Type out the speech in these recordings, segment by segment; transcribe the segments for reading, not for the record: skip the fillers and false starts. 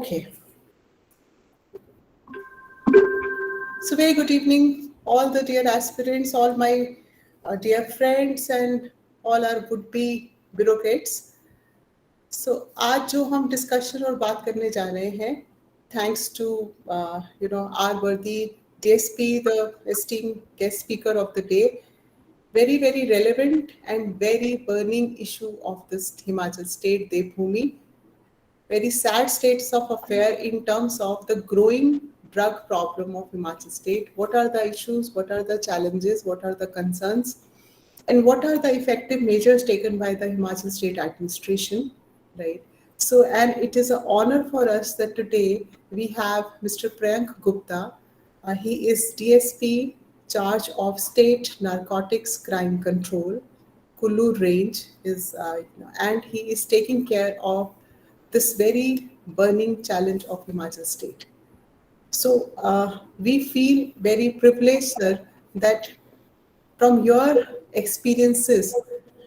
Okay. So, very good evening, all the dear aspirants, all my dear friends, and all our would-be bureaucrats. So, आज जो हम discussion और बात करने जा रहे हैं, thanks to our worthy DSP, the esteemed guest speaker of the day, very relevant and very burning issue of this Himachal state, Devbhoomi. Very sad states of affair in terms of the growing drug problem of Himachal state. What are the issues? What are the challenges? What are the concerns? And what are the effective measures taken by the Himachal state administration, right? So, and it is an honor for us that today we have Mr. Priyank Gupta. He is DSP, charge of State Narcotics Crime Control, Kullu range is, and he is taking care of this very burning challenge of Himachal state. So we feel very privileged, sir, that from your experiences,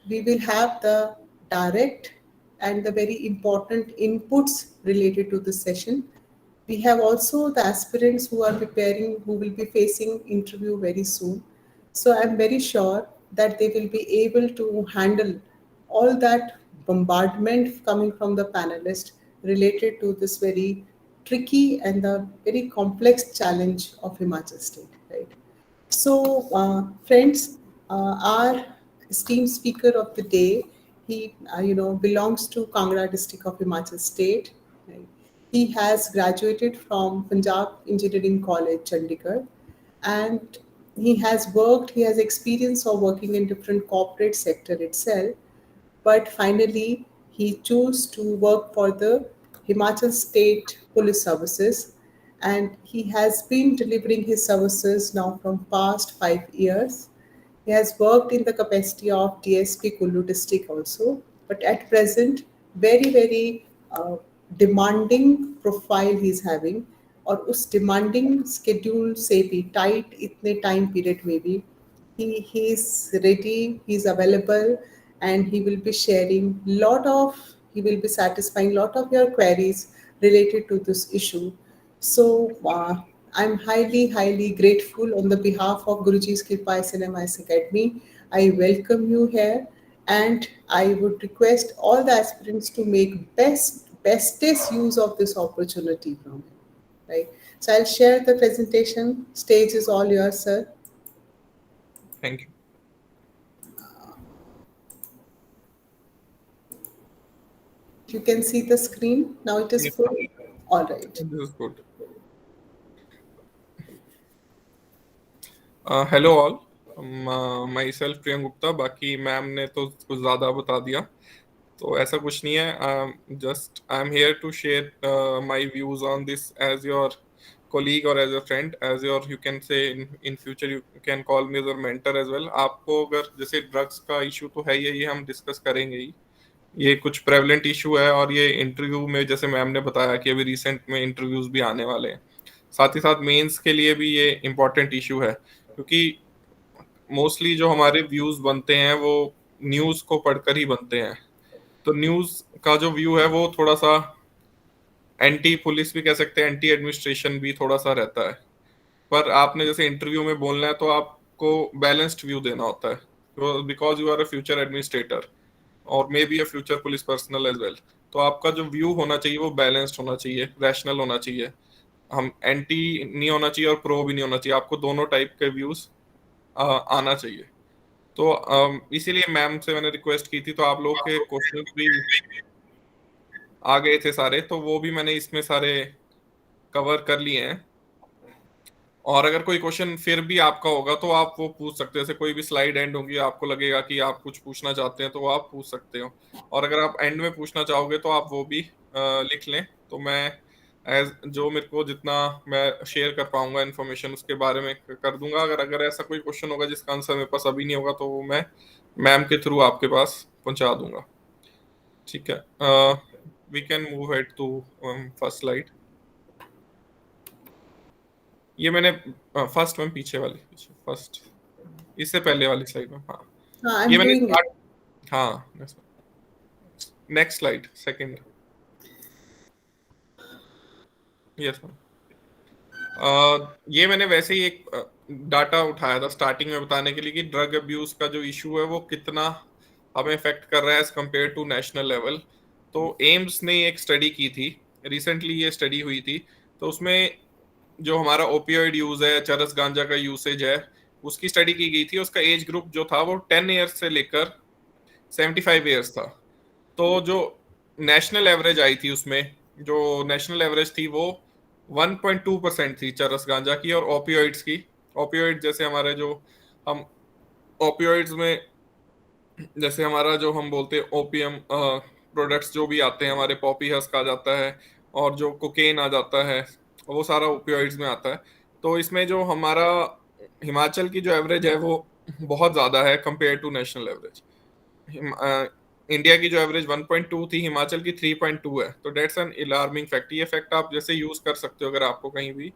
we will have the direct and the very important inputs related to this session. We have also the aspirants who are preparing, who will be facing interview very soon. So I'm very sure that they will be able to handle all that bombardment coming from the panelists related to this very tricky and the very complex challenge of Himachal state, right? So, friends, our esteemed speaker of the day, he belongs to Kangra district of Himachal State. Right? He has graduated from Punjab Engineering College, Chandigarh, and he has worked. He has experience of working in different corporate sector itself, but finally he chose to work for the Himachal State Police Services, and he has been delivering his services now from past 5 years. He has worked in the capacity of DSP Kullu district also, but at present very demanding profile he is having, और उस demanding schedule से भी tight इतने time period में भी he is ready, he is available, and he will be sharing he will be satisfying lot of your queries related to this issue. So I'm highly grateful on the behalf of Guruji's Kripa SNMIS Academy. I welcome you here, and I would request all the aspirants to make bestest use of this opportunity from him. Right. So I'll share the presentation. Stage is all yours, sir. Thank you. You can see the screen. Now it is Yes, full. All right. this is good. Hello all. Myself Priyank Gupta. बाकी ma'am ने तो कुछ ज़्यादा बता दिया, तो ऐसा कुछ नहीं है. Just I'm here to share my views on this as your colleague or as a friend, as your you can say in future you can call me as a mentor as well. आपको अगर जैसे drugs का issue तो है ये हम discuss करेंगे ही. ये कुछ प्रेवलेंट इशू है और ये इंटरव्यू में जैसे मैम ने बताया कि अभी रिसेंट में इंटरव्यूज भी आने वाले हैं. साथ ही साथ मेंस के लिए भी ये इम्पोर्टेंट इशू है, क्योंकि मोस्टली जो हमारे व्यूज बनते हैं वो न्यूज को पढ़कर ही बनते हैं. तो न्यूज का जो व्यू है वो थोड़ा सा एंटी पुलिस भी कह सकते हैं, एंटी एडमिनिस्ट्रेशन भी थोड़ा सा रहता है. पर आपने जैसे इंटरव्यू में बोलना है तो आपको बैलेंस्ड व्यू देना होता है, because you are a future administrator और may be a future police personnel as well. तो आपका जो व्यू होना चाहिए वो बैलेंस्ड होना चाहिए, रैशनल होना चाहिए. हम एंटी नहीं होना चाहिए और प्रो भी नहीं होना चाहिए. आपको दोनों टाइप के व्यूज आना चाहिए. तो इसीलिए मैम से मैंने रिक्वेस्ट की थी, तो आप लोग के क्वेश्चन भी आ गए थे सारे, तो वो भी मैंने इसमें सारे कवर कर लिए हैं. और अगर कोई क्वेश्चन फिर भी आपका होगा तो आप वो पूछ सकते हो. जैसे कोई भी स्लाइड एंड होगी, आपको लगेगा कि आप कुछ पूछना चाहते हैं तो वो आप पूछ सकते हो. और अगर आप एंड में पूछना चाहोगे तो आप वो भी लिख लें. तो मैं एज जो मेरे को जितना मैं शेयर कर पाऊंगा इन्फॉर्मेशन उसके बारे में कर दूंगा. अगर अगर ऐसा कोई क्वेश्चन होगा जिसका आंसर मेरे पास अभी नहीं होगा तो वो मैं मैम के थ्रू आपके पास पहुंचा दूंगा. ठीक है, we can move head to first slide. ये मैंने फर्स्ट में पीछे फर्स्ट इससे पहले वाली स्लाइड में, हाँ ये I'm मैंने doing it. हाँ next slide second. Yes ma'am. ये मैंने वैसे ही एक डाटा उठाया था स्टार्टिंग में बताने के लिए कि ड्रग अब्यूज का जो इशू है वो कितना हमें इफेक्ट कर रहा है as compare to national level. तो एम्स ने एक स्टडी की थी, रिसेंटली ये स्टडी हुई थी। तो उसमें जो हमारा ओपियोइड यूज है, चरस गांजा का यूसेज है, उसकी स्टडी की गई थी। उसका एज ग्रुप जो था वो 10 ईयर्स से लेकर 75 ईयर्स था। तो जो नेशनल एवरेज आई थी उसमें, जो नेशनल एवरेज थी वो 1.2% थी चरस गांजा की और ओपियोइड्स की। ओपियोइड जैसे हमारे जो हम ओपियोइड्स में, जैसे हमारा जो हम बोलते हैं ओपीएम प्रोडक्ट्स जो भी आते हैं हमारे, पॉपी हस्क आ जाता है और जो कोकेन आ जाता है, वो सारा ओपियोइड्स में आता है। तो इसमें जो हमारा हिमाचल की जो एवरेज है वो बहुत ज़्यादा है compare to national average. India की जो एवरेज 1.2 थी, हिमाचल की 3.2 है। तो डेट्स एन अलार्मिंग फैक्ट। ये फैक्ट आप जैसे यूज कर सकते हो अगर आपको कहीं भी,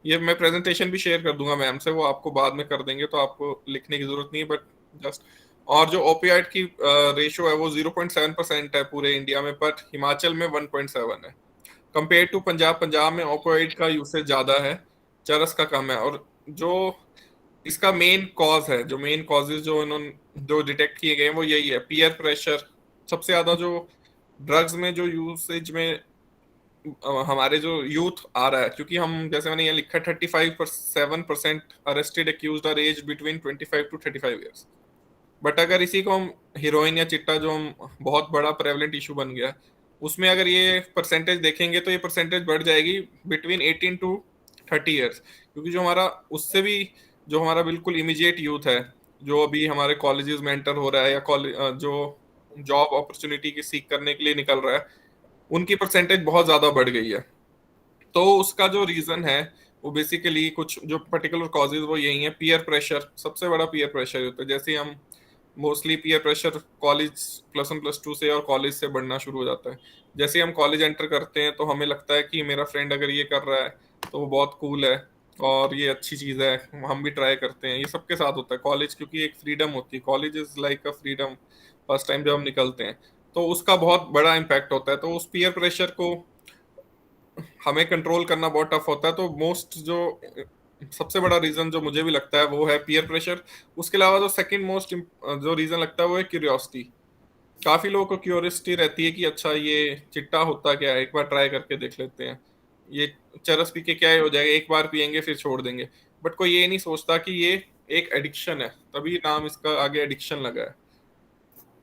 ये मैं प्रेजेंटेशन भी शेयर कर दूंगा मैम से, वो आपको बाद में कर देंगे, तो आपको लिखने की जरूरत नहीं है, बट जस्ट। और जो ओपियाइड की रेशियो है वो 0.7% है पूरे इंडिया में, बट हिमाचल में 1.7 है। कंपेयर टू पंजाब, पंजाब में ओपियाइड का यूसेज ज्यादा है, चरस का कम है। और जो इसका मेन कॉज है, जो मेन कॉजेज जो इन्होंने जो डिटेक्ट किए गए हैं वो यही है, पीयर प्रेशर। सबसे ज्यादा जो ड्रग्स में जो यूसेज में हमारे जो यूथ आ रहा है, क्योंकि हम जैसे मैंने ये लिखा 35.7% arrested accused are age between 25 to 35 years. But अगर इसी को हम हीरोइन या चिट्टा, जो हम बहुत बड़ा प्रेवलेंट इशू बन गया, उसमें अगर ये परसेंटेज देखेंगे तो ये परसेंटेज बढ़ जाएगी बिटवीन 18 to 30 ईयर्स। क्योंकि जो हमारा उससे भी जो हमारा बिल्कुल इमीडिएट यूथ है, जो अभी हमारे कॉलेजेस में एंटर हो रहा है या कॉलेज जो जॉब अपॉर्चुनिटी की सीख करने के लिए निकल रहा है, उनकी परसेंटेज बहुत ज्यादा बढ़ गई है। तो उसका जो रीजन है वो बेसिकली कुछ जो पर्टिकुलर कॉजेज वो यही है। पीयर प्रेशर सबसे बड़ा पीयर प्रेशर होता है। जैसे हम मोस्टली पीयर प्रेशर कॉलेज +1 +2 से और कॉलेज से बढ़ना शुरू हो जाता है। जैसे हम कॉलेज एंटर करते हैं तो हमें लगता है कि मेरा फ्रेंड अगर ये कर रहा है तो वो बहुत कूल है और ये अच्छी चीज़ है, हम भी ट्राई करते हैं। ये सबके साथ होता है कॉलेज, क्योंकि एक फ्रीडम होती है, college is like a freedom first time जब हम निकलते हैं। तो उसका बहुत बड़ा इम्पैक्ट होता है। तो उस पीयर प्रेशर को हमें कंट्रोल करना बहुत टफ होता है। तो मोस्ट जो सबसे बड़ा रीजन जो मुझे भी लगता है वो है पीयर प्रेशर। उसके अलावा जो सेकंड मोस्ट जो रीजन लगता है वो है क्यूरियोसिटी। काफी लोगों को क्यूरियोसिटी रहती है कि अच्छा ये चिट्टा होता क्या है, एक बार ट्राई करके देख लेते हैं, ये चरस पी के क्या ही हो जाएगा, एक बार पियेंगे फिर छोड़ देंगे। बट कोई ये नहीं सोचता कि ये एक एडिक्शन है, तभी नाम इसका आगे एडिक्शन लगा है।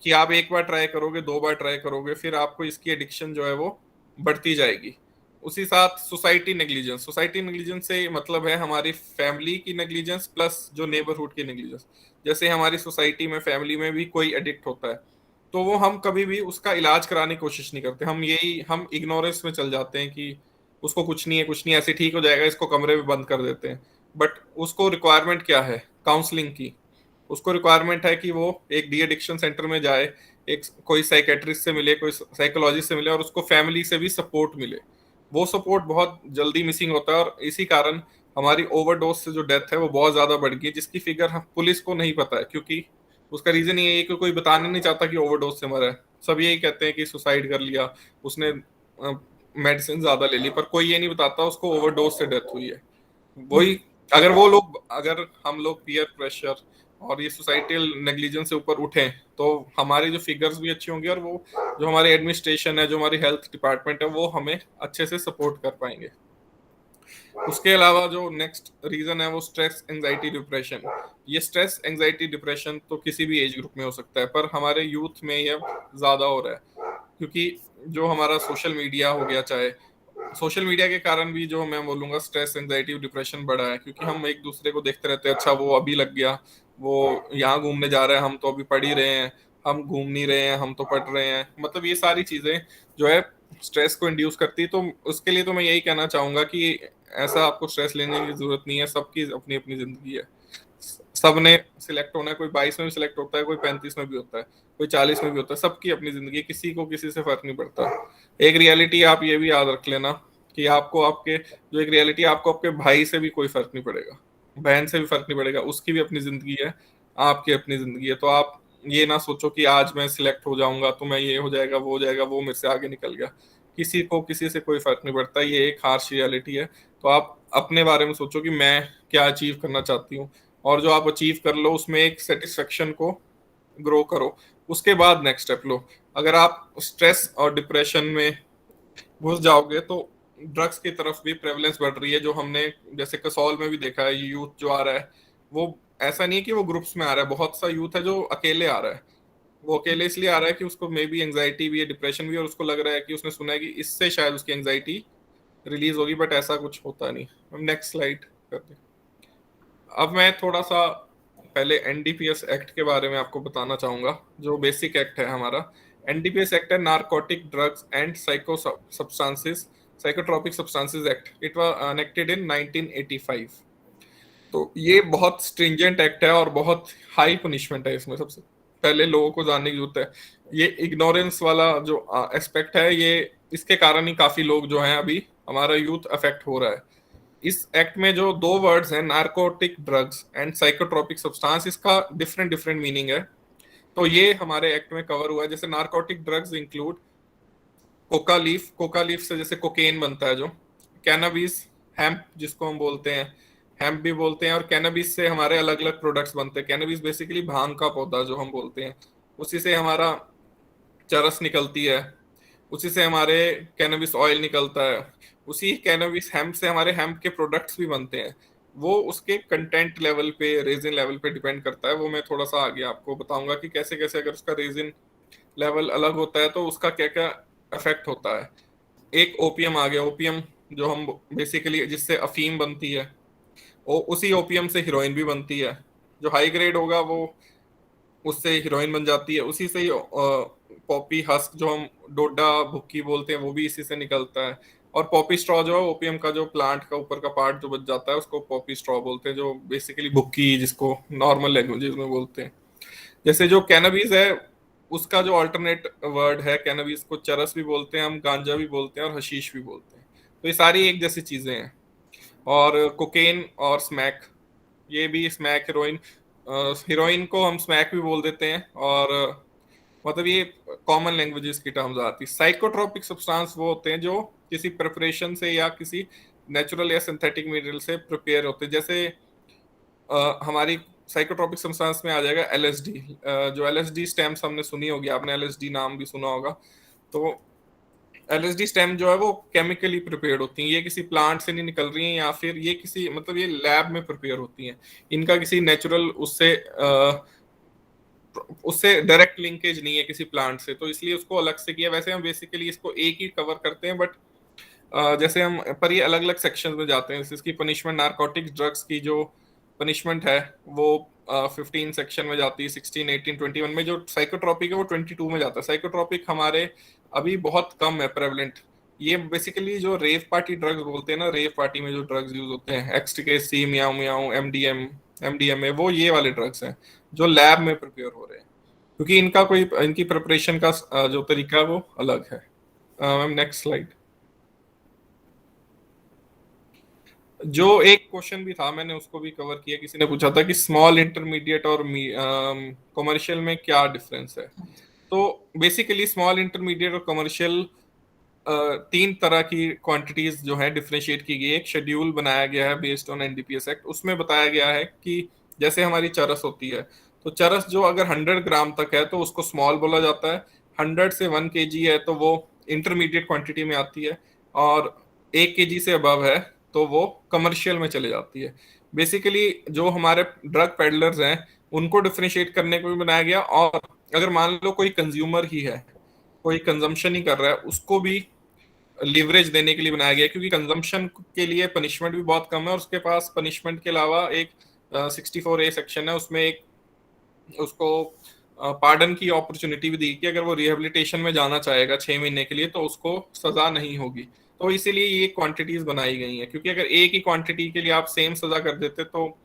कि आप एक बार ट्राई करोगे, दो बार ट्राई करोगे, फिर आपको इसकी एडिक्शन जो है वो बढ़ती जाएगी। उसी साथ सोसाइटी नेग्लिजेंस, सोसाइटी नेग्लिजेंस से मतलब है हमारी फैमिली की नेग्लिजेंस प्लस जो नेबरहुड की नेग्लिजेंस। जैसे हमारी सोसाइटी में, फैमिली में भी कोई एडिक्ट होता है तो वो हम कभी भी उसका इलाज कराने की कोशिश नहीं करते। हम इग्नोरेंस में चल जाते हैं कि उसको कुछ नहीं है, कुछ नहीं, ऐसे ठीक हो जाएगा, इसको कमरे में बंद कर देते हैं। बट उसको रिक्वायरमेंट क्या है? काउंसलिंग की। उसको रिक्वायरमेंट है कि वो एक डी एडिक्शन सेंटर में जाए, एक कोई साइकेट्रिस्ट से मिले, कोई साइकोलॉजिस्ट से मिले, और उसको फैमिली से भी सपोर्ट मिले। वो सपोर्ट बहुत जल्दी मिसिंग होता है और इसी कारण हमारी ओवरडोज से जो डेथ है वो बहुत ज्यादा बढ़ गई है, जिसकी फिगर पुलिस को नहीं पता है। क्योंकि उसका रीजन ये है कि कोई बताने नहीं चाहता कि ओवरडोज से मरा है। सब यही कहते हैं कि सुसाइड कर लिया उसने, मेडिसिन ज्यादा ले ली, पर कोई ये नहीं बताता उसको ओवरडोज से डेथ हुई है। वही अगर हम लोग पीयर प्रेशर और ये सोसाइटल नेग्लिजेंस से ऊपर उठें तो हमारी जो फिगर्स भी अच्छी होंगी और वो जो हमारी एडमिनिस्ट्रेशन है, जो हमारी हेल्थ डिपार्टमेंट है, वो हमें अच्छे से सपोर्ट कर पाएंगे। उसके अलावा जो नेक्स्ट रीजन है वो स्ट्रेस, एंजाइटी, डिप्रेशन। ये स्ट्रेस, एंजाइटी, डिप्रेशन तो किसी भी एज ग्रुप में हो सकता है, पर हमारे यूथ में ये ज्यादा हो रहा है। क्योंकि जो हमारा सोशल मीडिया हो गया, चाहे सोशल मीडिया के कारण भी जो मैं बोलूंगा स्ट्रेस, एंजाइटी, डिप्रेशन बढ़ा है। क्योंकि हम एक दूसरे को देखते रहते हैं, अच्छा वो अभी लग गया, वो यहाँ घूमने जा रहा है, हम तो अभी पढ़ ही रहे हैं, हम घूम नहीं रहे हैं, हम तो पढ़ रहे हैं। मतलब ये सारी चीजें जो है स्ट्रेस को इंड्यूस करती है। तो उसके लिए तो मैं यही कहना चाहूंगा कि ऐसा आपको स्ट्रेस लेने की जरूरत नहीं है। सबकी अपनी अपनी जिंदगी है, सबने सिलेक्ट होना है। कोई 22 में भी सिलेक्ट होता है, कोई 35 में भी होता है, कोई 40 में भी होता है। सबकी अपनी जिंदगी है, किसी को किसी से फर्क नहीं पड़ता। एक रियलिटी आप ये भी याद रख लेना कि आपको आपके जो एक रियलिटी, आपको आपके भाई से भी कोई फर्क नहीं पड़ेगा, बहन से भी फर्क नहीं पड़ेगा, उसकी भी अपनी जिंदगी है, आपकी अपनी जिंदगी है। तो आप ये ना सोचो कि आज मैं सिलेक्ट हो जाऊंगा तो मैं ये हो जाएगा, वो हो जाएगा, वो मेरे से आगे निकल गया। किसी को किसी से कोई फर्क नहीं पड़ता, ये एक हार्श रियलिटी है। तो आप अपने बारे में सोचो कि मैं क्या अचीव करना चाहती हूँ, और जो आप अचीव कर लो उसमें एक सेटिस्फेक्शन को ग्रो करो, उसके बाद नेक्स्ट स्टेप लो। अगर आप स्ट्रेस और डिप्रेशन में घुस जाओगे तो ड्रग्स की तरफ भी प्रेवलेंस बढ़ रही है, जो हमने जैसे कसौल में भी देखा है। यूथ जो आ रहा है वो ऐसा नहीं है कि वो ग्रुप्स में आ रहा है, बहुत सा यूथ है जो अकेले आ रहा है। वो अकेले इसलिए आ रहा है कि उसको मे बी एंग्जाइटी भी है, डिप्रेशन भी है, और उसको लग रहा है कि उसने सुना है कि इससे शायद उसकी एंग्जाइटी रिलीज होगी, बट ऐसा कुछ होता नहीं। हम नेक्स्ट स्लाइड करते हैं। अब मैं थोड़ा सा पहले एनडीपीएस एक्ट के बारे में आपको बताना चाहूंगा, जो बेसिक एक्ट है हमारा। एनडीपीएस एक्ट है narcotic drugs and psycho substances psychotropic substances act. It was enacted इन 1985। तो ये बहुत स्ट्रिंजेंट एक्ट है और बहुत हाई पनिशमेंट है इसमें। सबसे पहले लोगों को जानने की जरूरत है, ये इग्नोरेंस वाला जो एस्पेक्ट है, ये इसके कारण ही काफी लोग जो हैं अभी हमारा यूथ अफेक्ट हो रहा है। इस एक्ट में जो दो वर्ड्स हैं, narcotic drugs and psychotropic substance, इसका डिफरेंट डिफरेंट मीनिंग है। तो ये हमारे एक्ट में कवर हुआ है। जैसे narcotic drugs include Coca leaf से जैसे कोकेन बनता है, जो कैनाबिस, हेम्प जिसको हम बोलते हैं, हेम्प भी बोलते हैं, और कैनाबिस से हमारे अलग अलग प्रोडक्ट्स बनते हैं। कैनाबिस बेसिकली भांग का पौधा जो हम बोलते हैं, उसी से हमारा चरस निकलती है, उसी से हमारे कैनबिस ऑयल निकलता है, उसी कैनबिस हेम्प से हमारे हेम्प के प्रोडक्ट्स भी बनते हैं। वो उसके कंटेंट लेवल पे, रेजिन लेवल पे डिपेंड करता है। वो मैं थोड़ा सा आगे आपको बताऊंगा कि कैसे कैसे अगर उसका रेजिन लेवल अलग होता है तो उसका क्या क्या इफेक्ट होता है। एक ओपियम आ गया। ओपियम जो हम बेसिकली जिससे अफीम बनती है, वो उसी ओपियम से हीरोइन भी बनती है। जो हाई ग्रेड होगा वो उससे हीरोइन बन जाती है। उसी से ही पॉपी हस्क जो हम डोडा भुक्की बोलते हैं, वो भी इसी से निकलता है। और पॉपी स्ट्रॉ जो है, ओपीएम का जो प्लांट का ऊपर का पार्ट जो बच जाता है, उसको पॉपी स्ट्रॉ बोलते हैं, जो बेसिकली भुक्की जिसको नॉर्मल लैंग्वेजेस में बोलते हैं। जैसे जो कैनबीज है, उसका जो अल्टरनेट वर्ड है, कैनबीज को चरस भी बोलते हैं, हम गांजा भी बोलते हैं और हशीश भी बोलते हैं। तो ये सारी एक जैसी चीजें हैं। और कोकेन और स्मैक, ये भी स्मैक हीरोइन, हीरोइन को हम स्मैक भी बोल देते हैं, और मतलब ये कॉमन लैंग्वेजेस की टर्म्स आती है। साइकोट्रोपिक सब्सटेंस वो होते हैं जो किसी प्रिपरेशन से या किसी नेचुरल या सिंथेटिक मटेरियल से प्रिपेयर होते हैं। जैसे हमारी साइकोट्रोपिक सब्सटेंस में आ जाएगा एलएसडी। जो एलएसडी स्टेम्स हमने सुनी होगी, आपने एलएसडी नाम भी सुना होगा। तो एलएसडी स्टेम जो है वो केमिकली प्रिपेयर्ड होती हैं, ये किसी प्लांट से नहीं निकल रही हैं, या फिर ये किसी मतलब ये लैब में प्रिपेयर होती हैं। इनका किसी नेचुरल उससे डायरेक्ट लिंकेज नहीं है किसी प्लांट से, तो इसलिए उसको अलग से किया। वैसे हम बेसिकली इसको एक ही कवर करते हैं, बट जैसे हम पर ये अलग अलग सेक्शन में जाते हैं। जैसे इसकी पनिशमेंट, नारकोटिक्स ड्रग्स की जो पनिशमेंट है वो 15 सेक्शन में जाती है, 16, 18, 21 में। जो साइकोट्रोपिक है वो 22 में जाता है। साइकोट्रोपिक हमारे अभी बहुत कम है प्रेवलेंट। ये बेसिकली जो रेव पार्टी ड्रग्स बोलते हैं ना, रेव पार्टी में जो ड्रग्स यूज होते हैं, एक्सटेकेसी, मियाओ मियाओ, एमडीएमए, वो ये वाले ड्रग्स हैं जो लैब में प्रिपेयर हो रहे हैं, क्योंकि इनकी प्रिपरेशन का जो तरीका है वो अलग है। Ma'am next slide. जो एक क्वेश्चन भी था, मैंने उसको भी कवर किया। किसी ने पूछा था कि स्मॉल, इंटरमीडिएट और कमर्शियल में क्या डिफरेंस है। तो बेसिकली स्मॉल, इंटरमीडिएट और कमर्शियल तीन तरह की क्वांटिटीज जो है डिफरेंशिएट की गई है। एक शेड्यूल बनाया गया है बेस्ड ऑन एनडीपीएस एक्ट। उसमें बताया गया है कि जैसे हमारी चरस होती है, तो चरस जो अगर 100 ग्राम तक है तो उसको स्मॉल बोला जाता है। 100 से 1 केजी है तो वो इंटरमीडिएट क्वांटिटी में आती है, और 1 केजी से अबव है तो वो कमर्शियल में चले जाती है। बेसिकली जो हमारे ड्रग पेडलर्स हैं उनको डिफरेंशिएट करने को भी बनाया गया। और अगर मान लो कोई कंज्यूमर ही है, कोई कंजम्पशन ही कर रहा है, उसको भी लिवरेज देने के लिए बनाया गया, क्योंकि कंजम्पशन के लिए पनिशमेंट भी बहुत कम है, और उसके पास पनिशमेंट के अलावा एक 64A सेक्शन है, उसमें एक उसको पार्डन की अपॉर्चुनिटी भी दी कि अगर वो रिहेबिलिटेशन में जाना चाहेगा 6 महीने के लिए तो उसको सजा नहीं होगी। तो इसीलिए ये क्वांटिटीज बनाई गई हैं, क्योंकि अगर एक ही क्वांटिटी के लिए आप सेम सजा कर देते तो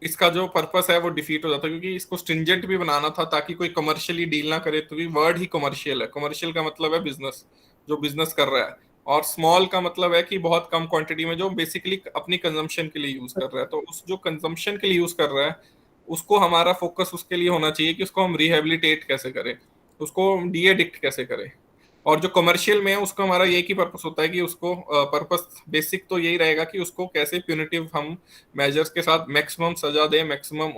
इसका जो पर्पस है वो डिफीट हो जाता है। क्योंकि इसको स्ट्रिंजेंट भी बनाना था ताकि कोई कमर्शियली डील ना करे। तो वर्ड ही कमर्शियल है। कमर्शियल का मतलब है बिजनेस, जो बिजनेस कर रहा है, और स्मॉल का मतलब है कि बहुत कम क्वांटिटी में जो बेसिकली अपनी कंजम्पशन के लिए यूज कर रहा है। तो उस जो कंजम्पशन के लिए यूज कर रहा है उसको हमारा फोकस उसके लिए होना चाहिए कि उसको हम रिहेबिलिटेट कैसे करें, उसको डी एडिक्ट कैसे करें। और जो कमर्शियल में है उसका हमारा एक ही पर्पस होता है कि उसको पर्पस बेसिक तो यही रहेगा कि उसको कैसे प्यूनिटिव हम मेजर्स के साथ मैक्सिमम सजा दें, मैक्सिमम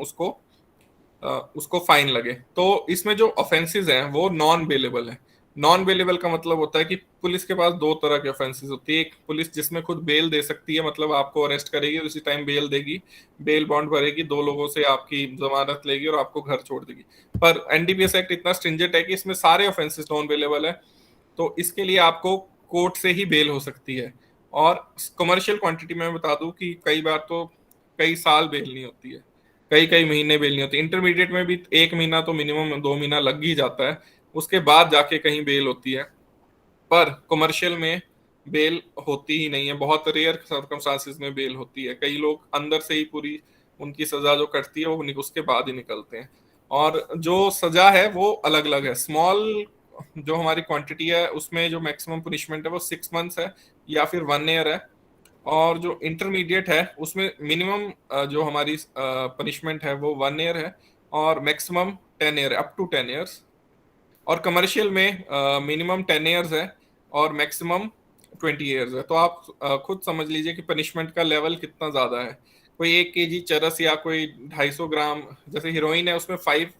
उसको फाइन लगे। तो इसमें जो ऑफेंसेस हैं वो नॉन बेलेबल है। नॉन बेलेबल का मतलब होता है कि पुलिस के पास दो तरह के ऑफेंसेस होती है। एक पुलिस जिसमें खुद बेल दे सकती है, मतलब आपको अरेस्ट करेगी, उसी टाइम बेल देगी, बेल बॉन्ड भरेगी, 2 लोगों से आपकी जमानत लेगी और आपको घर छोड़ देगी। पर एनडीपीएस एक्ट इतना स्ट्रिंजेंट है कि इसमें सारे ऑफेंसेस नॉन बेलेबल है, तो इसके लिए आपको कोर्ट से ही बेल हो सकती है। और कमर्शियल क्वांटिटी में मैं बता दूं कि कई बार तो कई साल बेल नहीं होती है, कई कई महीने बेल नहीं होती। इंटरमीडिएट में भी 1 महीना तो मिनिमम 2 महीना लग ही जाता है, उसके बाद जाके कहीं बेल होती है। पर कमर्शियल में बेल होती ही नहीं है, बहुत रेयर सर्कमस्टांसिस में बेल होती है। कई लोग अंदर से ही पूरी उनकी सजा जो कटती है वो उसके बाद ही निकलते हैं। और जो सजा है वो अलग अलग है। स्मॉल जो हमारी क्वांटिटी है उसमें जो मैक्सिमम पनिशमेंट है वो 6 मंथ्स है या फिर 1 ईयर है। और जो इंटरमीडिएट है उसमें मिनिमम जो हमारी पनिशमेंट है वो 1 ईयर है और मैक्सिमम 10 ईयर है, अप टू 10 ईयर्स। और कमर्शियल में मिनिमम 10 ईयर्स है और मैक्सिमम 20 ईयर्स है। तो आप खुद समझ लीजिए कि पनिशमेंट का लेवल कितना ज्यादा है। कोई 1 केजी चरस या कोई 250 ग्राम, जैसे हीरोइन है उसमें 5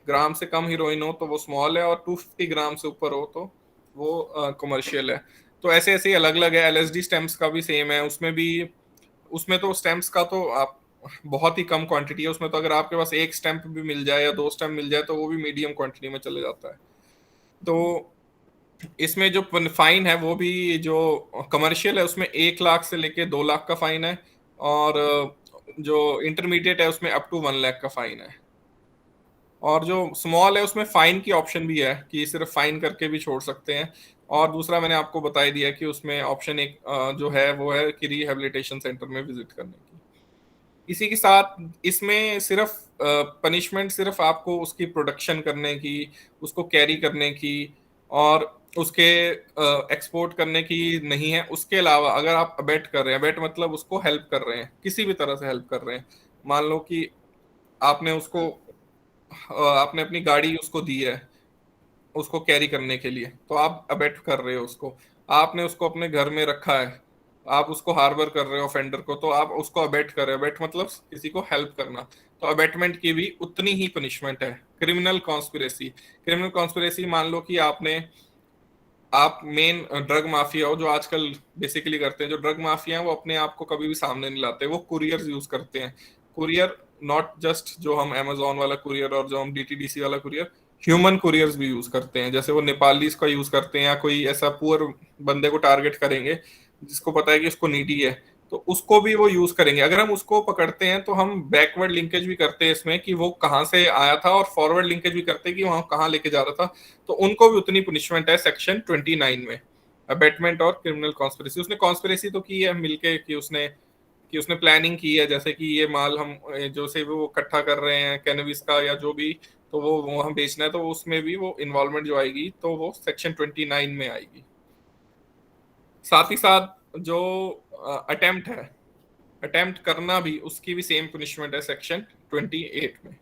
ग्राम से कम हीरोइन हो तो वो स्मॉल है, और 250 ग्राम से ऊपर हो तो वो कमर्शियल है। तो ऐसे ऐसे अलग अलग है। एलएसडी स्टेम्प्स का भी सेम है, उसमें भी, उसमें तो स्टेम्प्स का तो आप बहुत ही कम क्वांटिटी है उसमें, तो अगर आपके पास एक स्टैंप भी मिल जाए या 2 स्टैंप मिल जाए तो वो भी मीडियम क्वांटिटी में चले जाता है। तो इसमें जो फाइन है वो भी, जो कमर्शियल है उसमें 1 लाख से लेके 2 लाख का फाइन है, और जो इंटरमीडिएट है उसमें अप टू 1 लाख का फाइन है। और जो स्मॉल है उसमें फाइन की ऑप्शन भी है कि सिर्फ फाइन करके भी छोड़ सकते हैं। और दूसरा मैंने आपको बता ही दिया कि उसमें ऑप्शन एक जो है वो है कि रिहेबिलिटेशन सेंटर में विजिट करने की। इसी के साथ इसमें सिर्फ पनिशमेंट सिर्फ आपको उसकी प्रोडक्शन करने की, उसको कैरी करने की और उसके एक्सपोर्ट करने की नहीं है। उसके अलावा अगर आप अबेट कर रहे हैं, अबेट मतलब उसको हेल्प कर रहे हैं, किसी भी तरह से हेल्प कर रहे हैं। मान लो कि आपने उसको आपने अपनी गाड़ी उसको दी है उसको कैरी करने के लिए, तो आप अबेट कर रहे हो उसको। आपने उसको अपने घर में रखा है, आप उसको हार्बर कर रहे हो ऑफेंडर को, तो आप उसको अबेट कर रहे हो। अबेट मतलब किसी को हेल्प करना। तो अबेटमेंट की भी उतनी ही पनिशमेंट है। क्रिमिनल कॉन्स्पिरेसी, क्रिमिनल कॉन्स्पिरेसी मान लो कि आप मेन ड्रग माफिया हो, जो आजकल बेसिकली करते हैं, जो ड्रग माफिया है वो अपने आप को कभी भी सामने नहीं लाते, वो कुरियर यूज करते हैं। कुरियर नॉट जस्ट जो हम अमेजोन वाला कुरियर और जो हम डीटीडीसी वाला कुरियर, ह्यूमन कुरियर्स भी यूज करते हैं। जैसे वो नेपालीज का यूज करते हैं या कोई ऐसा पुअर बंदे को टारगेट करेंगे जिसको पता है कि उसको नीडी है, तो उसको भी वो यूज करेंगे। अगर हम उसको पकड़ते हैं तो हम बैकवर्ड लिंकेज भी करते हैं इसमें कि वो कहाँ से आया था, और फॉरवर्ड लिंकेज भी करते हैं कि वहां कहाँ लेके जा रहा था। तो उनको भी उतनी पनिशमेंट है सेक्शन 29 में। अबेटमेंट और क्रिमिनल कॉन्स्पिरेसी, उसने कॉन्स्पिरेसी तो की है मिलके कि उसने प्लानिंग की है, जैसे कि ये माल हम जो से वो इकट्ठा कर रहे हैं कैनबिस का या जो भी, तो वो वहां बेचना है, तो उसमें भी वो इन्वॉल्वमेंट जो आएगी तो वो सेक्शन 29 में आएगी। साथ ही साथ जो अटेम्प्ट है, अटेम्प्ट करना भी, उसकी भी सेम पनिशमेंट है सेक्शन 28 में।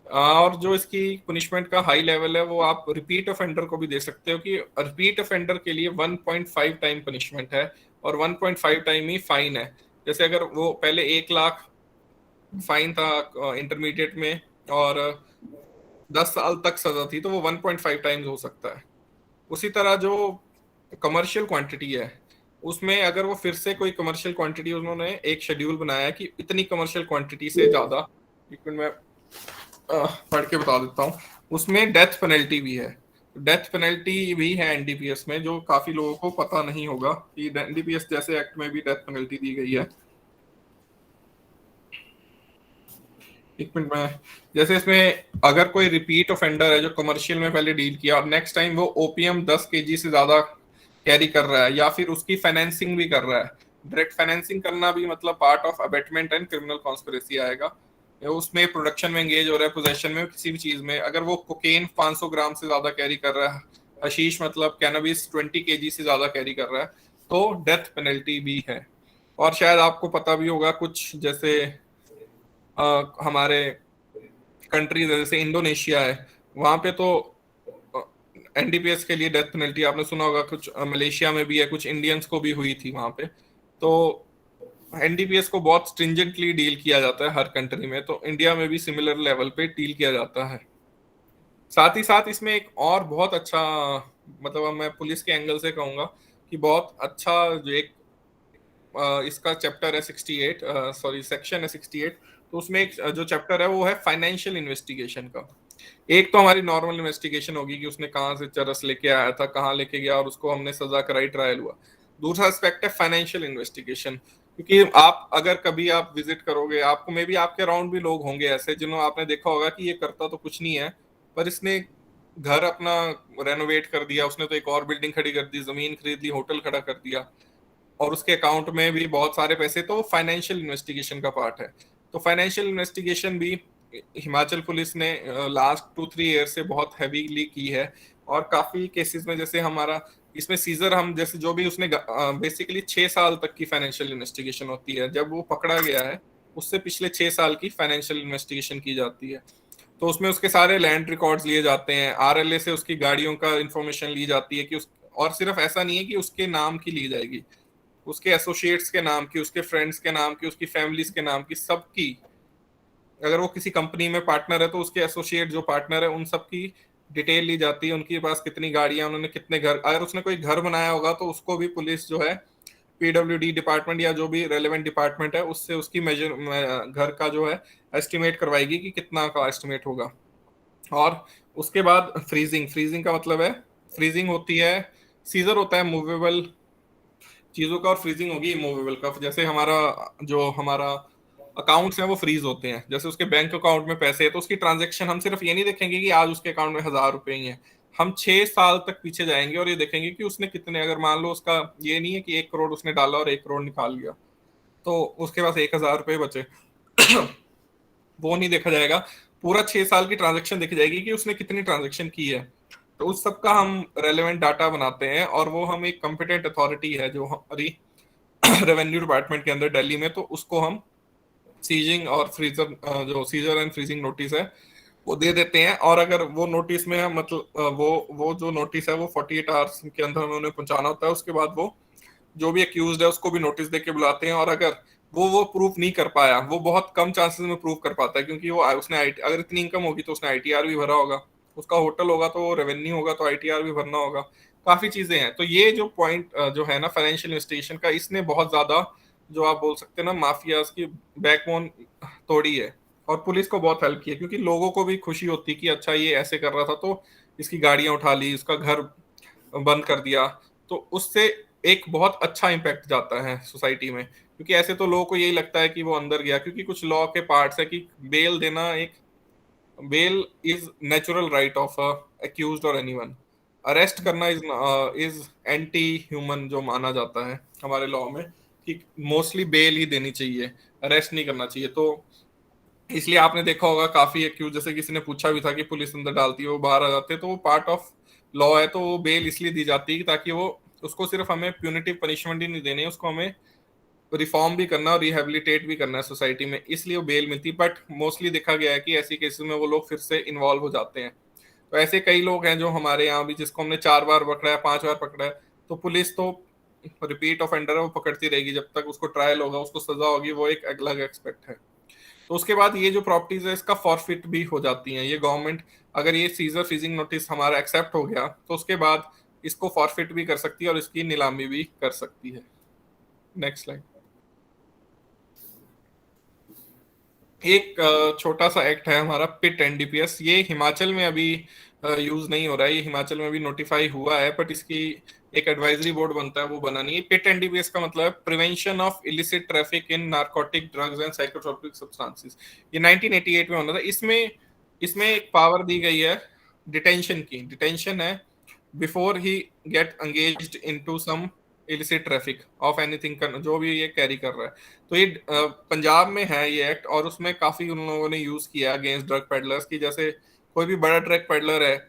और जो इसकी पनिशमेंट का हाई लेवल है वो आप रिपीट ऑफेंडर को भी दे सकते हो, कि रिपीट ऑफेंडर के लिए 1.5 टाइम पनिशमेंट है और 1.5 टाइम ही फाइन है। जैसे अगर वो पहले 1 लाख फाइन था इंटरमीडिएट में और 10 साल तक सजा थी, तो वो 1.5 टाइम्स हो सकता है। उसी तरह जो कमर्शियल क्वांटिटी है उसमें अगर वो फिर से कोई कमर्शियल क्वांटिटी, उन्होंने एक शेड्यूल बनाया कि इतनी कमर्शियल क्वांटिटी से ज्यादा, एक मिनट में पढ़ के बता देता हूँ, उसमें डेथ पेनल्टी भी है। डेथ पेनल्टी भी है एनडीपीएस में, जो काफी लोगों को पता नहीं होगा कि एनडीपीएस जैसे एक्ट में भी डेथ पेनल्टी दी गई है। एक मिनट में, जैसे इसमें अगर कोई रिपीट ऑफेंडर है जो कमर्शियल में पहले डील किया और नेक्स्ट टाइम वो ओपीएम 10 केजी से ज्यादा कैरी कर रहा है या फिर उसकी फाइनेंसिंग भी कर रहा है, डायरेक्ट फाइनेंसिंग करना भी मतलब part of abetment and criminal conspiracy आएगा। उसमें प्रोडक्शन में एंगेज हो रहा है, पोजेशन में, किसी भी चीज में, अगर वो कोकेन 500 ग्राम से ज्यादा कैरी कर रहा है, हशीश मतलब कैनबिस 20 केजी से ज्यादा कैरी कर रहा है, तो डेथ पेनल्टी भी है। और शायद आपको पता भी होगा कुछ, जैसे हमारे कंट्रीज जैसे इंडोनेशिया है, वहां पे तो एनडीपीएस के लिए डेथ पेनल्टी आपने सुना होगा, कुछ मलेशिया में भी है, कुछ इंडियंस को भी हुई थी वहां पे। तो एनडीपीएस को बहुत स्ट्रिंजेंटली डील किया जाता है हर कंट्री में, तो इंडिया में भी सिमिलर लेवल पे डील किया जाता है। साथ ही साथ इसमें एक और बहुत अच्छा, मतलब अब मैं पुलिस के एंगल से कहूंगा कि बहुत अच्छा जो एक इसका चैप्टर है 68, सॉरी सेक्शन है 68। तो उसमें एक जो चैप्टर है वो है फाइनेंशियल इन्वेस्टिगेशन का। एक तो हमारी नॉर्मल इन्वेस्टिगेशन होगी कि उसने कहाँ से चरस लेके आया था, कहाँ लेके गया, और उसको हमने सजा कराई, ट्रायल हुआ। दूसरा एस्पेक्ट है फाइनेंशियल इन्वेस्टिगेशन, क्योंकि आप अगर कभी आप विजिट करोगे, आपको मे बी आपके अराउंड भी लोग होंगे ऐसे जिन्होंने आपने देखा होगा कि ये करता तो कुछ नहीं है, पर इसने घर अपना रेनोवेट कर दिया, उसने तो एक और बिल्डिंग खड़ी कर दी, जमीन खरीद ली, होटल खड़ा कर दिया, और उसके अकाउंट में भी बहुत सारे पैसे। तो फाइनेंशियल इन्वेस्टिगेशन का पार्ट है। तो फाइनेंशियल इन्वेस्टिगेशन भी हिमाचल पुलिस ने लास्ट 2-3 ईयर से बहुत हैवीली की है, और काफी केसेस में जैसे हमारा इसमें सीजर, हम जैसे जो भी उसने बेसिकली 6 साल तक की फाइनेंशियल इन्वेस्टिगेशन होती है, जब वो पकड़ा गया है उससे पिछले 6 साल की फाइनेंशियल इन्वेस्टिगेशन की जाती है। तो उसमें उसके सारे लैंड रिकॉर्ड्स लिए जाते हैं, आरएलए से उसकी गाड़ियों का इंफॉर्मेशन ली जाती है कि और सिर्फ ऐसा नहीं है कि उसके नाम की ली जाएगी, उसके एसोसिएट्स के नाम की, उसके फ्रेंड्स के नाम की, उसकी फैमिलीज के नाम की, सबकी। अगर वो किसी कंपनी में पार्टनर है तो उसके एसोसिएट जो पार्टनर है उन सब की डिटेल ली जाती है, उनके पास कितनी गाड़ियां, उन्होंने कितने घर, अगर उसने कोई घर बनाया होगा तो उसको भी पुलिस जो है पीडब्ल्यूडी डिपार्टमेंट या जो भी रेलेवेंट डिपार्टमेंट है उससे उसकी मेजर घर का जो है एस्टिमेट करवाएगी कि कितना का एस्टिमेट होगा। और उसके बाद फ्रीजिंग, फ्रीजिंग का मतलब है, फ्रीजिंग होती है, सीजर होता है मूवेबल चीजों का, और फ्रीजिंग होगी इमूवेबल का। जैसे हमारा अकाउंट्स हैं वो फ्रीज होते हैं, जैसे उसके बैंक अकाउंट में पैसे है तो उसकी ट्रांजेक्शन हम सिर्फ ये नहीं देखेंगे कि आज उसके अकाउंट में 1,000 रुपए ही है, हम 6 साल तक पीछे जाएंगे और ये देखेंगे कि उसने कितने, अगर मान लो उसका ये नहीं है कि 1 करोड़ उसने डाला और 1 करोड़ निकाल लिया तो उसके पास 1,000 रुपए बचे, वो नहीं देखा जाएगा। पूरा 6 साल की ट्रांजेक्शन देखी जाएगी कि उसने कितनी ट्रांजेक्शन की है। तो उस सब का हम रेलेवेंट डाटा बनाते हैं, और वो हम एक कॉम्पिटेंट अथॉरिटी है जो हमारी रेवेन्यू डिपार्टमेंट के अंदर दिल्ली में, तो उसको हम सीजिंग और फ्रीजर, जो सीजर एंड फ्रीजिंग नोटिस है वो दे देते हैं। और अगर वो नोटिस में हम मतलब वो जो नोटिस है वो 48 आवर्स के अंदर हमें उन्हें पहुंचाना होता है। उसके बाद वो जो भी अक्यूज्ड है उसको भी नोटिस देके बुलाते हैं, और अगर वो प्रूफ नहीं कर पाया, वो बहुत कम चांसेस में प्रूफ कर पाता है, क्योंकि वो उसने अगर इतनी इनकम होगी तो उसने आईटीआर भी भरा होगा, उसका होटल होगा तो रेवेन्यू होगा तो आईटीआर भी भरना होगा, काफी चीजें हैं। तो ये जो पॉइंट जो है ना फाइनेंशियल इन्वेस्टिगेशन का, इसने बहुत ज्यादा, जो आप बोल सकते हैं ना, माफियाज की बैकबोन तोड़ी है, और पुलिस को बहुत हेल्प की है, क्योंकि लोगों को भी खुशी होती कि अच्छा ये ऐसे कर रहा था तो इसकी गाड़ियां उठा ली, उसका घर बंद कर दिया, तो उससे एक बहुत अच्छा इम्पैक्ट जाता है सोसाइटी में। क्योंकि ऐसे तो लोगों को यही लगता है कि वो अंदर गया, क्योंकि कुछ लॉ के पार्ट्स है कि बेल देना, एक bail is natural right of accused और एनीवन, अरेस्ट करना इज एंटी ह्यूमन जो माना जाता है हमारे लॉ में, कि मोस्टली बेल ही देनी चाहिए, अरेस्ट नहीं करना चाहिए। तो इसलिए आपने देखा होगा काफी एक्यूज, जैसे किसी ने पूछा भी था कि पुलिस अंदर डालती है वो बाहर आ जाते हैं, तो वो पार्ट ऑफ लॉ है। तो वो बेल इसलिए दी जाती है ताकि वो, उसको सिर्फ हमें प्यूनिटिव पनिशमेंट ही नहीं देनी है, उसको हमें रिफॉर्म भी करना और रिहेबिलिटेट भी करना है सोसाइटी में, इसलिए वो बेल मिलती है। बट मोस्टली देखा गया है कि ऐसी केसेस में वो लोग फिर से इन्वॉल्व हो जाते हैं। तो ऐसे कई लोग हैं जो हमारे यहाँ भी, जिसको हमने 4 बार पकड़ा है, 5 बार पकड़ा है, तो पुलिस तो रिपीट ऑफेंडर है, वो पकड़ती रहेगी जब तक उसको ट्रायल होगा, उसको सजा होगी, वो एक अलग एक्सपेक्ट है। तो उसके बाद ये जो प्रॉपर्टीज है इसका फॉरफिट भी हो जाती हैं, ये गवर्नमेंट अगर ये सीजर फ्रीजिंग नोटिस हमारा एक्सेप्ट हो गया तो उसके बाद इसको फॉरफिट भी कर सकती है और इसकी नीलामी भी कर सकती है। Next slide. एक छोटा सा एक्ट है हमारा पिट एनडीपीएस, ये हिमाचल में अभी यूज नहीं हो रहा है, ये हिमाचल में भी नोटिफाई हुआ है, बट इसकी एक एडवाइजरी बोर्ड बनता है वो बना नहीं है। पिट एनडीपीएस का मतलब है prevention of illicit traffic in narcotic drugs and psychotropic substances. ये 1988 में होना था। इसमें इसमें एक पावर दी गई है डिटेंशन की, डिटेंशन है बिफोर ही get engaged into some illicit traffic of anything, जो भी ये कैरी कर रहा है। तो ये पंजाब में है ये एक्ट, और उसमें काफी उन लोगों ने यूज किया अगेंस्ट ड्रग पेडलर्स की। जैसे कोई भी बड़ा ड्रग पेडलर है,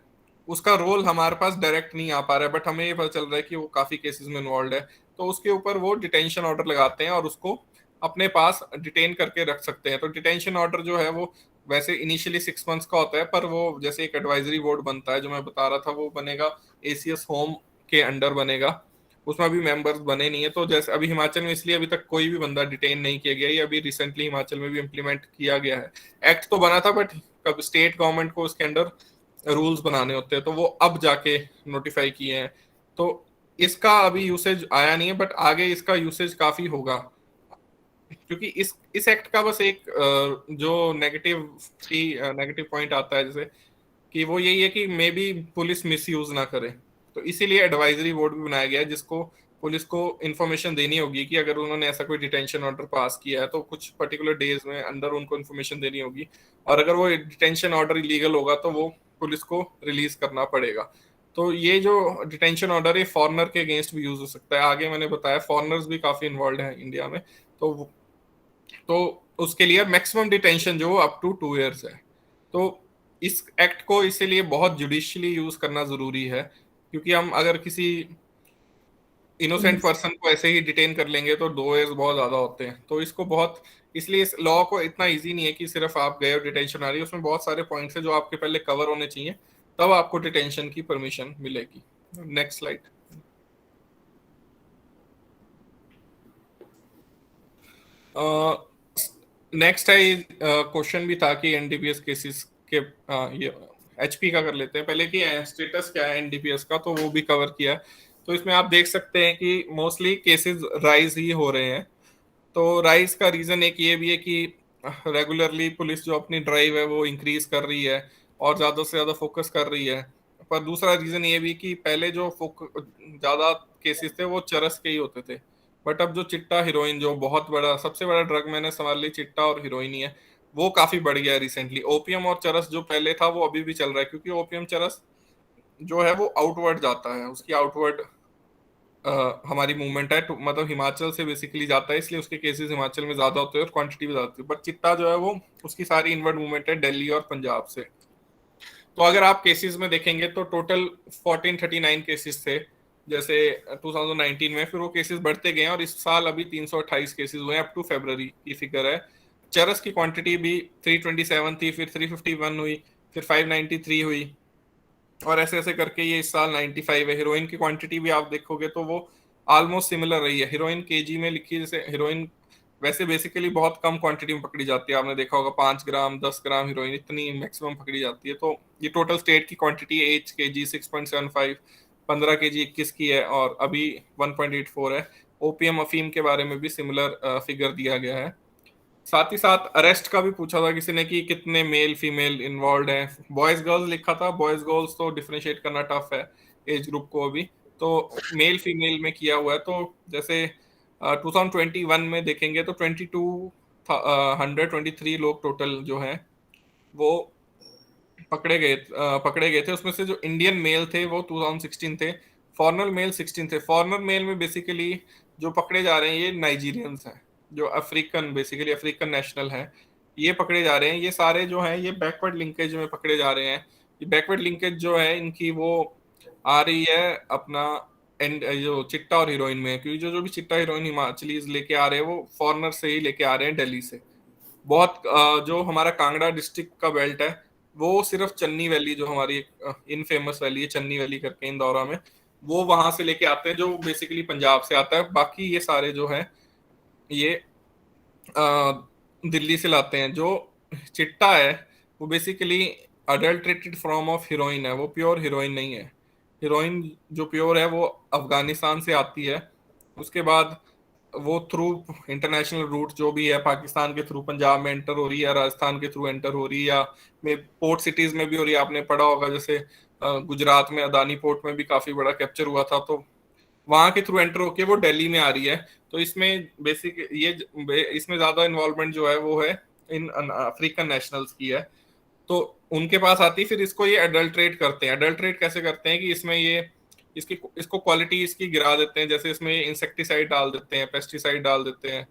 उसका रोल हमारे पास डायरेक्ट नहीं आ पा रहा है, बट हमें ये पता चल रहा है कि वो काफी केसेस में इन्वॉल्व है, तो उसके ऊपर वो डिटेंशन ऑर्डर लगाते हैं और उसको अपने पास डिटेन करके रख सकते हैं। तो डिटेंशन ऑर्डर जो है वो वैसे इनिशियली 6 मंथ्स का होता है, पर वो जैसे एक एडवाइजरी बोर्ड बनता है जो मैं बता रहा था, वो बनेगा एसीएस होम के अंडर बनेगा। उसमें अभी मेंबर्स बने नहीं है। तो जैसे अभी हिमाचल में इसलिए अभी तक कोई भी बंदा डिटेन नहीं किया गया, ये अभी रिसेंटली हिमाचल में भी इम्प्लीमेंट किया गया है। एक्ट तो बना था, बट कब स्टेट गवर्नमेंट को उसके अंडर रूल्स बनाने होते हैं, तो वो अब जाके नोटिफाई किए हैं। तो इसका अभी यूसेज आया नहीं है, बट आगे इसका यूसेज काफी होगा, क्योंकि इस एक्ट का बस एक जो नेगेटिव पॉइंट आता है जैसे कि वो यही है कि may be police miss use ना करे। तो इसीलिए एडवाइजरी बोर्ड भी बनाया गया है, जिसको पुलिस को इन्फॉर्मेशन देनी होगी कि अगर उन्होंने ऐसा कोई डिटेंशन ऑर्डर पास किया है तो कुछ पर्टिकुलर डेज में अंदर उनको इन्फॉर्मेशन देनी होगी, और अगर वो डिटेंशन ऑर्डर इलीगल होगा तो वो पुलिस को रिलीज करना पड़ेगा। तो ये जो डिटेंशन ऑर्डर है फॉरनर के अगेंस्ट भी यूज हो सकता है। आगे मैंने बताया फॉरनर्स भी काफी इन्वॉल्व हैं इंडिया में, तो उसके लिए मैक्सिमम डिटेंशन जो अप टू 2 इयर्स है। तो इस एक्ट को इसीलिए बहुत जुडिशियली यूज करना जरूरी है, क्योंकि हम अगर किसी इनोसेंट Yes. पर्सन को ऐसे ही डिटेन कर लेंगे तो 2 इयर्स बहुत ज्यादा होते हैं। तो इसको बहुत, इसलिए इस लॉ को इतना इजी नहीं है कि सिर्फ आप गए और डिटेंशन आ रही है, उसमें बहुत सारे पॉइंट्स है जो आपके पहले कवर होने चाहिए, तब आपको डिटेंशन की परमिशन मिलेगी। Next slide. नेक्स्ट है क्वेश्चन भी था कि एनडीपीएस केसेस के ये एचपी का कर लेते हैं पहले कि स्टेटस क्या है एनडीपीएस का, तो वो भी कवर किया है। तो इसमें आप देख सकते हैं कि मोस्टली केसेस राइज ही हो रहे हैं। तो राइज का रीजन एक ये भी है कि रेगुलरली पुलिस जो अपनी ड्राइव है वो इंक्रीज कर रही है और ज्यादा से ज्यादा फोकस कर रही है। पर दूसरा रीजन ये भी कि पहले जो ज्यादा केसेस थे वो चरस के ही होते थे, बट अब जो चिट्टा हीरोइन, जो बहुत बड़ा सबसे बड़ा ड्रग मैंने संभाल ली चिट्टा और हीरोइन ही है, वो काफी बढ़ गया है रिसेंटली। ओपीएम और चरस जो पहले था वो अभी भी चल रहा है, क्योंकि ओपीएम चरस जो है वो आउटवर्ड जाता है, उसकी आउटवर्ड हमारी मूवमेंट है, मतलब हिमाचल से बेसिकली जाता है, इसलिए उसके केसेस हिमाचल में ज्यादा होते हैं और क्वांटिटी भी ज्यादा होती है। बट चिट्टा जो है वो उसकी सारी इनवर्ड मूवमेंट है दिल्ली और पंजाब से। तो अगर आप केसेस में देखेंगे तो टोटल 1439 केसेस थे जैसे 2019 में, फिर वो केसेस बढ़ते गए और इस साल अभी 328 केसेस हुए अप टू फरवरी की फिगर है। चरस की क्वांटिटी भी 327 थी, फिर 351 हुई, फिर 593 हुई, और ऐसे ऐसे करके ये इस साल 95 है। हीरोइन की क्वांटिटी भी आप देखोगे तो वो ऑलमोस्ट सिमिलर रही है। हीरोइन केजी में लिखी है, जैसे हीरोइन वैसे बेसिकली बहुत कम क्वांटिटी में पकड़ी जाती है, आपने देखा होगा 5 ग्राम 10 ग्राम हीरोइन इतनी मैक्सिमम पकड़ी जाती है। तो ये टोटल स्टेट की क्वांटिटी 8 केजी 6.75, 15 केजी 21 की है, और अभी 1.84 है। ओपीएम अफीम के बारे में भी सिमिलर फिगर दिया गया है। साथ ही साथ अरेस्ट का भी पूछा था किसी ने कि कितने मेल फीमेल इन्वॉल्व हैं। बॉयज गर्ल्स लिखा था, बॉयज गर्ल्स तो डिफरेंशिएट करना टफ है एज ग्रुप को अभी, तो मेल फीमेल में किया हुआ है। तो जैसे 2021 में देखेंगे तो 123 लोग टोटल जो हैं वो पकड़े गए थे। उसमें से जो इंडियन मेल थे वो 2016 थे, फॉरनर मेल 16 थे। फॉरनर मेल में बेसिकली जो पकड़े जा रहे हैं ये नाइजीरियंस हैं, जो अफ्रीकन बेसिकली अफ्रीकन नेशनल हैं, ये पकड़े जा रहे हैं। ये सारे जो हैं ये बैकवर्ड लिंकेज में पकड़े जा रहे हैं। ये बैकवर्ड लिंकेज जो है इनकी वो आ रही है अपना एंड जो चिट्टा और हीरोइन में, क्योंकि जो जो भी चिट्टा हीरोइन हिमाचलीज लेके आ रहे हैं वो फॉरनर से ही लेके आ रहे हैं दिल्ली से। बहुत जो हमारा कांगड़ा डिस्ट्रिक्ट का बेल्ट है वो सिर्फ चन्नी वैली, जो हमारी इनफेमस वैली है चन्नी वैली करके इंदौरा में, वो वहां से लेके आते हैं, जो बेसिकली पंजाब से आता है। बाकी ये सारे जो है ये दिल्ली से लाते हैं। जो चिट्टा है वो basically adulterated form of heroine है, वो प्योर हीरोइन नहीं है। हीरोइन जो प्योर है वो अफगानिस्तान से आती है, उसके बाद वो थ्रू इंटरनेशनल रूट जो भी है पाकिस्तान के थ्रू पंजाब में एंटर हो रही है, राजस्थान के थ्रू एंटर हो रही है, या पोर्ट सिटीज में भी हो रही है। आपने पढ़ा होगा जैसे गुजरात में अदानी पोर्ट में भी काफी बड़ा कैप्चर हुआ था, तो वहां के थ्रू एंटर होके वो दिल्ली में आ रही है। तो इसमें बेसिक ये इसमें ज्यादा इन्वॉल्वमेंट जो है वो है इन अफ्रीकन नेशनल्स की है, तो उनके पास आती है। फिर इसको ये अडल्ट्रेट करते हैं। अडल्ट्रेट कैसे करते हैं कि इसमें ये इसको क्वालिटी इसकी गिरा देते हैं, जैसे इसमें इंसेक्टिसाइड डाल देते हैं, पेस्टिसाइड डाल देते हैं,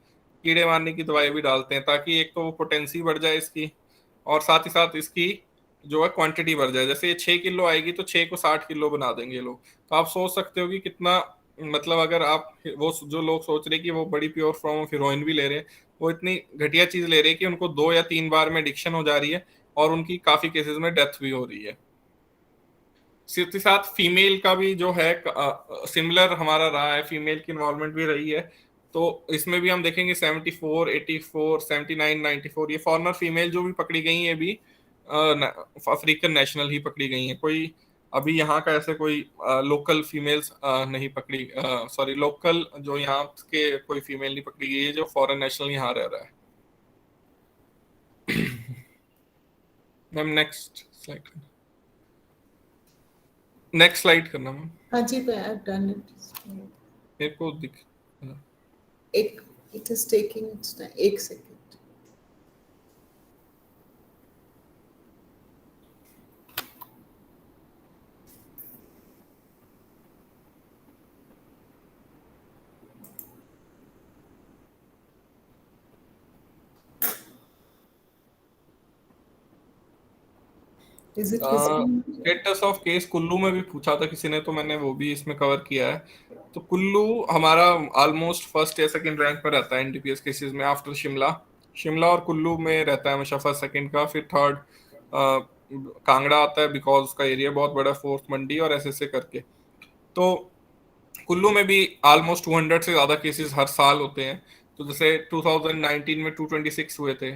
कीड़े मारने की दवाई भी डालते हैं, ताकि एक तो वो पोटेंसी बढ़ जाए इसकी, और साथ ही साथ इसकी जो है क्वांटिटी बढ़ जाए। जैसे ये 6 किलो आएगी तो 6 को 60 किलो बना देंगे लोग। तो आप सोच सकते हो कि कितना मतलब अगर आप वो जो लोग सोच रहे हैं कि वो बड़ी प्योर फॉर्म ऑफ हीरोइन भी ले रहे हैं, वो इतनी घटिया चीज ले रहे हैं कि उनको 2 या 3 बार में एडिक्शन हो जा रही है और उनकी काफी केसेस में डेथ भी हो रही है। साथ ही साथ फीमेल का भी जो है सिमिलर हमारा रहा है, फीमेल की इन्वॉल्वमेंट भी रही है। तो इसमें भी हम देखेंगे 74, 84, 79, 94 ये फॉरेनर फीमेल जो भी पकड़ी गई है भी अफ्रीकन नेशनल ही पकड़ी गई है। कोई अभी यहाँ का ऐसे कोई लोकल फीमेल्स नहीं पकड़ी, सॉरी लोकल जो यहाँ के कोई फीमेल नहीं पकड़ी गई है जो फॉरेन नेशनल यहाँ रह रहा है। Ma'am next slide, next slide करना मैम। हाँ जी, मैं आई हैव डन इट। मेरे को दिख एक it is taking 1 second. Is it visible? Status of case Kullu में भी पूछा था किसी ने, तो मैंने वो भी इसमें कवर किया है। तो कुल्लू हमारा ऑलमोस्ट फर्स्ट या सेकंड रैंक पर रहता है एनडीपीएस केसेस में, आफ्टर शिमला। शिमला और कुल्लू में रहता है हमेशा फर्स्ट सेकंड का, फिर थर्ड कांगड़ा आता है बिकॉज उसका एरिया बहुत बड़ा, फोर्थ मंडी और ऐसे ऐसे करके। तो कुल्लू में भी ऑलमोस्ट 200 से ज्यादा केसेस हर साल होते हैं। तो जैसे 2019 में 226 हुए थे,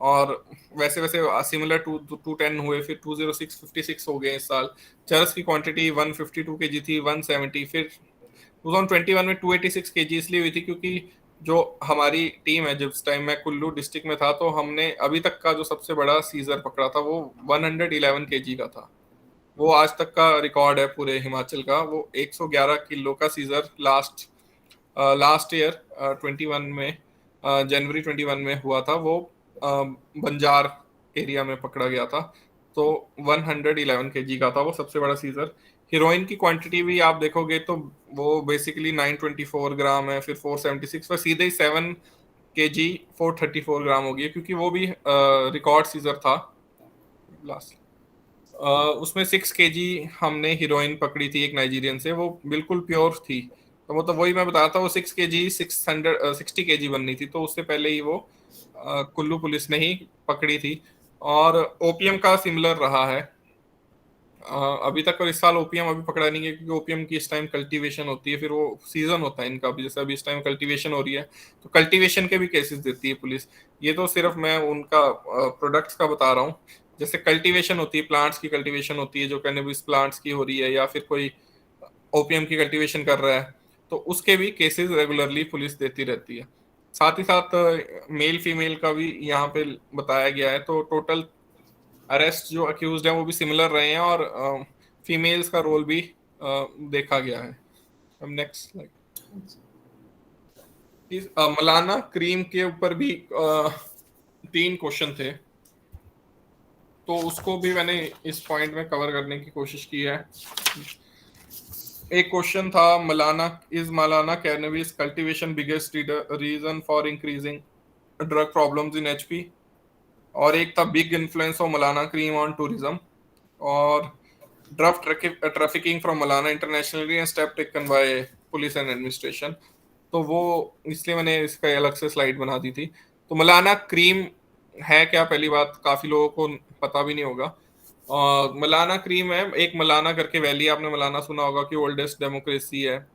और वैसे वैसे सिमिलर 210 हुए, फिर 206 56 हो गए इस साल। चरस की क्वांटिटी 152 केजी थी, 170, फिर 2021 में 286 केजी इसलिए हुई थी क्योंकि जो हमारी टीम है, जिस टाइम मैं कुल्लू डिस्ट्रिक्ट में था, तो हमने अभी तक का जो सबसे बड़ा सीजर पकड़ा था वो 111 केजी का था। वो आज तक का रिकॉर्ड है पूरे हिमाचल का। वो 111 किलो का सीजर लास्ट ईयर 21 में, जनवरी 21 में हुआ था। वो बंजार एरिया में पकड़ा गया था। तो 111 केजी का था वो सबसे बड़ा सीजर। हीरोइन की क्वांटिटी भी आप देखोगे तो वो बेसिकली 924 ग्राम है, फिर 476 पर सीधे ही 7 केजी 434 ग्राम हो गई, क्योंकि वो भी रिकॉर्ड सीजर था लास्ट। उसमें 6 केजी हमने हीरोइन पकड़ी थी एक नाइजीरियन से, वो बिल्कुल प्योर थी। तो मतलब वही मैं बताता, वो 6 केजी 60 केजी बननी थी, तो उससे पहले ही वो कुल्लू पुलिस ने ही पकड़ी थी। और ओपीएम का सिमिलर रहा है अभी तक। और इस साल ओपीएम अभी पकड़ा नहीं है क्योंकि ओपीएम की इस टाइम कल्टीवेशन होती है, फिर वो सीजन होता है इनका भी, जैसे अभी इस टाइम कल्टीवेशन हो रही है, तो कल्टीवेशन के भी केसेस देती है पुलिस। ये तो सिर्फ मैं उनका प्रोडक्ट्स का बता रहा हूँ। जैसे कल्टीवेशन होती है, प्लांट्स की कल्टीवेशन होती है, जो कैनबिस प्लांट्स की हो रही है, या फिर कोई ओपीएम की कल्टीवेशन कर रहा है, तो उसके भी केसेस रेगुलरली पुलिस देती रहती है। साथ ही साथ मेल फीमेल का भी यहाँ पे बताया गया है। तो टोटल अरेस्ट जो अक्यूज्ड है वो भी सिमिलर रहे हैं, और फीमेल्स का रोल भी देखा गया है। अब नेक्स्ट स्लाइड। मलाना क्रीम के ऊपर भी 3 क्वेश्चन थे, तो उसको भी मैंने इस पॉइंट में कवर करने की कोशिश की है। एक क्वेश्चन था, Malana cannabis cultivation biggest reason for increasing drug problems in HP. और एक था, big influence of Malana cream on tourism. और drug trafficking from Malana internationally and step taken by police and administration. तो वो इसलिए मैंने इसका अलग से स्लाइड बना दी थी। तो मलाना क्रीम है क्या, पहली बात काफी लोगों को पता भी नहीं होगा। मलाना क्रीम है एक, मलाना करके वैली, आपने मलाना सुना होगा कि ओल्डेस्ट डेमोक्रेसी है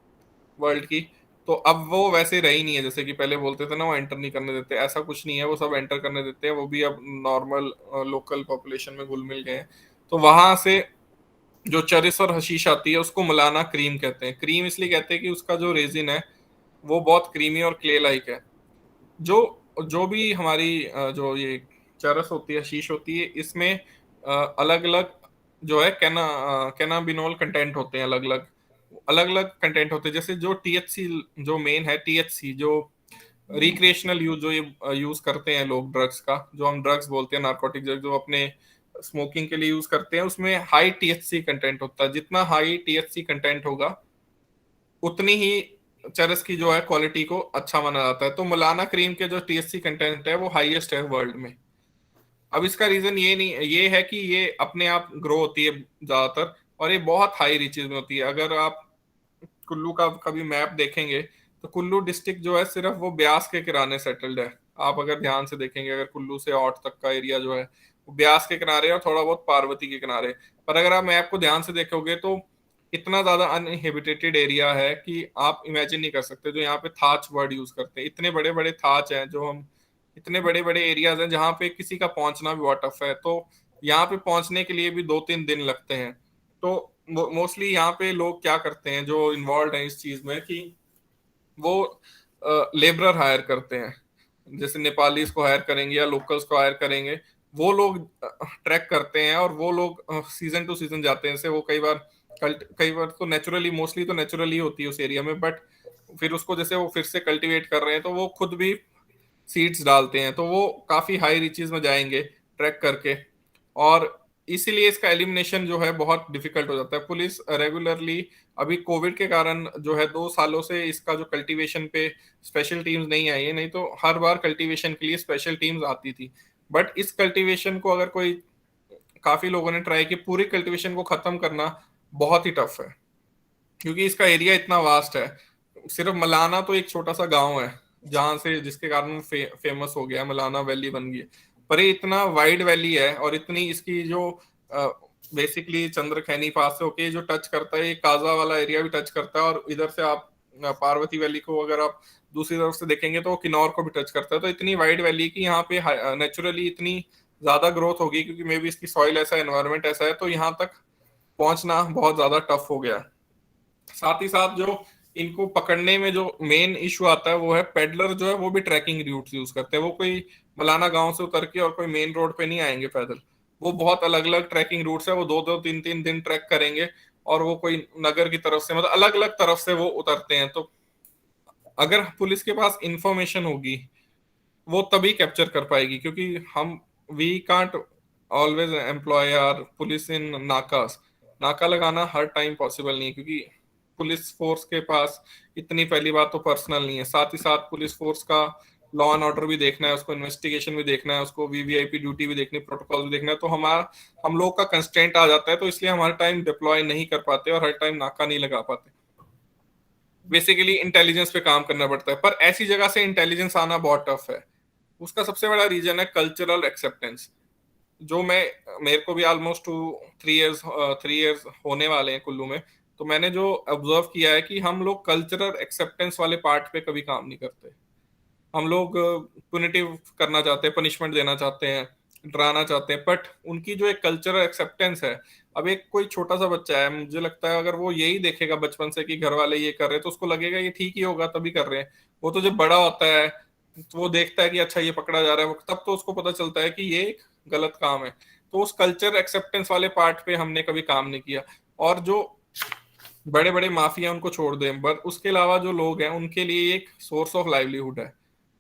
वर्ल्ड की। तो अब वो वैसे रही नहीं है, जैसे कि पहले बोलते थे ना वो एंटर नहीं करने देते, ऐसा कुछ नहीं है, वो सब एंटर करने देते हैं। वो भी अब नॉर्मल लोकल पॉपुलेशन में घुल मिल गए हैं। तो वहां से जो चरस और हशीश आती है उसको मलाना क्रीम कहते हैं। क्रीम इसलिए कहते हैं कि उसका जो रेजिन है वो बहुत क्रीमी और क्ले लाइक है। जो जो भी हमारी जो ये चरस होती है, शीश होती है, इसमें अलग अलग जो है कैनाबिनोल कंटेंट होते हैं, अलग अलग अलग अलग कंटेंट होते हैं। जैसे जो टीएचसी, जो मेन है टीएचसी, जो रिक्रिएशनल यूज, जो ये यूज करते हैं लोग ड्रग्स का, जो हम ड्रग्स बोलते हैं, नार्कोटिक ड्रग जो अपने स्मोकिंग के लिए यूज करते हैं, उसमें हाई टीएचसी कंटेंट होता है। जितना हाई टीएचसी कंटेंट होगा उतनी ही चरस की जो है क्वालिटी को अच्छा माना जाता है। तो मलाना क्रीम के जो टीएचसी कंटेंट है वो हाईएस्ट है वर्ल्ड में। अब इसका रीजन ये है कि ये अपने आप ग्रो होती है ज्यादातर, और ये बहुत हाई रिचेज में होती है। अगर आप कुल्लू का कभी मैप देखेंगे तो कुल्लू डिस्ट्रिक्ट जो है सिर्फ वो ब्यास के किनारे सेटल्ड है। आप अगर ध्यान से देखेंगे, अगर कुल्लू से औट तक का एरिया जो है वो ब्यास के किनारे और थोड़ा बहुत पार्वती के किनारे। पर अगर आप मैप को ध्यान से देखोगे तो इतना ज्यादा अनइनहेबिटेटेड एरिया है कि आप इमेजिन नहीं कर सकते। जो यहाँ पे थाच वर्ड यूज करते हैं, इतने बड़े बड़े थाच हैं, जो हम इतने बड़े बड़े एरियाज हैं जहाँ पे किसी का पहुंचना भी बहुत टफ है। तो यहाँ पे पहुंचने के लिए भी 2-3 दिन लगते हैं। तो मोस्टली यहाँ पे लोग क्या करते हैं जो इन्वॉल्व हैं इस चीज में, कि वो लेबरर हायर करते हैं। जैसे नेपालीज को हायर करेंगे या लोकल्स को हायर करेंगे, वो लोग ट्रैक करते हैं और वो लोग सीजन टू सीजन जाते हैं। जैसे वो कई बार तो नेचुरली, मोस्टली तो नेचुरली होती है उस एरिया में, बट फिर उसको जैसे वो फिर से कल्टीवेट कर रहे हैं तो वो खुद भी सीड्स डालते हैं, तो वो काफी हाई रीचेस में जाएंगे ट्रैक करके। और इसीलिए इसका एलिमिनेशन जो है बहुत डिफिकल्ट हो जाता है। पुलिस रेगुलरली, अभी कोविड के कारण जो है 2 सालों से इसका जो कल्टीवेशन पे स्पेशल टीम्स नहीं आई है, नहीं तो हर बार कल्टीवेशन के लिए स्पेशल टीम्स आती थी। बट इस कल्टीवेशन को अगर कोई, काफी लोगों ने ट्राई की, पूरी कल्टीवेशन को खत्म करना बहुत ही टफ है, क्योंकि इसका एरिया इतना वास्ट है। सिर्फ मलाना तो एक छोटा सा गांव है जहां से, जिसके कारण फेमस हो गया, मलाना वैली बन गई। पर ये इतना वाइड वैली है और इतनी इसकी जो बेसिकली चंद्रखैनी पास से होके जो टच करता है, ये काजा वाला एरिया भी टच करता है, और इधर से आप पार्वती वैली को अगर आप दूसरी तरफ से देखेंगे तो वो किन्नौर को भी टच करता है। तो इतनी वाइड वैली की यहाँ पे नेचुरली इतनी ज्यादा ग्रोथ होगी, क्योंकि मे बी इसकी सॉइल ऐसा, एनवायरमेंट ऐसा है, तो यहाँ तक पहुंचना बहुत ज्यादा टफ हो गया। साथ ही साथ जो इनको पकड़ने में जो मेन इशू आता है वो है, पेडलर जो है वो भी ट्रैकिंग रूट यूज करते हैं। वो कोई मलाना गांव से उतर के और कोई मेन रोड पे नहीं आएंगे पैदल, वो बहुत अलग अलग ट्रैकिंग रूट्स है, वो 2-2, 3-3 दिन ट्रैक करेंगे, और वो कोई नगर की तरफ से, मतलब अलग अलग तरफ से वो उतरते हैं। तो अगर पुलिस के पास इंफॉर्मेशन होगी वो तभी कैप्चर कर पाएगी, क्योंकि हम, we can't always employ our police in नाकास। नाका लगाना हर टाइम पॉसिबल नहीं है, क्योंकि पुलिस फोर्स के पास इतनी, पहली बात तो पर्सनल नहीं है, साथ ही साथ पुलिस फोर्स का लॉ एंड ऑर्डर भी देखना है, उसको इन्वेस्टिगेशन भी देखना है, उसको वीवीआईपी ड्यूटी भी देखनी, प्रोटोकॉल भी देखना है। तो हम लोग का कंस्ट्रेंट आ जाता है, तो इसलिए हम हर टाइम डिप्लॉय नहीं कर पाते और हर टाइम नाका नहीं लगा पाते। बेसिकली इंटेलिजेंस पे काम करना पड़ता है, पर ऐसी जगह से इंटेलिजेंस आना बहुत टफ है। उसका सबसे बड़ा रीजन है कल्चरल एक्सेप्टेंस। जो मेरे को भी ऑलमोस्ट 3 इयर्स होने वाले हैं कुल्लू में, तो मैंने जो ऑब्जर्व किया है कि हम लोग कल्चरल एक्सेप्टेंस वाले पार्ट पे कभी काम नहीं करते। हम लोग पुनिटिव करना चाहते हैं, पनिशमेंट देना चाहते हैं, डराना चाहते हैं, बट उनकी जो एक कल्चरल एक्सेप्टेंस है, अब एक कोई छोटा सा बच्चा है, मुझे लगता है अगर वो यही देखेगा बचपन से कि घर वाले ये कर रहे हैं, तो उसको लगेगा ये ठीक ही होगा तभी कर रहे हैं। वो तो जब बड़ा होता है तो वो देखता है कि अच्छा ये पकड़ा जा रहा है, तब तो उसको पता चलता है कि ये एक गलत काम है। तो उस कल्चर एक्सेप्टेंस वाले पार्ट पे हमने कभी काम नहीं किया। और जो बड़े बड़े माफिया उनको छोड़ दें, बट उसके अलावा जो लोग हैं उनके लिए एक सोर्स ऑफ लाइवलीहुड है।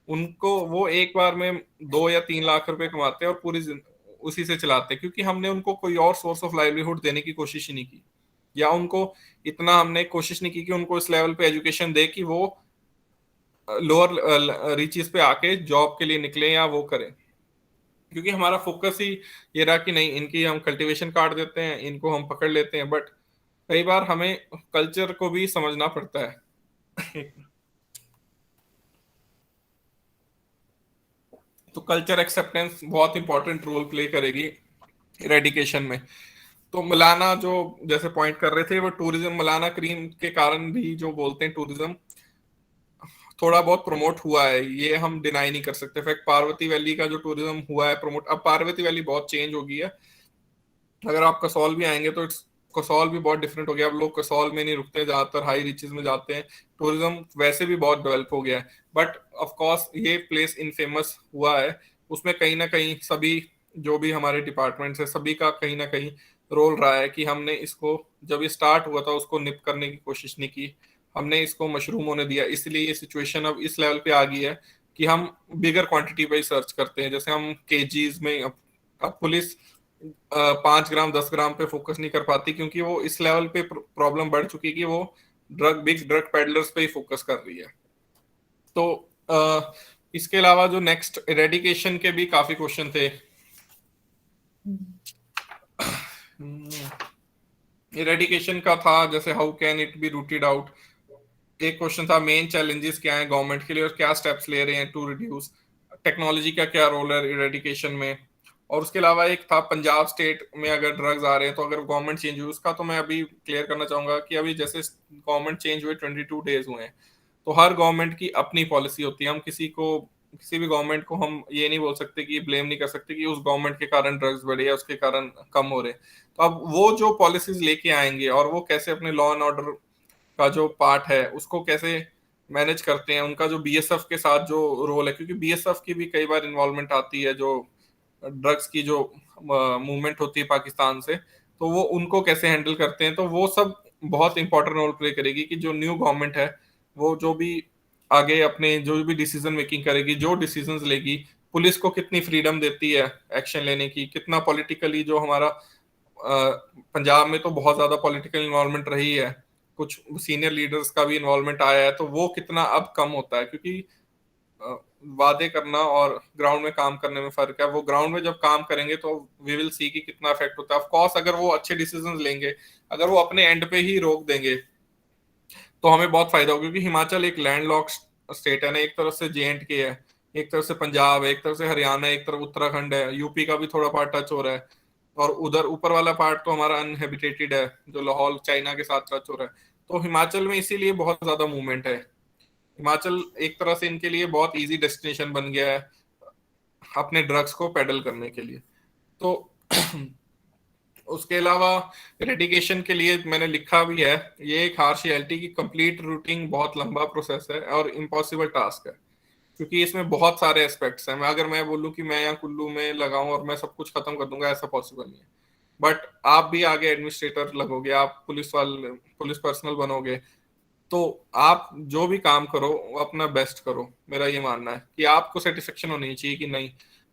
उनको, वो एक बार में 2 या 3 लाख रुपए कमाते हैं और उसी से चलाते हैं, क्योंकि हमने उनको कोई और सोर्स ऑफ लाइवलीहुड देने की कोशिश ही नहीं की, या उनको इतना हमने कोशिश नहीं की कि उनको इस लेवल पे एजुकेशन दे कि वो लोअर रीचेस पे आके जॉब के लिए निकले या वो करें। क्योंकि हमारा फोकस ही ये रहा कि नहीं, इनकी हम कल्टीवेशन काट देते हैं, इनको हम पकड़ लेते हैं, बट कई बार हमें कल्चर को भी समझना पड़ता है। तो कल्चर एक्सेप्टेंस बहुत इंपॉर्टेंट रोल प्ले करेगी इरेडिकेशन में। तो मलाना जो जैसे पॉइंट कर रहे थे, वो टूरिज्म, मलाना क्रीम के कारण भी जो बोलते हैं टूरिज्म थोड़ा बहुत प्रमोट हुआ है, ये हम डिनाई नहीं कर सकते। इनफैक्ट पार्वती वैली का जो टूरिज्म हुआ है प्रमोट, अब पार्वती वैली बहुत चेंज हो गई है। अगर आप कसौल भी आएंगे तो कसौल भी बहुत डिफरेंट हो गया। अब लोग कसौल में नहीं रुकते, ज्यादातर हाई रीचेस में जाते हैं। टूरिज्म वैसे भी बहुत डेवलप हो गया है, बट ऑफ कोर्स ये प्लेस इनफेमस हुआ है, उसमें कहीं ना कहीं सभी जो भी हमारे डिपार्टमेंट्स है, सभी का कहीं ना कहीं रोल रहा है कि हमने इसको, जब ये स्टार्ट हुआ था उसको निप करने की कोशिश नहीं की, हमने इसको मशरूम होने दिया। इसलिए ये सिचुएशन अब इस लेवल पे आ गई है कि हम बिगर क्वांटिटी पे सर्च करते हैं। जैसे हम केजीज में, अब पुलिस 5 ग्राम 10 ग्राम पे फोकस नहीं कर पाती, क्योंकि वो इस लेवल पे प्रॉब्लम बढ़ चुकी है कि वो बिग ड्रग पेडलर्स पे ही फोकस कर रही है। तो इसके अलावा जो नेक्स्ट इरेडिकेशन के भी काफी क्वेश्चन थे। इरेडिकेशन का था जैसे how can it be rooted out. एक क्वेश्चन था मेन चैलेंजेस क्या है गवर्नमेंट के लिए और क्या स्टेप्स ले रहे हैं टू रिड्यूस, टेक्नोलॉजी का क्या रोल है इरेडिकेशन में। और उसके अलावा एक था पंजाब स्टेट में अगर ड्रग्स आ रहे हैं तो अगर गवर्नमेंट चेंज हुई उसका, तो मैं अभी क्लियर करना चाहूंगा कि अभी जैसे गवर्नमेंट चेंज हुए 22 डेज हुए हैं, तो हर गवर्नमेंट की अपनी पॉलिसी होती है। हम किसी भी गवर्नमेंट को हम ये नहीं बोल सकते कि ब्लेम नहीं कर सकते कि उस गवर्नमेंट के कारण ड्रग्स बढ़े या उसके कारण कम हो रहे। तो अब वो जो पॉलिसीज लेके आएंगे और वो कैसे अपने लॉ एंड ऑर्डर का जो पार्ट है उसको कैसे मैनेज करते हैं, उनका जो बीएसएफ के साथ जो रोल है, क्योंकि बीएसएफ की भी कई बार इन्वॉल्वमेंट आती है जो ड्रग्स की जो मूवमेंट होती है पाकिस्तान से, तो वो उनको कैसे हैंडल करते हैं, तो वो सब बहुत इंपॉर्टेंट रोल प्ले करेगी कि जो न्यू गवर्नमेंट है वो जो भी आगे अपने जो भी डिसीजन मेकिंग करेगी, जो डिसीजंस लेगी, पुलिस को कितनी फ्रीडम देती है एक्शन लेने की, कितना पॉलिटिकली जो हमारा पंजाब में तो बहुत ज्यादा पॉलिटिकल इन्वॉल्वमेंट रही है, कुछ सीनियर लीडर्स का भी इन्वॉल्वमेंट आया है, तो वो कितना अब कम होता है, क्योंकि अ, वादे करना और ग्राउंड में काम करने में फर्क है। वो ग्राउंड में जब काम करेंगे तो वी विल सी कि कितना इफेक्ट होता है। ऑफ कोर्स अगर वो अच्छे डिसीजंस लेंगे, अगर वो अपने एंड पे ही रोक देंगे तो हमें बहुत फायदा होगा, क्योंकि हिमाचल एक लैंडलॉक्ड स्टेट है ना, एक तरफ से JNK है, एक तरफ से पंजाब है, एक तरफ से हरियाणा है, एक तरफ उत्तराखंड है, यूपी का भी थोड़ा पार्ट टच हो रहा है, और उधर ऊपर वाला पार्ट तो हमारा अनहेबिटेटेड है जो लाहौल चाइना के साथ टच हो रहा है। तो हिमाचल में इसीलिए बहुत ज्यादा मूवमेंट है। हिमाचल एक तरह से इनके लिए बहुत इजी डेस्टिनेशन बन गया है अपने ड्रग्स को पेडल करने के लिए। तो उसके अलावा रेडिकेशन के लिए मैंने लिखा भी है, ये एक हार्श रियलिटी की कंप्लीट रूटिंग बहुत लंबा प्रोसेस है और इम्पॉसिबल टास्क है, क्योंकि इसमें बहुत सारे एस्पेक्ट्स हैं। मैं बोलूँ कि मैं यहाँ कुल्लू में लगाऊं और मैं सब कुछ खत्म कर दूंगा, ऐसा पॉसिबल नहीं है। बट आप भी आगे एडमिनिस्ट्रेटर लगोगे, आप पुलिस पर्सनल बनोगे, तो आप जो भी काम करो वो अपना बेस्ट करो। मेरा ये मानना है कि आपको सेटिस्फेक्शन होनी चाहिए कि नहीं,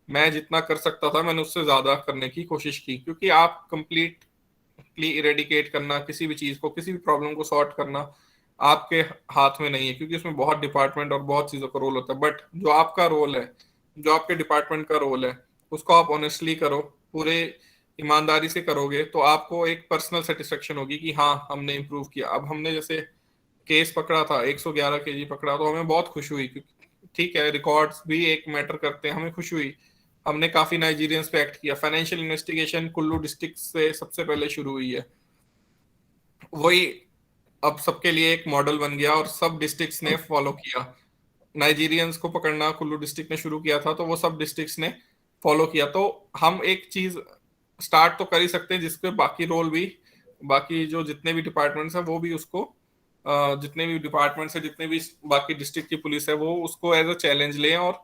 मैं जितना कर सकता था मैंने उससे ज्यादा करने की कोशिश की, क्योंकि आप कंप्लीटली इरेडिकेट करना किसी भी चीज को, किसी भी प्रॉब्लम को सॉर्ट करना आपके हाथ में नहीं है, क्योंकि उसमें बहुत डिपार्टमेंट और बहुत चीजों का रोल होता है। बट जो आपका रोल है, जो आपके डिपार्टमेंट का रोल है, उसको आप ऑनेस्टली करो, पूरे ईमानदारी से करोगे, तो आपको एक पर्सनल सेटिस्फेक्शन होगी कि हाँ हमने इम्प्रूव किया। अब हमने जैसे केस पकड़ा था, 111 केजी पकड़ा, तो हमें बहुत खुशी हुई, क्योंकि ठीक है रिकॉर्ड्स भी एक मैटर करते हैं, हमें खुशी हुई। हमने काफी नाइजीरियंस पे एक्ट किया। फाइनेंशियल इन्वेस्टिगेशन कुल्लू डिस्ट्रिक्ट से सबसे पहले शुरू हुई है, वही अब सबके लिए एक मॉडल बन गया और सब डिस्ट्रिक्ट्स ने फॉलो किया। नाइजीरियंस को पकड़ना कुल्लू डिस्ट्रिक्ट ने शुरू किया था, तो वो सब डिस्ट्रिक्ट्स ने फॉलो किया। तो हम एक चीज स्टार्ट तो कर ही सकते हैं जिसपे बाकी रोल भी, बाकी जो जितने भी डिपार्टमेंट्स हैं वो भी उसको जितने भी डिपार्टमेंट्स है, जितने भी बाकी डिस्ट्रिक्ट की पुलिस है, वो उसको एज अ चैलेंज लें, और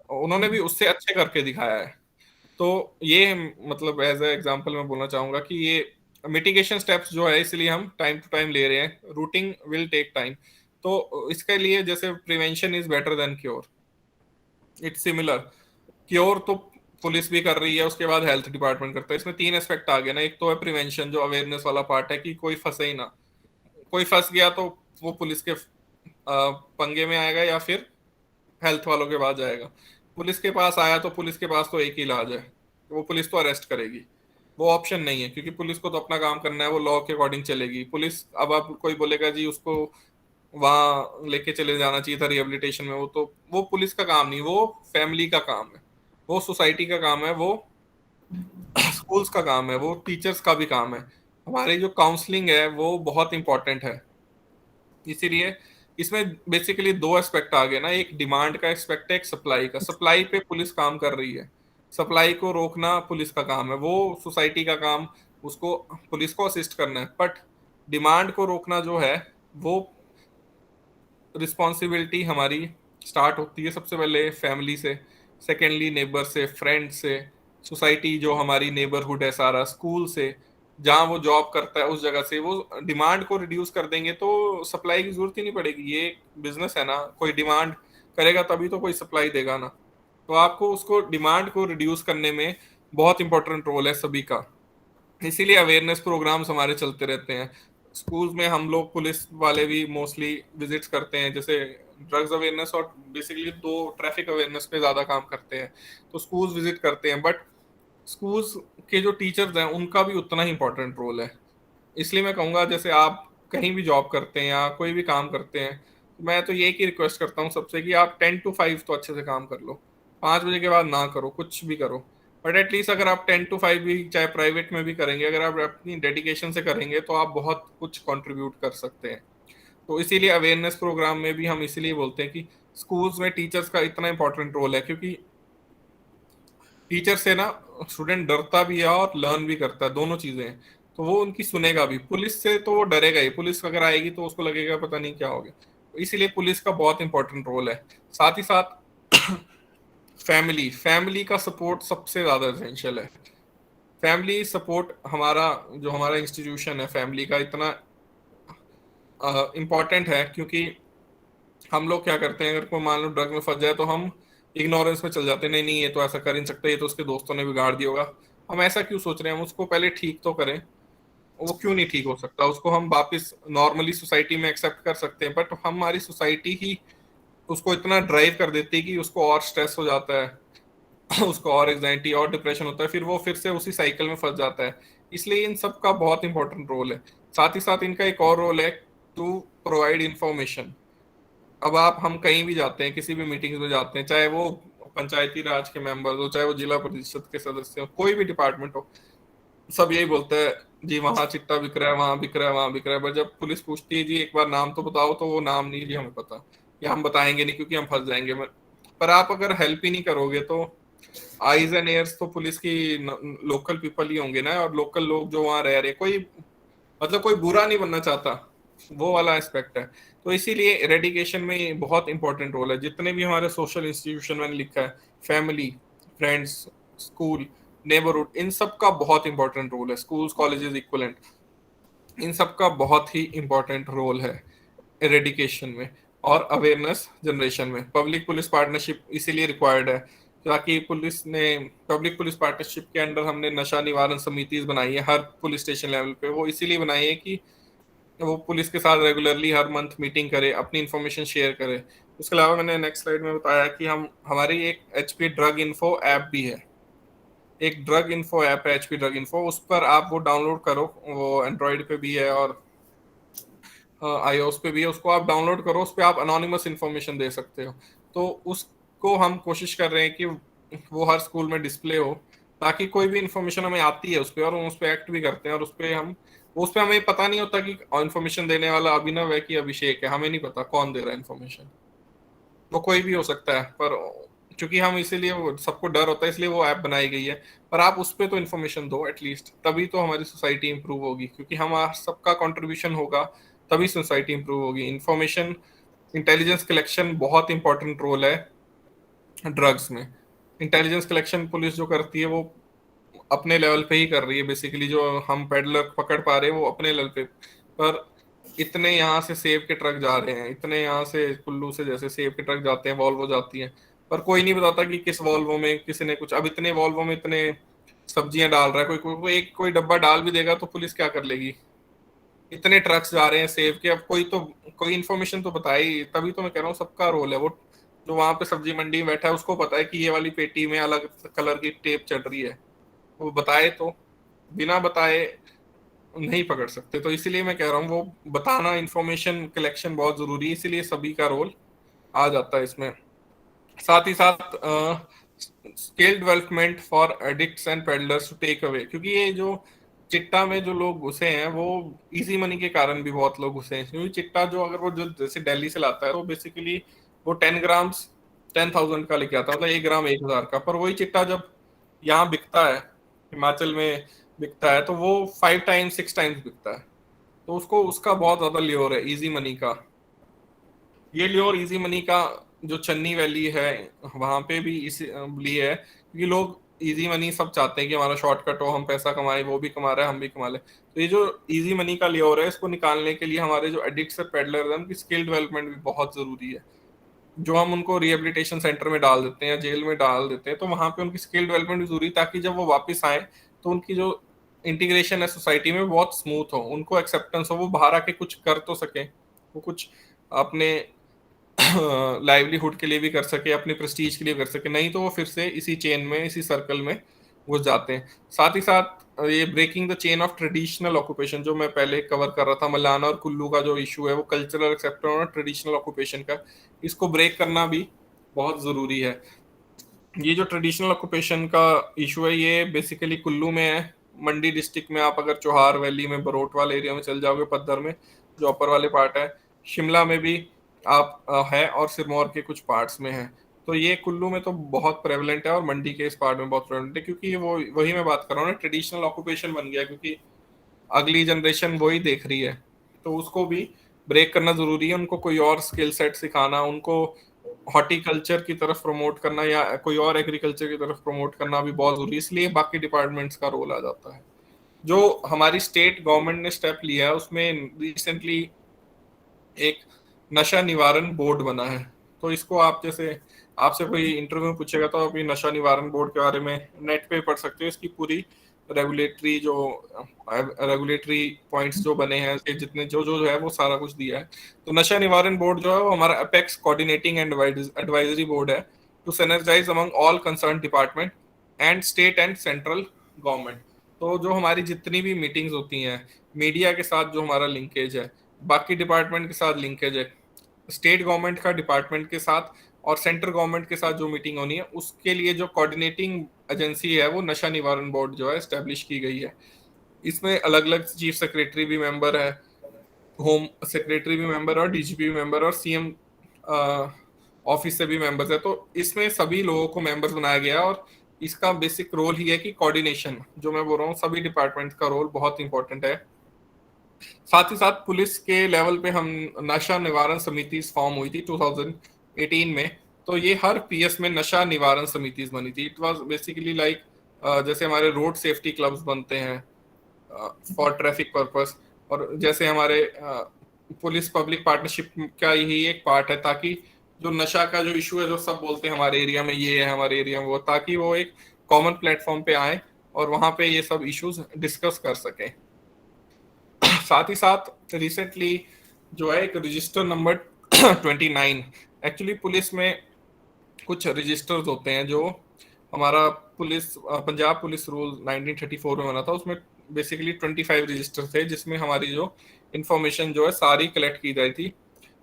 उन्होंने भी उससे अच्छे करके दिखाया है। तो ये मतलब एज ए एग्जांपल मैं बोलना चाहूंगा कि ये मिटिगेशन स्टेप्स जो है, इसलिए हम टाइम टू टाइम ले रहे हैं। रूटिंग विल टेक टाइम, तो इसके लिए जैसे prevention is better than cure, it's similar. Cure तो पुलिस भी कर रही है, उसके बाद हेल्थ डिपार्टमेंट करता है। इसमें तीन एस्पेक्ट आ गए ना, एक तो है प्रिवेंशन जो अवेयरनेस वाला पार्ट है कि कोई फंसे ही ना, कोई फंस गया तो वो पुलिस के पंगे में आएगा या फिर हेल्थ वालों के पास जाएगा। पुलिस के पास आया तो पुलिस के पास तो एक ही इलाज है, वो पुलिस तो अरेस्ट करेगी, वो ऑप्शन नहीं है, क्योंकि पुलिस को तो अपना काम करना है, वो लॉ के अकॉर्डिंग चलेगी पुलिस। अब आप कोई बोलेगा जी उसको वहां लेके चले जाना चाहिए था रिहेबिलिटेशन में, वो पुलिस का काम नहीं, वो फैमिली का काम है, वो सोसाइटी का काम है, वो स्कूल्स का काम है, वो टीचर्स का भी काम है। हमारी जो काउंसलिंग है वो बहुत इंपॉर्टेंट है। इसीलिए इसमें बेसिकली दो एस्पेक्ट आ गए ना, एक डिमांड का एस्पेक्ट है, एक सप्लाई का। सप्लाई पे पुलिस काम कर रही है, सप्लाई को रोकना पुलिस का काम है, वो सोसाइटी का काम, उसको पुलिस को असिस्ट करना है। बट डिमांड को रोकना जो है वो रिस्पॉन्सिबिलिटी हमारी स्टार्ट होती है सबसे पहले फैमिली से, सेकेंडली नेबर से, फ्रेंड से, सोसाइटी जो हमारी नेबरहुड है सारा, स्कूल से, जहाँ वो जॉब करता है उस जगह से। वो डिमांड को रिड्यूस कर देंगे तो सप्लाई की जरूरत ही नहीं पड़ेगी। ये बिजनेस है ना, कोई डिमांड करेगा तभी तो कोई सप्लाई देगा ना। तो आपको उसको डिमांड को रिड्यूस करने में बहुत इंपॉर्टेंट रोल है सभी का। इसीलिए अवेयरनेस प्रोग्राम्स हमारे चलते रहते हैं। स्कूल्स में हम लोग पुलिस वाले भी मोस्टली विजिट्स करते हैं, जैसे ड्रग्स अवेयरनेस और बेसिकली दो ट्रैफिक अवेयरनेस पे ज्यादा काम करते हैं, तो स्कूल्स विजिट करते हैं। बट स्कूल्स के जो टीचर्स हैं उनका भी उतना ही इंपॉर्टेंट रोल है। इसलिए मैं कहूँगा जैसे आप कहीं भी जॉब करते हैं या कोई भी काम करते हैं, तो मैं तो यही की रिक्वेस्ट करता हूँ सबसे कि आप 10 to 5 तो अच्छे से काम कर लो। 5 बजे के बाद ना करो, कुछ भी करो, बट एटलीस्ट अगर आप 10 to 5 भी चाहे प्राइवेट में भी करेंगे, अगर आप अपनी डेडिकेशन से करेंगे तो आप बहुत कुछ कंट्रीब्यूट कर सकते हैं। तो इसीलिए अवेयरनेस प्रोग्राम में भी हम इसीलिए बोलते हैं कि स्कूल्स में टीचर्स का इतना इंपॉर्टेंट रोल है, क्योंकि टीचर से ना स्टूडेंट डरता भी है और लर्न भी करता है, दोनों चीजें हैं। तो वो उनकी सुनेगा भी। पुलिस से तो वो डरेगा ही, पुलिस अगर आएगी तो उसको लगेगा पता नहीं क्या हो गया। तो इसीलिए पुलिस का बहुत इंपॉर्टेंट रोल है। साथ ही साथ फैमिली फैमिली का सपोर्ट सबसे ज्यादा एसेंशियल है। फैमिली सपोर्ट हमारा जो हमारा इंस्टीट्यूशन है, फैमिली का इतना इम्पोर्टेंट है, क्योंकि हम लोग क्या करते हैं, अगर कोई मान लो ड्रग में फंस जाए तो हम इग्नोरेंस में चल जाते हैं, नहीं नहीं ये तो ऐसा कर ही नहीं सकता, ये तो उसके दोस्तों ने बिगाड़ दिया होगा। हम ऐसा क्यों सोच रहे हैं, हम उसको पहले ठीक तो करें। वो क्यों नहीं ठीक हो सकता, उसको हम वापस नॉर्मली सोसाइटी में एक्सेप्ट कर सकते हैं, बट हमारी सोसाइटी ही उसको इतना ड्राइव कर देती है कि उसको और स्ट्रेस हो जाता है उसको और एंजाइटी और डिप्रेशन होता है, फिर वो फिर से उसी साइकिल में फंस जाता है। इसलिए इन सब का बहुत इंपॉर्टेंट रोल है। साथ ही साथ इनका एक और रोल है, टू प्रोवाइड इंफॉर्मेशन। अब आप हम कहीं भी जाते हैं, किसी भी मीटिंग्स में जाते हैं, चाहे वो पंचायती राज के मेंबर्स हो, चाहे वो जिला परिषद के सदस्य हो, कोई भी डिपार्टमेंट हो, सब यही बोलते हैं जी वहां चिट्टा बिक रहा है, वहां बिक रहा है, वहां बिक रहा है। बट जब पुलिस पूछती है जी एक बार नाम तो बताओ, तो वो नाम नहीं जी हमें पता, या हम बताएंगे नहीं क्योंकि हम फंस जाएंगे। पर आप अगर हेल्प ही नहीं करोगे तो आईज एंड एयर्स तो पुलिस की लोकल पीपल ही होंगे ना, और लोकल लोग जो वहां रह रहे, कोई मतलब कोई बुरा नहीं बनना चाहता, वो वाला एस्पेक्ट है। तो इसीलिए एरेडिकेशन में ये बहुत इंपॉर्टेंट रोल है। जितने भी हमारे सोशल इंस्टीट्यूशन मैंने लिखा है, फैमिली, फ्रेंड्स, स्कूल, नेबरहुड, इन सब का बहुत इंपॉर्टेंट रोल है। स्कूल्स, कॉलेजेस इक्वलेंट, इन सब का बहुत ही इंपॉर्टेंट रोल है एरेडिकेशन में और अवेयरनेस जनरेशन में। पब्लिक पुलिस पार्टनरशिप इसीलिए रिक्वायर्ड है, ताकि पुलिस ने पब्लिक पुलिस पार्टनरशिप के अंडर हमने नशा निवारण समितिज बनाई है हर पुलिस स्टेशन लेवल पे। वो इसीलिए बनाई है कि वो पुलिस के साथ रेगुलरली हर मंथ मीटिंग करे, अपनी इंफॉर्मेशन शेयर करे। उसके अलावा मैंने नेक्स्ट स्लाइड में बताया कि हम हमारी एक एचपी ड्रग इन्फो ऐप भी है। एक ड्रग इन्फो ऐप है एचपी ड्रग इन्फो, उस पर आप वो डाउनलोड करो, वो एंड्रॉइड पे भी है और आईओएस पे भी है। उसको आप डाउनलोड करो, उस पर आप अनोनिमस इन्फॉर्मेशन दे सकते हो। तो उसको हम कोशिश कर रहे हैं कि वो हर स्कूल में डिस्प्ले हो, ताकि कोई भी इन्फॉर्मेशन हमें आती है उस पर, और हम उस पर एक्ट भी करते हैं। और उस पर हमें पता नहीं होता कि इन्फॉर्मेशन देने वाला अभिनव है कि अभिषेक है, हमें नहीं पता कौन दे रहा है इन्फॉर्मेशन। वो कोई भी हो सकता है, पर क्योंकि हम इसीलिए सबको डर होता है, इसलिए वो ऐप बनाई गई है। पर आप उस पर तो इन्फॉर्मेशन दो एटलीस्ट, तभी तो हमारी सोसाइटी इंप्रूव होगी, क्योंकि हम सबका कंट्रीब्यूशन होगा तभी सोसाइटी इंप्रूव होगी। इंफॉर्मेशन इंटेलिजेंस कलेक्शन बहुत इंपॉर्टेंट रोल है ड्रग्स में। इंटेलिजेंस कलेक्शन पुलिस जो करती है वो अपने लेवल पे ही कर रही है बेसिकली। जो हम पेडलर पकड़ पा रहे हैं वो अपने लेवल पे, पर इतने यहाँ से सेब के ट्रक जा रहे हैं, इतने यहाँ से कुल्लू से जैसे सेब के ट्रक जाते हैं, वॉल्वो जाती हैं, पर कोई नहीं बताता कि किस वॉल्वो में किसी ने कुछ। अब इतने वॉल्वो में इतने सब्जियां डाल रहा है, कोई डब्बा डाल भी देगा तो पुलिस क्या कर लेगी। इतने ट्रक्स जा रहे हैं सेब के, अब कोई इन्फॉर्मेशन तो बताए ही, तभी तो मैं कह रहा हूँ सबका रोल है। वो जो वहां पे सब्जी मंडी में बैठा है उसको पता है कि ये वाली पेटी में अलग कलर की टेप चढ़ रही है, वो बताए तो, बिना बताए नहीं पकड़ सकते। तो इसीलिए मैं कह रहा हूँ वो बताना, इंफॉर्मेशन कलेक्शन बहुत जरूरी है, इसीलिए सभी का रोल आ जाता है इसमें। साथ ही साथ skill development for addicts and peddlers to take away, क्योंकि ये जो चिट्टा में जो लोग घुसे हैं वो इजी मनी के कारण भी बहुत लोग घुसे हैं। क्योंकि चिट्टा जो अगर वो जो जैसे दिल्ली से लाता है तो बेसिकली वो 10 ग्राम्स 10,000 का लेके आता है, मतलब 1 ग्राम 1,000 का। पर वही चिट्टा जब यहाँ बिकता है, हिमाचल में बिकता है, तो वो 5 टाइम्स 6 टाइम्स बिकता है। तो उसको उसका बहुत ज्यादा लियोर है इजी मनी का। ये लियोर इजी मनी का जो चन्नी वैली है वहां पे भी इसलिए है क्योंकि लोग इजी मनी सब चाहते हैं कि हमारा शॉर्टकट हो, हम पैसा कमाएं, वो भी कमा रहे हैं हम भी कमा लें। तो ये जो इजी मनी का लियोर है इसको निकालने के लिए हमारे जो एडिक्ट्स है, पेडलर है, उनकी स्किल डेवलपमेंट भी बहुत जरूरी है। जो हम उनको रिहेबिलिटेशन सेंटर में डाल देते हैं या जेल में डाल देते हैं, तो वहां पे उनकी स्किल डेवलपमेंट भी जरूरी है, ताकि जब वो वापस आए तो उनकी जो इंटीग्रेशन है सोसाइटी में बहुत स्मूथ हो, उनको एक्सेप्टेंस हो, वो बाहर आके कुछ कर तो सके, वो कुछ अपने लाइवलीहुड के लिए भी कर सके, अपने प्रेस्टीज के लिए कर सके, नहीं तो वो फिर से इसी चेन में, इसी सर्कल में घुस जाते हैं। साथ ही साथ ये breaking the chain of traditional occupation जो मैं पहले कवर कर रहा था, मलाना और कुल्लू का जो इशू है वो कल्चरल एक्सेप्टेंस और ट्रेडिशनल ऑक्यूपेशन का, इसको ब्रेक करना भी बहुत जरूरी है। ये जो ट्रेडिशनल ऑक्यूपेशन का इशू है ये बेसिकली कुल्लू में है। मंडी डिस्ट्रिक्ट में आप अगर चौहार वैली में बरोट वाले एरिया में चल जाओगे, पद्धर में जो अपर वाले पार्ट है, शिमला में भी आप है, और सिरमौर के कुछ पार्ट्स में है। तो ये कुल्लू में तो बहुत प्रेवलेंट है और मंडी के इस पार्ट में बहुत प्रेवलेंट है, क्योंकि ये वो वही मैं बात कर रहा हूँ ना, ट्रेडिशनल ऑक्यूपेशन बन गया, क्योंकि अगली जनरेशन वही देख रही है। तो उसको भी ब्रेक करना जरूरी है, उनको कोई और स्किल सेट सिखाना, उनको हॉर्टिकल्चर की तरफ प्रमोट करना या कोई और एग्रीकल्चर की तरफ प्रमोट करना भी बहुत जरूरी है। इसलिए बाकी डिपार्टमेंट्स का रोल आ जाता है। जो हमारी स्टेट गवर्नमेंट ने स्टेप लिया है उसमें रिसेंटली एक नशा निवारण बोर्ड बना है। तो इसको आप जैसे आपसे कोई इंटरव्यू में पूछेगा तो आप ये नशा निवारण बोर्ड के बारे में नेट पे पढ़ सकते हो। इसकी पूरी रेगुलेटरी पॉइंट्स जो बने हैं, जितने जो जो है वो सारा कुछ दिया है। तो नशा निवारण बोर्ड जो है वो हमारा apex coordinating and advisory board है to synergise among all concern department and state and central government. तो जो हमारी जितनी भी मीटिंग्स होती हैं, मीडिया के साथ जो हमारा लिंकेज है, बाकी डिपार्टमेंट के साथ लिंकेज है, स्टेट गवर्नमेंट का डिपार्टमेंट के साथ और सेंट्रल गवर्नमेंट के साथ जो मीटिंग होनी है, उसके लिए जो कोऑर्डिनेटिंग एजेंसी है वो नशा निवारण बोर्ड जो है एस्टेब्लिश की गई है। इसमें अलग अलग चीफ सेक्रेटरी भी मेंबर है, होम सेक्रेटरी भी मेंबर और डीजीपी भी मेंबर और सीएम ऑफिस से भी मेंबर्स है। तो इसमें सभी लोगों को मेंबर्स बनाया गया है और इसका बेसिक रोल ही है कि कोऑर्डिनेशन, जो मैं बोल रहा हूँ, सभी डिपार्टमेंट का रोल बहुत इंपॉर्टेंट है। साथ ही साथ पुलिस के लेवल पे हम नशा निवारण समिति फॉर्म हुई थी 2018 में। तो ये हर पीएस में नशा निवारण समिति बनी थी। इट वाज बेसिकली लाइक जैसे हमारे रोड सेफ्टी क्लब्स बनते हैं फॉर ट्रैफिक पर्पस, और जैसे हमारे पुलिस पब्लिक पार्टनरशिप का यही एक पार्ट है, ताकि जो नशा का जो इशू है, जो सब बोलते हैं हमारे एरिया में ये है, हमारे एरिया में वो, ताकि वो एक कॉमन प्लेटफॉर्म पे आए और वहां पे ये सब इश्यूज डिस्कस कर सकें। साथ ही साथ रिसेंटली जो है एक रजिस्टर नंबर 29, एक्चुअली पुलिस में कुछ रजिस्टर्स होते हैं जो हमारा पंजाब पुलिस रूल 1934 में बना था। उसमें बेसिकली 25 रजिस्टर थे जिसमें हमारी जो इंफॉर्मेशन जो है सारी कलेक्ट की गई थी।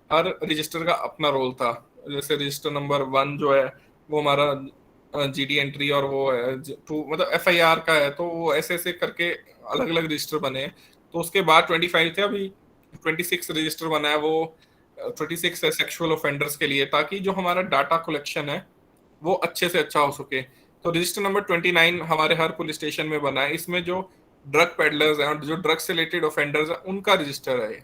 हर रजिस्टर का अपना रोल था। जैसे रजिस्टर नंबर 1 जो है वो हमारा जीडी एंट्री, और वो है 2 मतलब एफआईआर का है। तो वो ऐसे ऐसे करके अलग अलग रजिस्टर बने हैं। तो उसके बाद 25 थे, अभी 26 रजिस्टर बना है। वो 26 है सेक्सुअल ऑफेंडर्स के लिए, ताकि जो हमारा डाटा कलेक्शन है वो अच्छे से अच्छा हो सके। तो रजिस्टर नंबर 29 हमारे हर पुलिस स्टेशन में बना है। इसमें जो ड्रग पेडलर्स हैं और जो ड्रग से रिलेटेड ऑफेंडर्स हैं उनका रजिस्टर है।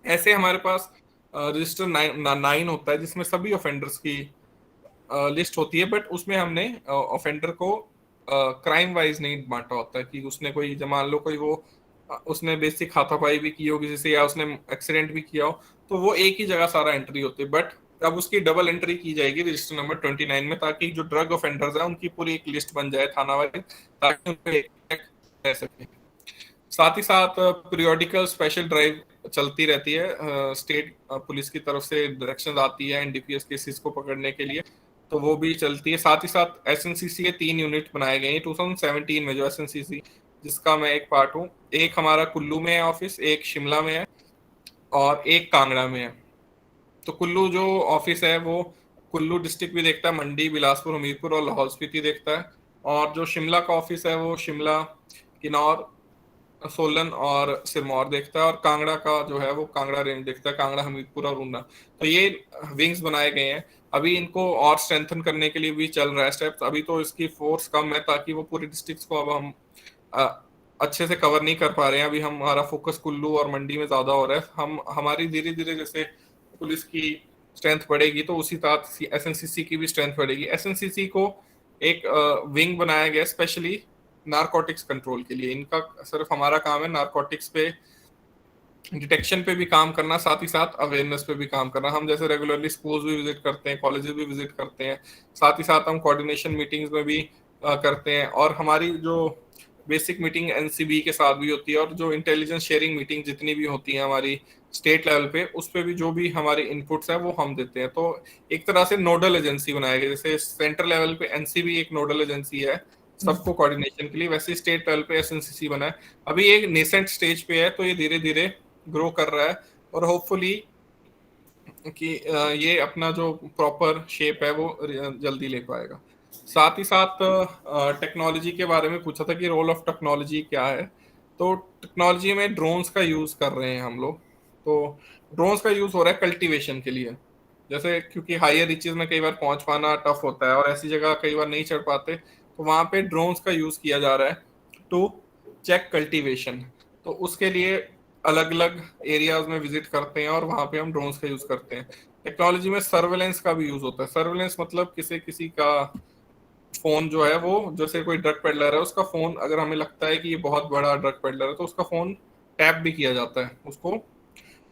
ऐसे हमारे पास रजिस्टर 9 होता है जिसमें सभी ऑफेंडर्स की लिस्ट होती है, बट उसमें हमने ऑफेंडर को क्राइम वाइज नहीं बांटा होता है कि उसने कोई, जब मान लो कोई वो उसने बेसिक हाथापाई भी की हो किसी से या उसने एक्सीडेंट भी किया हो, तो वो एक ही जगह सारा एंट्री होती है। बट अब उसकी डबल एंट्री की जाएगी रजिस्टर नंबर 29 में, ताकि जो ड्रग ऑफेंडर्स हैं उनकी पूरी एक लिस्ट बन जाए थाना वाइज, ताकि उनको रह सके। साथ ही साथ पीरियोडिकल स्पेशल ड्राइव चलती रहती है, स्टेट पुलिस की तरफ से डायरेक्शन आती है एनडीपीएस केसेस को पकड़ने के लिए, तो वो भी चलती है। साथ ही साथ एसएनसीसी के 3 यूनिट बनाए गए हैं 2017 में, जो एसएनसीसी जिसका मैं एक पार्ट हूँ। एक हमारा कुल्लू में है ऑफिस, एक शिमला में है और एक कांगड़ा में है। तो कुल्लू जो ऑफिस है वो कुल्लू डिस्ट्रिक्ट भी देखता है, मंडी, बिलासपुर, हमीरपुर और लाहौल स्पीति देखता है। और जो शिमला का ऑफिस है वो शिमला, किन्नौर, सोलन और सिरमौर देखता है। और कांगड़ा का जो है वो कांगड़ा रेंज देखता है, कांगड़ा, हमीरपुर और ऊना। तो ये विंग्स बनाए गए हैं। अभी इनको और स्ट्रेंथन करने के लिए भी चल रहा है स्टेप्स। अभी तो इसकी फोर्स कम है, ताकि वो पूरी डिस्ट्रिक्ट्स को अब हम अच्छे से कवर नहीं कर पा रहे हैं। अभी हमारा फोकस कुल्लू और मंडी में ज्यादा हो रहा है। हमारी धीरे धीरे जैसे पुलिस की स्ट्रेंथ बढ़ेगी तो उसी साथ एसएनसीसी की भी स्ट्रेंथ बढ़ेगी। एसएनसीसी को एक विंग बनाया गया स्पेशली नारकोटिक्स कंट्रोल के लिए। इनका सिर्फ हमारा काम है नारकोटिक्स पे डिटेक्शन पे भी काम करना, साथ ही साथ अवेयरनेस पे भी काम करना। हम जैसे रेगुलरली स्कूल्स भी विजिट करते हैं, कॉलेजेस भी विजिट करते हैं, साथ ही साथ हम कोऑर्डिनेशन मीटिंग्स में भी करते हैं। और हमारी जो बेसिक मीटिंग एनसीबी के साथ भी होती है, और जो इंटेलिजेंस शेयरिंग मीटिंग जितनी भी होती है हमारी स्टेट लेवल पे, उस पे भी जो भी हमारे इनपुट्स है वो हम देते हैं। तो एक तरह से नोडल एजेंसी बनाया गया। जैसे सेंट्रल लेवल पे एनसीबी एक नोडल एजेंसी है, सबको कोऑर्डिनेशन के लिए। वैसे स्टेट लेवल पे एसएनसीसी बना है, अभी एक नेसेंट स्टेज पे है, तो ये धीरे धीरे ग्रो कर रहा है और होपफुली कि ये अपना जो प्रॉपर शेप है वो जल्दी ले पाएगा। साथ ही साथ टेक्नोलॉजी के बारे में पूछा था कि रोल ऑफ टेक्नोलॉजी क्या है। तो टेक्नोलॉजी में ड्रोन्स का यूज कर रहे हैं हम लोग। तो ड्रोन्स का यूज हो रहा है कल्टीवेशन के लिए, जैसे क्योंकि हायर रीचेस में कई बार पहुंच पाना टफ होता है और ऐसी जगह कई बार नहीं चढ़ पाते, तो वहां पे ड्रोन्स का यूज किया जा रहा है टू चेक कल्टीवेशन। तो उसके लिए अलग अलग एरियाज में विजिट करते हैं और वहां पे हम ड्रोन्स का यूज करते हैं। टेक्नोलॉजी में सर्वेलेंस का भी यूज होता है। सर्वेलेंस मतलब किसी किसी का फोन जो है, वो जैसे कोई ड्रग पेडलर है, उसका फोन अगर हमें लगता है कि ये बहुत बड़ा ड्रग पेडलर है, तो उसका फोन टैप भी किया जाता है। उसको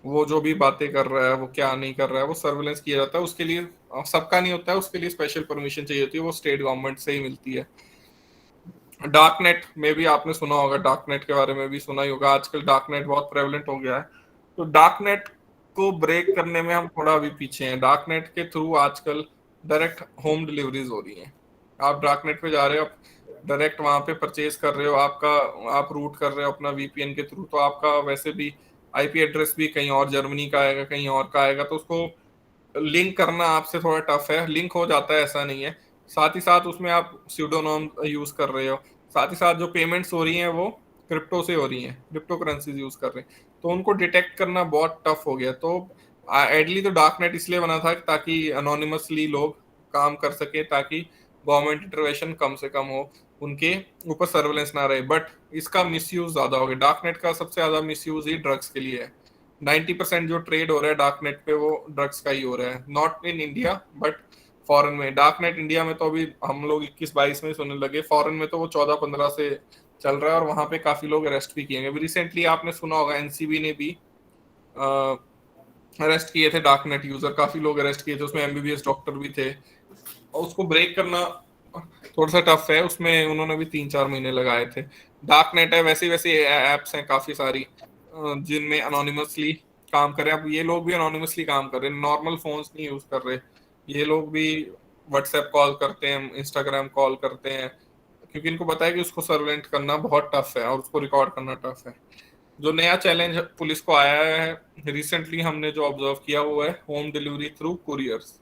वो जो भी बातें कर रहा है, वो क्या नहीं कर रहा है, वो सर्वेलेंस किया जाता है। उसके लिए सबका नहीं होता है, उसके लिए स्पेशल परमिशन चाहिए होती है, वो स्टेट गवर्नमेंट से ही मिलती है। डार्क नेट में भी आपने सुना होगा, डार्क नेट के बारे में भी सुना ही होगा। आजकल डार्क नेट बहुत प्रेवलेंट हो गया है, तो डार्क नेट को ब्रेक करने में हम थोड़ा अभी पीछे हैं। डार्क नेट के थ्रू आजकल डायरेक्ट होम डिलीवरीज हो रही हैं। आप डार्क नेट पे जा रहे हो, आप डायरेक्ट वहां पे परचेज कर रहे हो, आपका आप रूट कर रहे हो अपना वीपीएन के थ्रू, तो आपका वैसे भी आईपी एड्रेस भी कहीं और जर्मनी का आएगा, कहीं और का आएगा, तो उसको लिंक करना आपसे थोड़ा टफ है। लिंक हो जाता है, ऐसा नहीं है। साथ ही साथ उसमें आप स्यूडोनोम यूज कर रहे हो। साथ ही साथ जो पेमेंट्स हो रही हैं वो क्रिप्टो से हो रही हैं, क्रिप्टो करेंसीज यूज कर रहे हैं, तो उनको डिटेक्ट करना बहुत टफ हो गया। तो आइडली तो डार्क नेट इसलिए बना था ताकि अनोनिमसली लोग काम कर सके, ताकि गवर्नमेंट इंटरवेंशन कम से कम हो, उनके ऊपर सर्वेलेंस ना रहे। बट इसका मिसयूज ज्यादा हो गया। डार्क नेट का सबसे ज्यादा मिसयूज ही ड्रग्स के लिए है। 90% जो ट्रेड हो रहा है डार्क नेट पे, वो ड्रग्स का ही हो रहा है। Not in India but foreign में। डार्क नेट इंडिया में तो अभी हम लोग 21-22 में सुनने लगे, फॉरेन में तो वो 14-15 से चल रहा है और वहां पे काफी लोग अरेस्ट भी किए गए। रिसेंटली आपने सुना होगा एनसीबी ने भी अरेस्ट किए थे डार्क नेट यूजर, काफी लोग अरेस्ट किए थे, उसमें एमबीबीएस डॉक्टर भी थे। और उसको ब्रेक करना थोड़ा सा टफ है, उसमें उन्होंने भी 3-4 महीने लगाए थे। डार्क नेट है, वैसे वैसे एप्स हैं काफी सारी जिनमें अनोनिमसली काम कर रहे हैं। अब ये लोग भी अनोनिमसली काम कर रहे हैं, नॉर्मल फोन्स नहीं यूज कर रहे। ये लोग भी व्हाट्सएप कॉल करते हैं, इंस्टाग्राम कॉल करते हैं, क्योंकि इनको पता है कि उसको सर्वेलेंट करना बहुत टफ है और उसको रिकॉर्ड करना टफ है। जो नया चैलेंज पुलिस को आया है रिसेंटली, हमने जो ऑब्जर्व किया वो है होम डिलीवरी थ्रू कुरियर्स।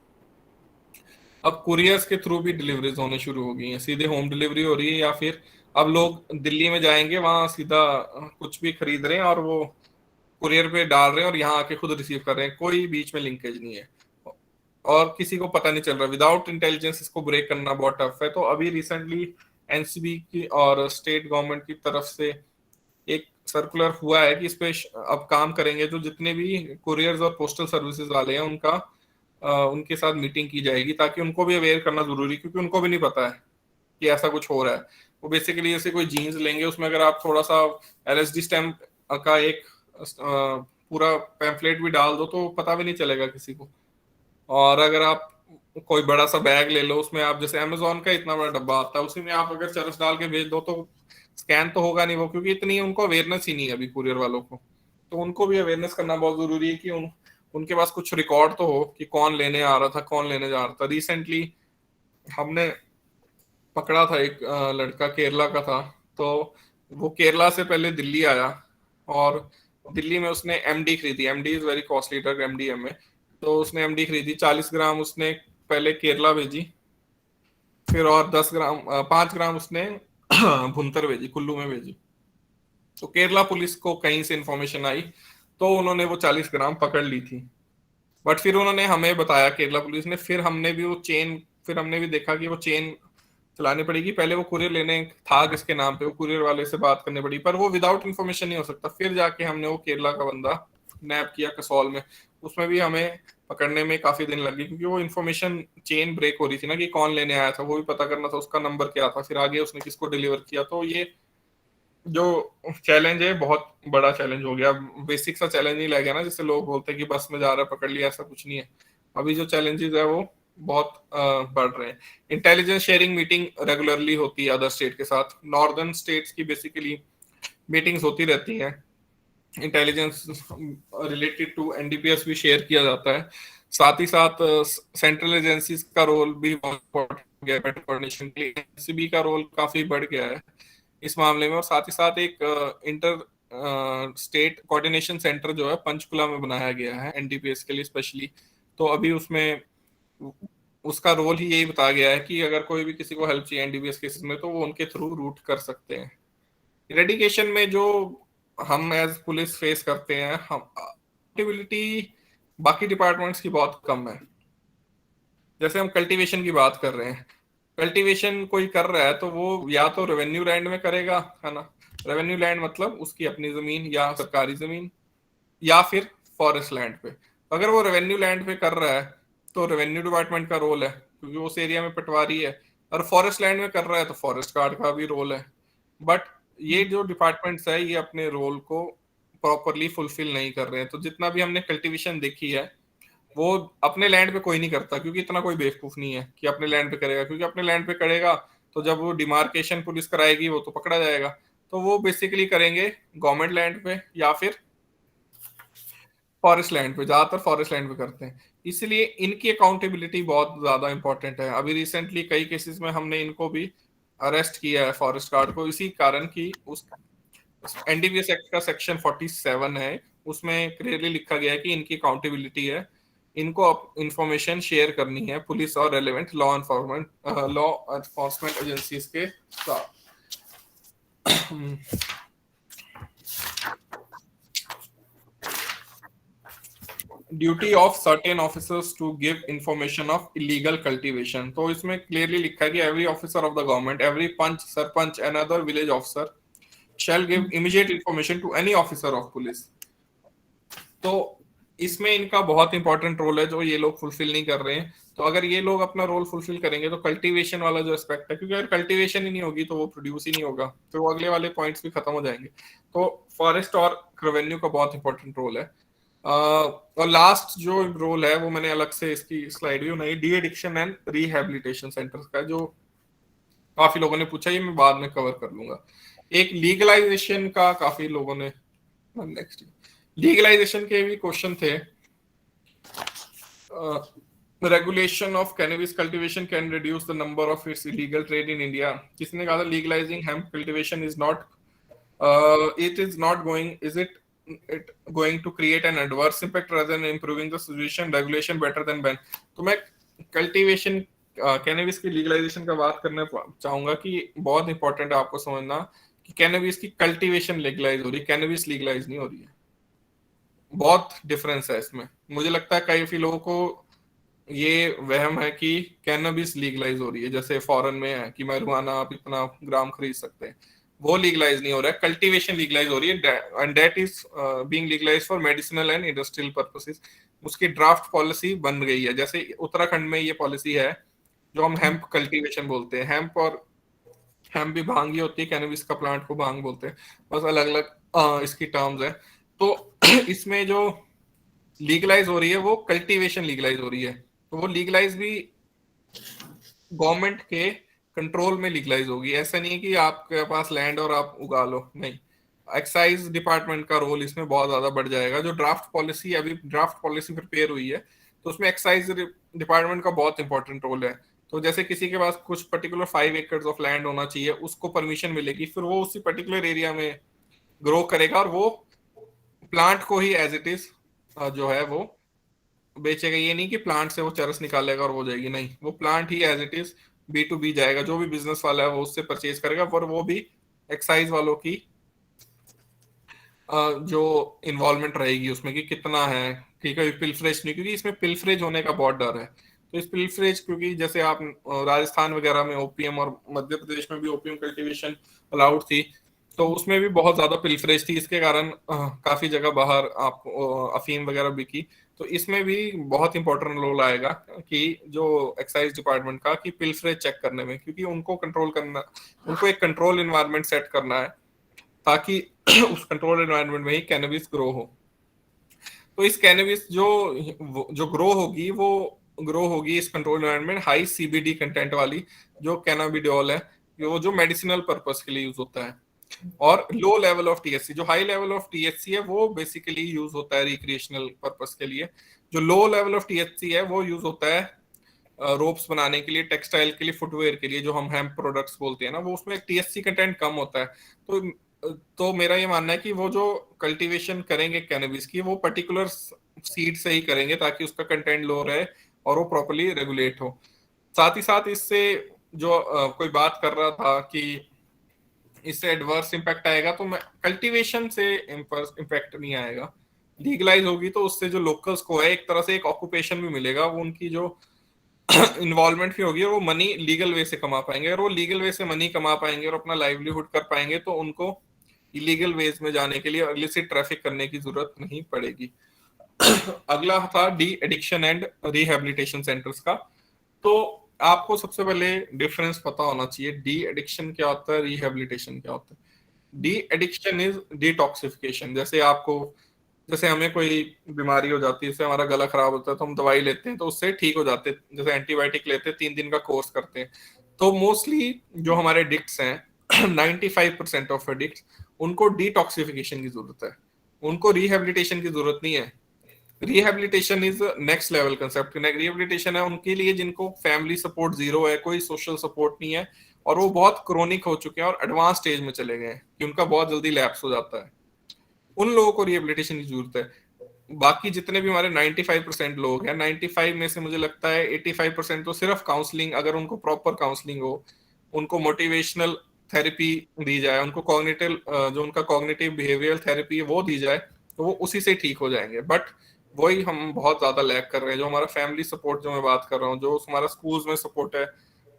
अब कुरियर्स के थ्रू भी डिलीवरीज होने शुरू हो गई हैं, सीधे होम डिलीवरी हो रही है, या फिर अब लोग दिल्ली में जाएंगे, वहां सीधा कुछ भी खरीद रहे हैं और वो कुरियर पे डाल रहे हैं और यहाँ आके खुद रिसीव कर रहे हैं। कोई बीच में लिंकेज नहीं है और किसी को पता नहीं चल रहा। विदाउट इंटेलिजेंस इसको ब्रेक करना बहुत टफ है। तो अभी रिसेंटली एनसीबी की और स्टेट गवर्नमेंट की तरफ से एक सर्कुलर हुआ है कि इस पे अब काम करेंगे। जो जितने भी कुरियर्स और पोस्टल सर्विसेज वाले हैं, उनका उनके साथ मीटिंग की जाएगी, ताकि उनको भी अवेयर करना जरूरी, क्योंकि उनको भी नहीं पता है कि ऐसा कुछ हो रहा है। वो बेसिकली जैसे कोई जीन्स लेंगे, उसमें अगर आप थोड़ा सा एलएसडी स्टैम्प का एक पूरा पैम्फलेट भी डाल दो तो पता भी नहीं चलेगा किसी को। और अगर आप कोई बड़ा सा बैग ले लो, उसमें आप जैसे अमेजोन का इतना बड़ा डब्बा आता है, उसी में आप अगर चरस डाल के भेज दो तो स्कैन तो होगा नहीं वो, क्योंकि इतनी उनको अवेयरनेस ही नहीं है अभी कुरियर वालों को। तो उनको भी अवेयरनेस करना बहुत जरूरी है कि उनके पास कुछ रिकॉर्ड तो हो कि कौन लेने आ रहा था, कौन लेने जा रहा था। रिसेंटली हमने पकड़ा था एक लड़का, केरला का था। तो वो केरला से पहले दिल्ली आया और दिल्ली में उसने एमडी खरीदी। MD is very costly drug, MDM में। तो उसने एमडी खरीदी 40 ग्राम, उसने पहले केरला भेजी, फिर और 10 ग्राम 5 ग्राम उसने भुंतर भेजी, कुल्लू में भेजी। तो केरला पुलिस को कहीं से इंफॉर्मेशन आई, तो उन्होंने वो 40 ग्राम पकड़ ली थी। बट फिर उन्होंने हमें बताया, केरला पुलिस ने, फिर हमने भी वो चेन, फिर हमने भी देखा कि वो चेन चलानी पड़ेगी। पहले वो कुरियर लेने था किसके नाम पे, वो कुरियर वाले से बात करनी पड़ी, पर वो विदाउट इन्फॉर्मेशन नहीं हो सकता। फिर जाके हमने वो केरला का बंदा नैप किया कसौल में, उसमें भी हमें पकड़ने में काफी दिन लगी, क्योंकि वो इन्फॉर्मेशन चेन ब्रेक हो रही थी ना, कि कौन लेने आया था वो भी पता करना था, उसका नंबर क्या था, फिर आगे उसने किसको डिलीवर किया। तो ये जो चैलेंज है बहुत बड़ा चैलेंज हो गया। बेसिक सा चैलेंज नहीं रह गया ना, जैसे लोग बोलते हैं कि बस में जा रहा है पकड़ लिया, ऐसा कुछ नहीं है। अभी जो चैलेंजेस है वो बहुत बढ़ रहे हैं। इंटेलिजेंस शेयरिंग मीटिंग रेगुलरली होती है अदर स्टेट के साथ। नॉर्दर्न स्टेट्स की बेसिकली मीटिंग्स होती रहती हैं, इंटेलिजेंस रिलेटेड टू एनडीपीएस भी शेयर किया जाता है। साथ ही साथ सेंट्रल एजेंसीज का रोल भी बहुत इम्पोर्टेंट हो गया है बेटर कोऑर्डिनेशन के लिए। एनसीबी का रोल काफी बढ़ गया है इस मामले में, और साथ ही साथ एक इंटर स्टेट कोऑर्डिनेशन सेंटर जो है पंचकुला में बनाया गया है एनडीपीएस के लिए स्पेशली। तो अभी उसमें उसका रोल ही यही बताया गया है कि अगर कोई भी किसी को हेल्प चाहिए एनडीपीएस केसेस में तो वो उनके थ्रू रूट कर सकते हैं। इरेडिकेशन में जो हम एज पुलिस फेस करते हैं, हम अकाउंटेबिलिटी बाकी डिपार्टमेंट्स की बहुत कम है। जैसे हम कल्टीवेशन की बात कर रहे हैं, कल्टीवेशन कोई कर रहा है तो वो या तो रेवेन्यू लैंड में करेगा, है ना। रेवेन्यू लैंड मतलब उसकी अपनी जमीन या सरकारी जमीन, या फिर फॉरेस्ट लैंड पे। अगर वो रेवेन्यू लैंड पे कर रहा है तो रेवेन्यू डिपार्टमेंट का रोल है क्योंकि उस एरिया में पटवारी है, और फॉरेस्ट लैंड में कर रहा है तो फॉरेस्ट गार्ड का भी रोल है। बट ये जो डिपार्टमेंट्स है ये अपने रोल को प्रॉपरली फुलफिल नहीं कर रहे हैं। तो जितना भी हमने कल्टीवेशन देखी है वो अपने लैंड पे कोई नहीं करता, क्योंकि इतना कोई बेवकूफ नहीं है कि अपने लैंड पे करेगा, क्योंकि अपने लैंड पे करेगा तो जब वो डिमार्केशन पुलिस कराएगी वो तो पकड़ा जाएगा। तो वो बेसिकली करेंगे गवर्नमेंट लैंड पे या फिर फॉरेस्ट लैंड पे, ज्यादातर फॉरेस्ट लैंड पे करते हैं। इसलिए इनकी अकाउंटेबिलिटी बहुत ज्यादा इंपॉर्टेंट है। अभी रिसेंटली कई केसेस में हमने इनको भी अरेस्ट किया है फॉरेस्ट गार्ड को, इसी कारण की उस एनडीपीएस एक्ट का सेक्शन 47 है, उसमें क्लियरली लिखा गया है कि इनकी अकाउंटेबिलिटी है, इनको इंफॉर्मेशन शेयर करनी है पुलिस और रेलेवेंट लॉ एनफोर्समेंट एजेंसीज के साथ। Duty of certain officers to give information of illegal cultivation. तो इसमें क्लियरली लिखा है कि every officer of the government, every panch, sarpanch and other village officer shall give immediate information to any officer of police। तो इसमें इनका बहुत इंपॉर्टेंट रोल है जो ये लोग फुलफिल नहीं कर रहे हैं। तो अगर ये लोग अपना रोल फुलफिल करेंगे तो कल्टीवेशन वाला जो एस्पेक्ट है, क्योंकि अगर कल्टीवेशन ही नहीं होगी तो वो प्रोड्यूस ही नहीं होगा, तो वो अगले वाले पॉइंट्स भी खत्म हो जाएंगे। तो फॉरेस्ट और रेवेन्यू का बहुत इंपॉर्टेंट रोल है। और लास्ट जो रोल है वो मैंने अलग से इसकी स्लाइड भी बनाई, de addiction and rehabilitation centres का, जो काफी लोगों ने पूछा, ये मैं बाद में कवर कर लूंगा। एक लीगलाइजेशन का काफी लोगों ने, नेक्स्ट लीगलाइजेशन के भी क्वेश्चन थे। Regulation of cannabis cultivation can reduce the number of its illegal trade in India. किसने कहा था legalising hemp cultivation is not it is not going is it going to create an adverse impact rather than improving the situation, regulation better than ban। तो मैं cultivation cannabis की legalisation का बात करना चाहूंगा कि बहुत इंपॉर्टेंट है आपको समझना कि कैनबिस की कल्टीवेशन लीगलाइज हो रही है, कैनबिस लीगलाइज नहीं हो रही है। बहुत डिफरेंस है इसमें। मुझे लगता है काफी लोगों को ये वहम है कि कैनबिस लीगलाइज हो रही है, जैसे फॉरेन में है कि marijuana आप इतना ग्राम खरीद सकते हैं, वो लीगलाइज नहीं हो रहा है, कल्टीवेशन लीगलाइज हो रही है, and that is being legalise for medicinal and industrial purposes. उसकी ड्राफ्ट पॉलिसी बन गई है। जैसे उत्तराखंड में ये पॉलिसी है जो हम हेम्प कल्टीवेशन बोलते हैं, हेम्प और हेम्प भी भांग ही होती है, कैनबिस का प्लांट को भांग बोलते हैं, बस अलग अलग इसकी टर्म्स है। तो इसमें जो लीगलाइज हो रही है वो कल्टीवेशन लीगलाइज हो रही है, तो वो लीगलाइज भी गवर्नमेंट के कंट्रोल में लीगलाइज होगी। ऐसा नहीं है कि आपके पास लैंड और आप उगा लो, नहीं। एक्साइज डिपार्टमेंट का रोल इसमें बहुत ज्यादा बढ़ जाएगा। जो ड्राफ्ट पॉलिसी, अभी ड्राफ्ट पॉलिसी प्रिपेयर हुई है तो उसमें एक्साइज डिपार्टमेंट का बहुत इंपॉर्टेंट रोल है। तो जैसे किसी के पास कुछ पर्टिकुलर 5 एकड़ ऑफ लैंड होना चाहिए, उसको परमिशन मिलेगी, फिर वो उसी पर्टिकुलर एरिया में ग्रो करेगा और वो प्लांट को ही एज इट इज जो है वो बेचेगा। ये नहीं कि प्लांट से वो चरस निकालेगा और हो जाएगी, नहीं, वो प्लांट ही एज इट इज B2B जाएगा। जो भी बिजनेस वाला है वो उससे परचेज करेगा, पर वो भी एक्साइज वालों की जो इन्वॉल्वमेंट रहेगी उसमें कि कितना है, ठीक है, पिल्फरेज नहीं, क्योंकि इसमें पिल्फरेज होने का बहुत डर है। तो इस पिल्फरेज, क्योंकि जैसे आप राजस्थान वगैरह में ओपीएम और मध्य प्रदेश में भी ओपीएम कल्टीवेशन अलाउड थी, तो उसमें भी बहुत ज्यादा पिल्फरेज थी, इसके कारण काफी जगह बाहर आप अफीम वगैरह बिकी। तो इसमें भी बहुत इंपॉर्टेंट रोल आएगा कि जो एक्साइज डिपार्टमेंट का, कि पिल्फरेज चेक करने में, क्योंकि उनको कंट्रोल करना, उनको एक कंट्रोल एनवायरनमेंट सेट करना है ताकि उस कंट्रोल एनवायरनमेंट में ही कैनबिस ग्रो हो। तो इस कैनबिस जो ग्रो होगी वो ग्रो होगी इस control environment high CBD content वाली जो कैनाबिडियोल है, वो जो मेडिसिनल पर्पस के लिए यूज होता है। और लो लेवल ऑफ टीएचसी, जो हाई लेवल ऑफ टीएचसी है वो बेसिकली यूज होता है रिक्रिएशनल पर्पस के लिए। जो लो लेवल ऑफ टीएचसी है वो यूज होता है रोप्स बनाने के लिए, टेक्सटाइल के लिए, फुटवेयर के लिए, जो हम हेम्प प्रोडक्ट्स बोलते हैं ना, वो उसमें टीएचसी कंटेंट कम होता है। तो मेरा ये मानना है कि वो जो कल्टीवेशन करेंगे कैनबिस की, वो पर्टिकुलर सीड से ही करेंगे ताकि उसका कंटेंट लो रहे और वो प्रॉपर्ली रेगुलेट हो। साथ ही साथ इससे जो कोई बात कर रहा था कि इससे एडवर्स इम्पैक्ट आएगा, तो मैं कल्टीवेशन से इम्पैक्ट नहीं आएगा। लीगलाइज होगी तो उससे जो लोकल्स को है एक तरह से एक ऑक्यूपेशन भी मिलेगा, वो उनकी जो इन्वॉल्वमेंट भी होगी और वो मनी लीगल वे से कमा पाएंगे। और वो लीगल वे से मनी कमा पाएंगे और अपना लाइवलीहुड कर पाएंगे तो उनको इलीगल वेज में जाने के लिए इलिसिट ट्रैफिक करने की जरूरत नहीं पड़ेगी। अगला था de addiction and rehabilitation centres का। तो आपको सबसे पहले डिफरेंस पता होना चाहिए, डी एडिक्शन क्या होता है, रिहेबिलिटेशन क्या होता है। De addiction is detoxification. जैसे हमें कोई बीमारी हो जाती है, जैसे हमारा गला खराब होता है तो हम दवाई लेते हैं तो उससे ठीक हो जाते हैं, जैसे एंटीबायोटिक लेते हैं, 3 दिन का कोर्स करते हैं। तो मोस्टली जो हमारे एडिक्ट्स हैं 95% ऑफ एडिक्ट्स, उनको डिटॉक्सिफिकेशन की जरूरत है, उनको रिहेबिलिटेशन की जरूरत नहीं है। Rehabilitation is next level concept. Rehabilitation है उनके लिए जिनको फैमिली सपोर्ट जीरो है, कोई सोशल सपोर्ट नहीं है और वो बहुत क्रोनिक हो चुके हैं और एडवांस स्टेज में चले गए हैं कि उनका बहुत जल्दी लैप्स हो जाता है। उन लोगों को रिहेबिलिटेशन की जरूरत है। बाकी जितने भी हमारे 95% लोग हैं, 95 में से मुझे लगता है 85% तो सिर्फ काउंसलिंग, अगर उनको प्रॉपर काउंसलिंग हो, उनको मोटिवेशनल थेरेपी दी जाए, उनको कॉग्निटिव जो उनका कॉग्निटिव बिहेवियरल थेरेपी है वो दी जाए, तो वो उसी से ठीक हो जाएंगे। बट वही हम बहुत ज्यादा लैक कर रहे हैं। जो हमारा फैमिली सपोर्ट, जो मैं बात कर रहा हूँ, जो हमारा स्कूल्स में सपोर्ट है,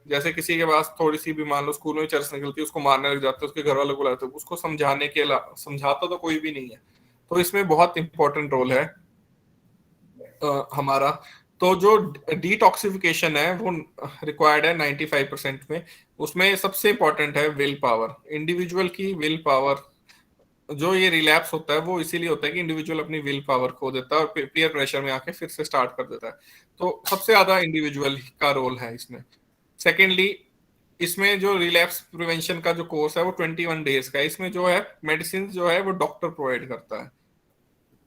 जैसे किसी के पास थोड़ी सी भी मान लो स्कूल में चर्च निकलती है, उसको मारने लग जाते हैं, उसके घर वालों को बुलाते हैं, उसको समझाने के समझाता तो कोई भी नहीं है। तो इसमें बहुत इंपॉर्टेंट रोल है हमारा। तो जो डिटॉक्सिफिकेशन है वो रिक्वायर्ड है 95% में। उसमें सबसे इंपॉर्टेंट है विल पावर, इंडिविजुअल की विल पावर। जो ये रिलैप्स होता है वो इसीलिए होता है कि इंडिविजुअल अपनी विल पावर खो देता है और पीयर प्रेशर में आके फिर से स्टार्ट कर देता है। तो सबसे ज्यादा इंडिविजुअल का रोल है इसमें। सेकेंडली, इसमें जो रिलैप्स प्रिवेंशन का जो कोर्स है वो 21 डेज का है। इसमें जो है मेडिसिन जो है वो डॉक्टर प्रोवाइड करता है।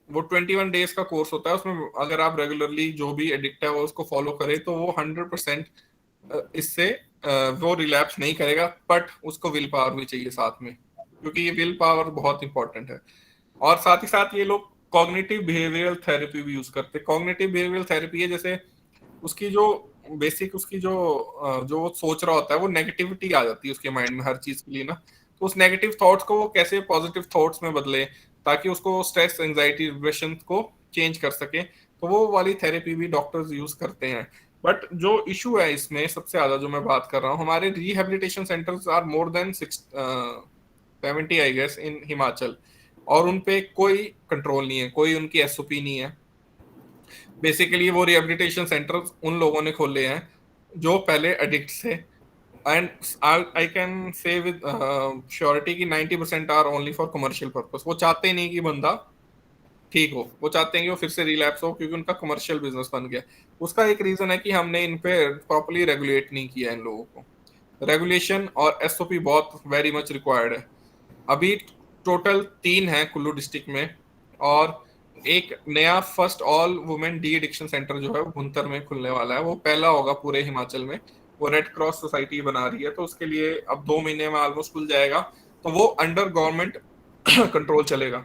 वो 21 डेज का कोर्स होता है। उसमें अगर आप रेगुलरली जो भी एडिक्ट है वो उसको फॉलो करे तो वो 100% इससे वो रिलैप्स नहीं करेगा। बट उसको विल पावर भी चाहिए साथ में, क्योंकि ये विल पावर बहुत इंपॉर्टेंट है। और साथ ही साथ ये लोग कॉग्निटिव बिहेवियरल थेरेपी भी यूज करते हैं। कॉग्निटिव बिहेवियरल थेरेपी है जैसे उसकी जो बेसिक, उसकी जो वो सोच रहा होता है, वो नेगेटिविटी आ जाती है उसके माइंड में हर चीज के लिए ना। तो उस नेगेटिव थॉट्स को वो कैसे पॉजिटिव थॉट्स में बदले ताकि उसको स्ट्रेस, एंजाइटी, डिप्रेशन को चेंज कर सके, तो वो वाली थेरेपी भी डॉक्टर्स यूज करते हैं। बट जो इशू है इसमें सबसे ज्यादा जो मैं बात कर रहा हूँ, हमारे rehabilitation centres are more than 70 I guess in Himachal, और उनपे कोई कंट्रोल नहीं है, कोई उनकी एसओपी नहीं है। बेसिकली वो रिहेबिलिटेशन सेंटर उन लोगों ने खोले हैं जो पहले एडिक्ट थे। And I can say with surety कि 90% are only for commercial purpose. वो चाहते ही नहीं कि बंदा ठीक हो, वो चाहते हैं कि वो फिर से रिलैप्स हो, क्योंकि उनका कमर्शियल बिजनेस बन गया। उसका एक रीजन है कि हमने इन पे प्रॉपर्ली रेगुलेट नहीं किया इन लोगों को। रेगुलेशन और एसओपी बहुत वेरी मच रिक्वायर्ड है। अभी टोटल 3 है कुल्लू डिस्ट्रिक्ट में, और एक नया first all women de addiction centre जो है वो भुंतर में खुलने वाला है। वो पहला होगा पूरे हिमाचल में। वो रेड क्रॉस सोसाइटी बना रही है, तो उसके लिए अब 2 महीने में ऑलमोस्ट खुल जाएगा। तो वो अंडर गवर्नमेंट कंट्रोल चलेगा।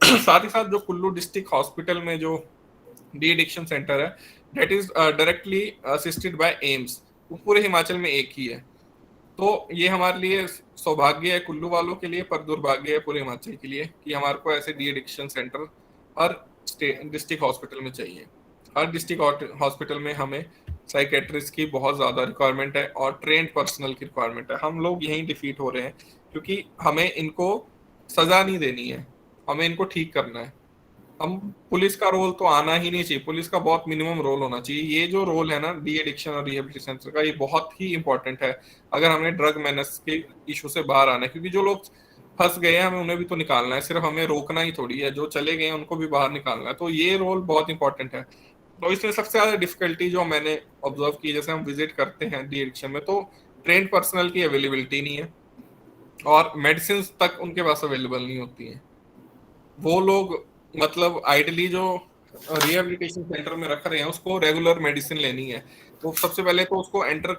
साथ ही साथ जो कुल्लू डिस्ट्रिक्ट हॉस्पिटल में जो डी एडिक्शन सेंटर है, that is directly assisted by AIIMS. वो पूरे हिमाचल में एक ही है। तो ये हमारे लिए सौभाग्य है कुल्लू वालों के लिए, पर दुर्भाग्य है पूरे हिमाचल के लिए कि हमारे को ऐसे डी एडिक्शन सेंटर हर डिस्ट्रिक्ट हॉस्पिटल में चाहिए। हर डिस्ट्रिक्ट हॉस्पिटल में हमें साइकेट्रिस्ट की बहुत ज़्यादा रिक्वायरमेंट है और ट्रेंड पर्सनल की रिक्वायरमेंट है। हम लोग यहीं डिफीट हो रहे हैं क्योंकि हमें इनको सजा नहीं देनी है, हमें इनको ठीक करना है। हम पुलिस का रोल तो आना ही नहीं चाहिए, पुलिस का बहुत मिनिमम रोल होना चाहिए। ये जो रोल है ना डी एडिक्शन और रिहेबिलिटेशन सेंटर का, ये बहुत ही इंपॉर्टेंट है अगर हमने ड्रग मेनेस के इशू से बाहर आना है। क्योंकि जो लोग फंस गए हैं हमें उन्हें भी तो निकालना है, सिर्फ हमें रोकना ही थोड़ी है। जो चले गए हैं उनको भी बाहर निकालना है। तो ये रोल बहुत इंपॉर्टेंट है। तो इसमें सबसे ज्यादा डिफिकल्टी जो मैंने ऑब्जर्व की, जैसे हम विजिट करते हैं डी एडिक्शन में, तो ट्रेंड पर्सनल की अवेलेबिलिटी नहीं है। और मेडिसिन तक उनके पास अवेलेबल नहीं होती हैं। वो लोग मतलब आइडली जो रिहेबिलिटेशन सेंटर में रख रहे हैं उसको रेगुलर मेडिसिन लेनी है, तो सबसे पहले तो उसको एंटर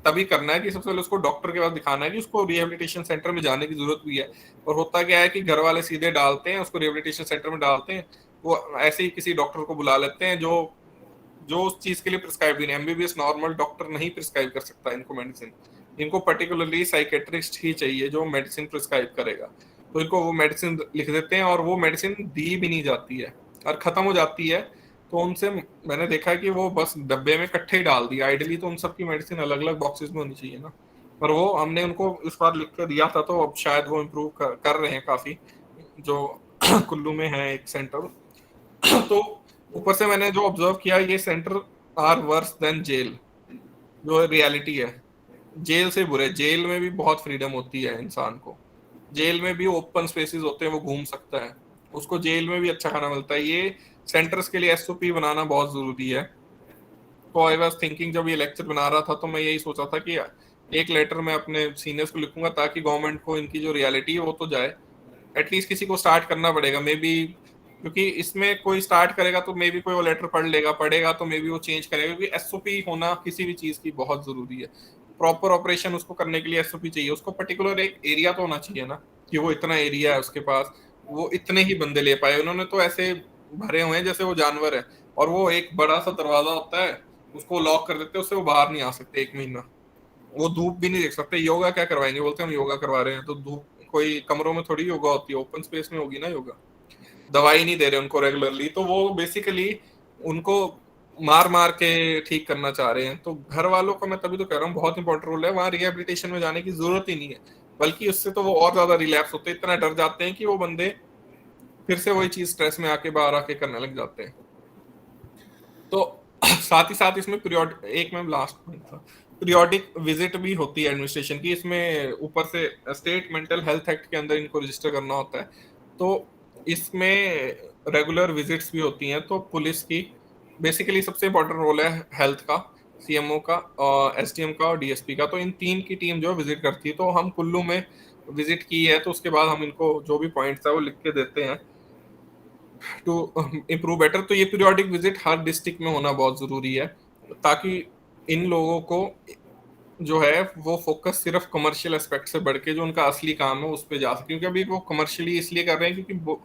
तभी करना है कि सबसे पहले उसको डॉक्टर के पास दिखाना है कि उसको रिहेबिलिटेशन सेंटर में जाने की जरूरत भी है। और होता क्या है कि घर वाले सीधे डालते हैं उसको रिहेबिलिटेशन सेंटर में डालते हैं, वो ऐसे ही किसी डॉक्टर को बुला लेते हैं जो जो उस चीज के लिए प्रिस्क्राइब नहीं, एमबीबीएस नॉर्मल डॉक्टर नहीं प्रिस्क्राइब कर सकता इनको मेडिसिन। इनको पर्टिकुलरली साइकेट्रिस्ट ही चाहिए जो मेडिसिन प्रिस्क्राइब करेगा। तो इनको वो मेडिसिन लिख देते हैं और वो मेडिसिन दी भी नहीं जाती है और खत्म हो जाती है, तो उनसे मैंने देखा है कि वो बस डब्बे में इकट्ठे ही डाल दिया। आइडली तो उन सबकी मेडिसिन अलग अलग बॉक्सेस में होनी चाहिए ना, पर वो हमने उनको इस बार लिख कर दिया था, तो अब शायद वो इम्प्रूव कर रहे हैं काफी, जो कुल्लू में है एक सेंटर। तो ऊपर से मैंने जो ऑब्जर्व किया, ये centre are worse than jail, जो रियलिटी है। जेल से बुरे, जेल में भी बहुत फ्रीडम होती है इंसान को, जेल में भी ओपन स्पेसेस होते हैं, वो घूम सकता है, उसको जेल में भी अच्छा खाना मिलता है। ये सेंटर्स के लिए एसओपी बनाना बहुत जरूरी है। तो आई वाज थिंकिंग, जब ये लेक्चर बना रहा था तो मैं यही सोचा था कि एक लेटर मैं अपने सीनियर्स को लिखूंगा ताकि गवर्नमेंट को इनकी जो रियलिटी है वो तो जाए। एटलीस्ट किसी को स्टार्ट करना पड़ेगा मे बी, क्योंकि इसमें कोई स्टार्ट करेगा तो मे बी कोई वो लेटर पढ़ेगा तो मे बी वो चेंज करेगा, क्योंकि एसओपी होना किसी भी चीज की बहुत जरूरी है। प्रॉपर ऑपरेशन उसको करने के लिए एसओपी चाहिए, उसको पर्टिकुलर एक एरिया तो होना चाहिए ना, कि वो इतना एरिया है उसके पास, वो इतने ही बंदे ले पाए। उन्होंने तो ऐसे भरे हुए हैं जैसे वो जानवर है, और वो एक बड़ा सा दरवाजा होता है, उसको लॉक कर देते हैं, उससे वो बाहर नहीं आ सकते 1 महीना। वो धूप भी नहीं देख सकते। योगा क्या करवाएंगे, बोलते हैं हम योगा करवा रहे हैं, तो धूप कोई कमरों में थोड़ी योगा होती है, ओपन स्पेस में होगी ना योगा। दवाई नहीं दे रहे उनको रेगुलरली, तो वो बेसिकली उनको मार मार के ठीक करना चाह रहे हैं। तो घर वालों का मैं तभी तो कह रहा हूँ बहुत इंपॉर्टेंट रोल है, वहां रिहेबिलिटेशन में जाने की जरूरत ही नहीं है, बल्कि उससे तो वो और ज्यादा रिलैप्स होते हैं, इतना डर जाते हैं कि वो बंदे फिर से वही चीज स्ट्रेस में आके बाहर आके करने लग जाते हैं। तो साथ ही साथ इसमें पीरियड, एक में लास्ट पॉइंट था, पीरियोडिक विजिट भी होती है एडमिनिस्ट्रेशन की। इसमें ऊपर से स्टेट मेंटल हेल्थ एक्ट के अंदर इनको रजिस्टर करना होता है, तो इसमें रेगुलर विजिट्स भी होती हैं। तो पुलिस की बेसिकली सबसे इंपॉर्टेंट रोल है हेल्थ का, सीएमओ का, एसडीएम का और डीएसपी का। तो इन तीन की टीम जो विजिट करती है, तो हम कुल्लू में विजिट की है, तो उसके बाद हम इनको जो भी पॉइंट्स है वो लिख के देते हैं टू इम्प्रूव बेटर। तो ये पीरियोडिक विजिट हर डिस्ट्रिक्ट में होना बहुत जरूरी है, ताकि इन लोगों को जो है वो फोकस सिर्फ कमर्शियल एस्पेक्ट से बढ़ के जो उनका असली काम है उस पर जा सके। क्योंकि अभी वो कमर्शियली इसलिए कर रहे हैं क्योंकि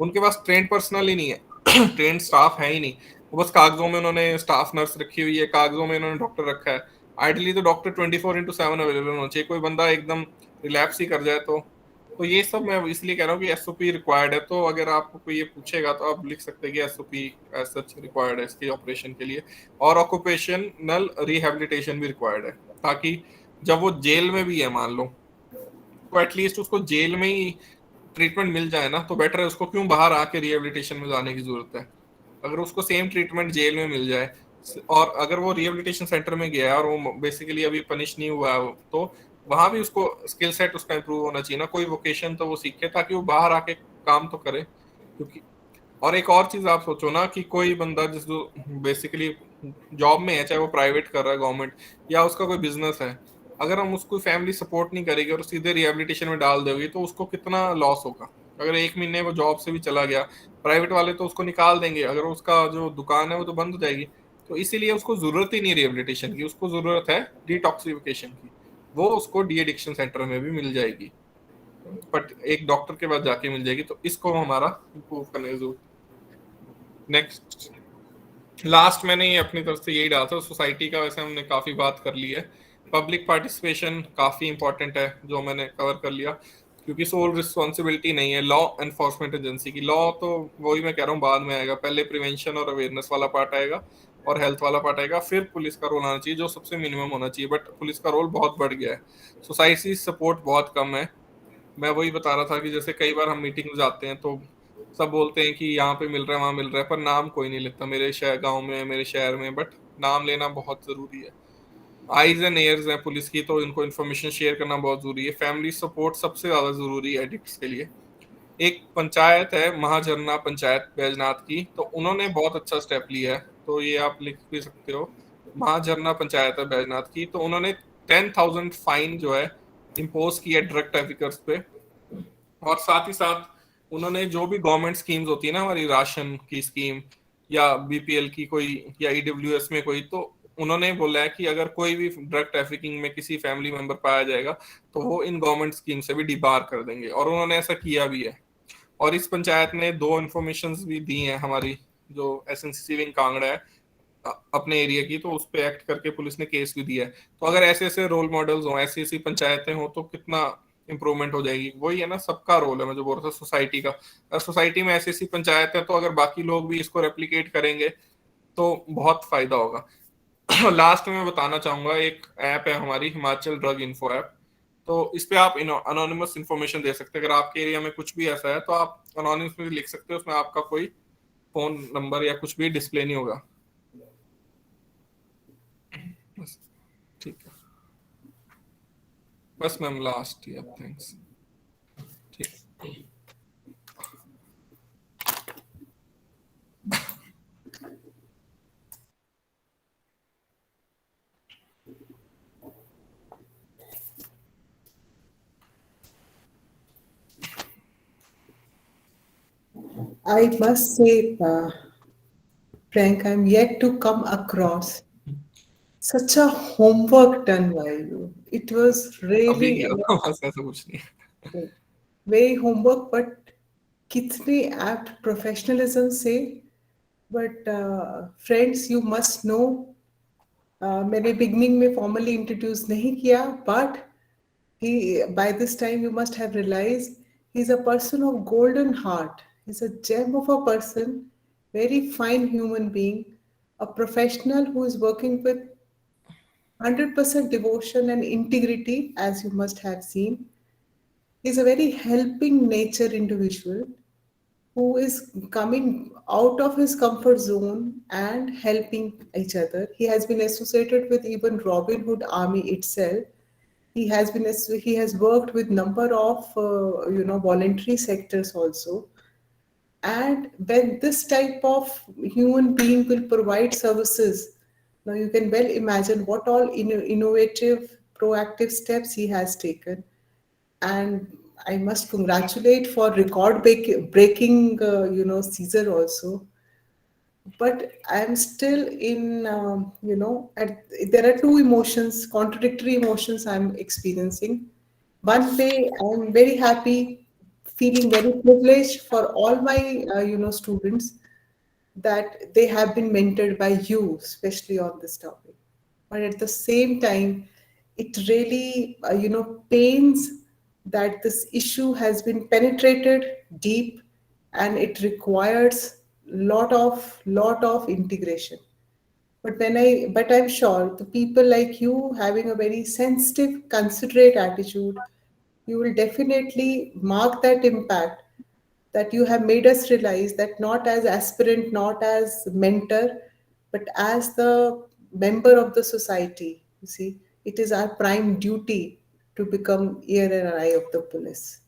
उनके पास ट्रेंड पर्सनल ही नहीं है ट्रेंड स्टाफ है ही नहीं। वो बस कागजों में उन्होंने स्टाफ नर्स रखी हुई है, कागजों में उन्होंने डॉक्टर रखा है। आइडली तो डॉक्टर 24/7 अवेलेबल होना चाहिए, कोई बंदा एकदम रिलैप्स ही कर जाए तो ये सब मैं इसलिए कह रहा हूँ कि एसओपी रिक्वायर्ड है। तो अगर आपको कोई ये पूछेगा तो आप लिख सकते हैं कि एसओपी एज सच रिक्वायर्ड है इसके ऑपरेशन के लिए, और ऑक्यूपेशनल रिहेबिलिटेशन भी रिक्वायर्ड है, ताकि जब वो जेल में भी है मान लो, तो एटलीस्ट उसको जेल में ही ट्रीटमेंट मिल जाए ना, तो बेटर है। उसको क्यों बाहर आके रिहेबिलिटेशन में जाने की जरूरत है, अगर उसको सेम ट्रीटमेंट जेल में मिल जाए। और अगर वो रिहेबिलिटेशन सेंटर में गया है और वो बेसिकली अभी पनिश नहीं हुआ है, तो वहां भी उसको स्किल सेट उसका इंप्रूव होना चाहिए ना, कोई वोकेशन तो वो सीखे ताकि वो बाहर आके काम तो करे। क्योंकि और एक और चीज आप सोचो ना, कि कोई बंदा जिस जो बेसिकली जॉब में है, चाहे वो प्राइवेट कर रहा है गवर्नमेंट, या उसका कोई बिजनेस है, अगर हम उसको फैमिली सपोर्ट नहीं करेगी और सीधे रिहेबिलिटेशन में डाल देगी, तो उसको कितना लॉस होगा। अगर 1 महीने वो जॉब से भी चला गया, प्राइवेट वाले तो उसको निकाल देंगे, अगर उसका जो दुकान है वो तो बंद हो जाएगी। तो इसीलिए उसको जरूरत ही नहीं रिहेबिलिटेशन की, उसको जरूरत है डिटॉक्सिफिकेशन की, वो उसको डी एडिक्शन सेंटर में भी मिल जाएगी, बट एक डॉक्टर के पास जाके मिल जाएगी। तो इसको हमारा इम्प्रूव करने की जरूरत। नेक्स्ट, लास्ट मैंने ये अपनी तरफ से यही डाला था। सोसाइटी का वैसे हमने काफी बात कर ली है। पब्लिक पार्टिसिपेशन काफी इंपॉर्टेंट है, जो मैंने कवर कर लिया, क्योंकि सोल रिस्पॉन्सिबिलिटी नहीं है लॉ एनफोर्समेंट एजेंसी की। लॉ तो वही मैं कह रहा हूँ बाद में आएगा, पहले प्रिवेंशन और अवेयरनेस वाला पार्ट आएगा और हेल्थ वाला पार्ट आएगा, फिर पुलिस का रोल आना चाहिए जो सबसे मिनिमम होना चाहिए। बट पुलिस का रोल बहुत बढ़ गया है, सोसाइटी सपोर्ट बहुत कम है। मैं वही बता रहा था कि जैसे कई बार हम मीटिंग में जाते हैं तो सब बोलते हैं कि यहाँ पे मिल रहा है वहां मिल रहा है, पर नाम कोई नहीं लेता मेरे शहर गांव में, मेरे शहर में, बट नाम लेना बहुत जरूरी है। आईज एंड एयर्स है पुलिस की, तो इनको इन्फॉर्मेशन शेयर करना बहुत जरूरी है। फैमिली सपोर्ट सबसे ज्यादा जरूरी है एडिक्ट्स के लिए। एक पंचायत है महाझरना पंचायत बैजनाथ की, तो उन्होंने बहुत अच्छा स्टेप लिया है, तो ये आप लिख भी सकते हो। महाझरना पंचायत है बैजनाथ की, तो उन्होंने 10,000 फाइन जो है इम्पोज किया ड्रग ट्रैफिकर्स पे। और साथ ही साथ उन्होंने जो भी गवर्नमेंट स्कीम्स होती है ना, हमारी राशन की स्कीम या बीपीएल की कोई या ईडब्ल्यूएस में कोई, तो उन्होंने बोला है कि अगर कोई भी ड्रग ट्रैफिकिंग में किसी फैमिली मेंबर पाया जाएगा तो वो इन गवर्नमेंट स्कीम से भी डिबार कर देंगे, और उन्होंने ऐसा किया भी है। और इस पंचायत ने 2 इन्फॉर्मेशन भी दी हैं हमारी, जो एसएनसीसी विंग कांगड़ा है अपने एरिया की, तो उस पे एक्ट करके पुलिस ने केस भी दिया है। तो अगर ऐसे ऐसे रोल मॉडल्स हो, ऐसी ऐसी पंचायतें हो, तो कितना इंप्रूवमेंट हो जाएगी। वही है ना, सबका रोल है, मैं जो बोल रहा था सोसाइटी का। अगर सोसाइटी में ऐसी ऐसी पंचायत है तो अगर बाकी लोग भी इसको रेप्लिकेट करेंगे तो बहुत फायदा होगा। लास्ट में बताना चाहूंगा, एक ऐप है हमारी हिमाचल ड्रग इन्फो ऐप। तो इस पे आप अनोनिमस इंफॉर्मेशन दे सकते हैं। अगर आपके एरिया में कुछ भी ऐसा है तो आप अनोनिमस में लिख सकते हो, उसमें आपका कोई फोन नंबर या कुछ भी डिस्प्ले नहीं होगा। बस, ठीक है। बस मैम लास्ट ईयर, थैंक्स। ठीक। I must say, Frank, I'm yet to come across such a homework done by you. It was अभी really किया था बस, ऐसा कुछ नहीं है। amazing. Very homework, but कितने apt professionalism से. But friends, you must know, मैंने beginning में formally introduce नहीं किया, but he by this time you must have realized he's a person of golden heart. He's a gem of a person, very fine human being, a professional who is working with 100% devotion and integrity, as you must have seen. He's a very helping nature individual who is coming out of his comfort zone and helping each other. He has been associated with even Robin Hood Army itself. He has worked with number of voluntary sectors also. And when this type of human being will provide services, now you can well imagine what all innovative, proactive steps he has taken. And I must congratulate for breaking Caesar also. But I'm still in, there are two emotions, contradictory emotions I'm experiencing. One way, I'm very happy, feeling very privileged for all my, students, that they have been mentored by you, especially on this topic. But at the same time, it really, pains that this issue has been penetrated deep, and it requires lot of integration. But I'm sure the people like you, having a very sensitive, considerate attitude, you will definitely mark that impact, that you have made us realize that not as aspirant, not as mentor, but as the member of the society. You see, it is our prime duty to become ear and eye of the police.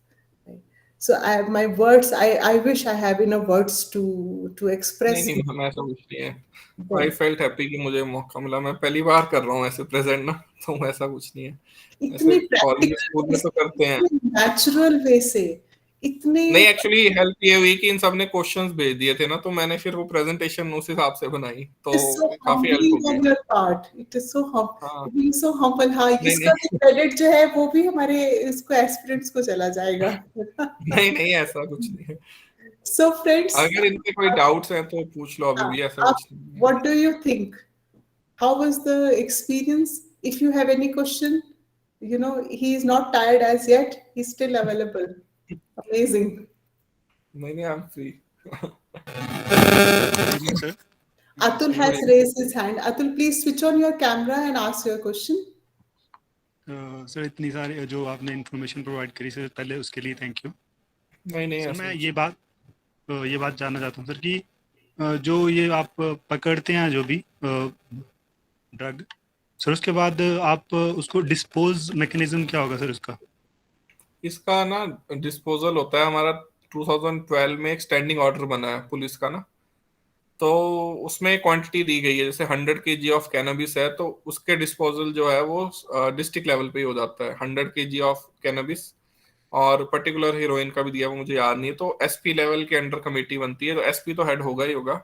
Right? So my words, I wish I have enough words to नहीं express नहीं ma'am, ऐसा कुछ नहीं है। आई them. Felt happy कि मुझे मौका मिला। मैं पहली बार कर रहा हूँ ऐसे प्रेजेंट ना, तो ऐसा कुछ नहीं है। ऐसे इतनी कॉलेज प्रैक्टिकल स्कूल वे में से, तो करते हैं। इतने नेचुरल वे से, इतने नहीं, एक्चुअली हेल्प ये हुई कि इन सब ने क्वेश्चंस भेज दिए थे ना, तो मैंने फिर वो प्रेजेंटेशन उस हिसाब से बनाई, तो is so काफी हेल्प हो humbling गई। on your part. It is so हाँ। being so humble. हाँ, नहीं इसका भी नहीं क्रेडिट जो है वो भी हमारे इसको एस्पिरेंट्स को चला जाएगा. नहीं नहीं, ऐसा कुछ नहीं है। So friends, अगर इनके कोई डाउट्स हैं तो पूछ लो, अभी हाँ, भी ऐसा आप कुछ नहीं है। what do you think? How was the experience? If you have any question, he is not tired as yet. He's still available. Amazing. नहीं नहीं, I am free. Good evening, sir. Atul has raised his hand. Atul, please switch on your camera and ask your question. Sir इतनी सारी जो आपने information provide करी sir, पहले उसके लिए थैंक यू। नहीं नहीं, सर ऐसा मैं कुछ ये बात जानना चाहता हूँ सर कि जो ये आप पकड़ते हैं जो भी ड्रग, सर उसके बाद आप उसको डिस्पोज मैकेनिज्म क्या होगा सर उसका? इसका ना डिस्पोजल होता है हमारा। 2012 में एक स्टैंडिंग ऑर्डर बना है पुलिस का ना, तो उसमें क्वांटिटी दी गई है, जैसे 100 kg ऑफ कैनबिस है तो उसके डिस्पोजल जो है वो डिस्ट्रिक्ट लेवल पे ही हो जाता है, 100 kg ऑफ कैनबिस। और पर्टिकुलर हीरोइन का भी दिया, वो मुझे याद नहीं है। तो एसपी लेवल के अंडर कमेटी बनती है, तो एसपी तो हेड होगा ही होगा।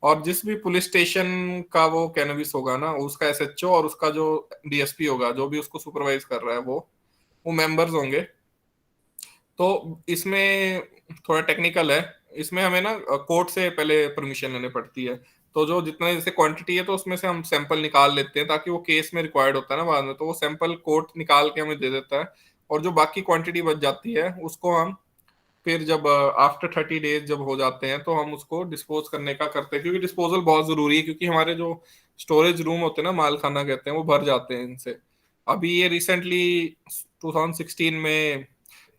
और जिस भी पुलिस स्टेशन का वो कैनबिस होगा ना, उसका एसएचओ और उसका जो डीएसपी होगा, जो भी उसको सुपरवाइज कर रहा है, वो मेंबर्स होंगे। तो इसमें थोड़ा टेक्निकल है, इसमें हमें ना कोर्ट से पहले परमिशन लेने पड़ती है। तो जो जितना जैसे क्वांटिटी है तो उसमें से हम सैंपल निकाल लेते हैं, ताकि वो केस में रिक्वायर्ड होता है ना बाद में, तो वो सैंपल कोर्ट निकाल के हमें दे देता है। और जो बाकी क्वांटिटी बच जाती है उसको हम फिर जब आफ्टर 30 डेज जब हो जाते हैं तो हम उसको डिस्पोज करने का करते हैं, क्योंकि डिस्पोजल बहुत जरूरी है, क्योंकि हमारे जो स्टोरेज रूम होते हैं ना, माल खाना कहते हैं, वो भर जाते हैं इनसे। अभी ये रिसेंटली 2016 में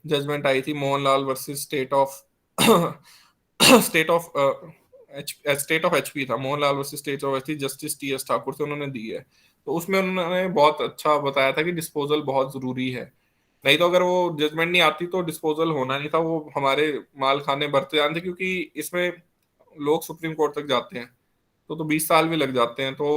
जजमेंट आई थी, Mohanlal versus state of state of state of HP था, Mohanlal versus state of HP, justice TS Thakur से उन्होंने दी है। तो उसमें उन्होंने बहुत अच्छा बताया था कि डिस्पोजल बहुत जरूरी है। नहीं तो अगर वो जजमेंट नहीं आती तो डिस्पोजल होना नहीं था, वो हमारे माल खाने बढ़ते जाते, क्योंकि इसमें लोग सुप्रीम कोर्ट तक जाते हैं तो 20 साल भी लग जाते हैं। तो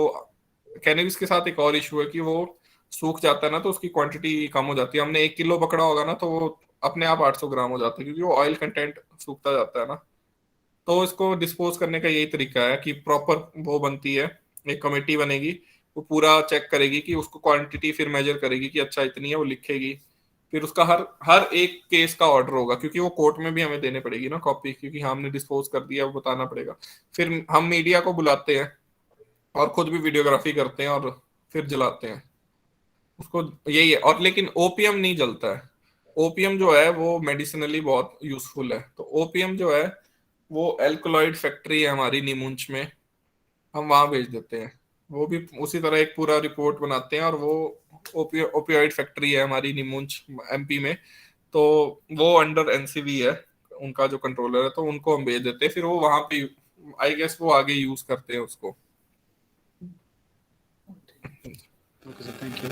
कैनबिस के साथ एक और इशू है कि वो सूख जाता है ना, तो उसकी क्वांटिटी कम हो जाती है। हमने 1 किलो पकड़ा होगा ना, तो वो अपने आप 800 ग्राम हो जाता है, क्योंकि वो ऑयल कंटेंट सूखता जाता है ना। तो इसको डिस्पोज करने का यही तरीका है कि प्रॉपर वो बनती है, एक कमेटी बनेगी, वो पूरा चेक करेगी कि उसको क्वांटिटी फिर मेजर करेगी कि अच्छा इतनी है, वो लिखेगी। फिर उसका हर हर एक केस का ऑर्डर होगा, क्योंकि वो कोर्ट में भी हमें देने पड़ेगी ना कॉपी, क्योंकि हमने डिस्पोज कर दिया, वो बताना पड़ेगा। फिर हम मीडिया को बुलाते हैं और खुद भी वीडियोग्राफी करते हैं और फिर जलाते हैं उसको, यही है। और लेकिन ओपीएम नहीं जलता है। ओपीएम जो है वो मेडिसिनली बहुत यूजफुल है। तो ओपीएम जो है वो एल्कलॉइड फैक्ट्री है हमारी नीमुंज में, हम वहां भेज देते हैं। वो भी उसी तरह एक पूरा रिपोर्ट बनाते हैं, और वो ओपियोइड फैक्ट्री है हमारी नीमुंज एमपी में। तो वो अंडर एनसीबी है, उनका जो कंट्रोलर है, तो उनको हम भेज देते हैं, फिर वो वहां पे आई गेस वो आगे यूज करते हैं उसको। Okay sir, thank you.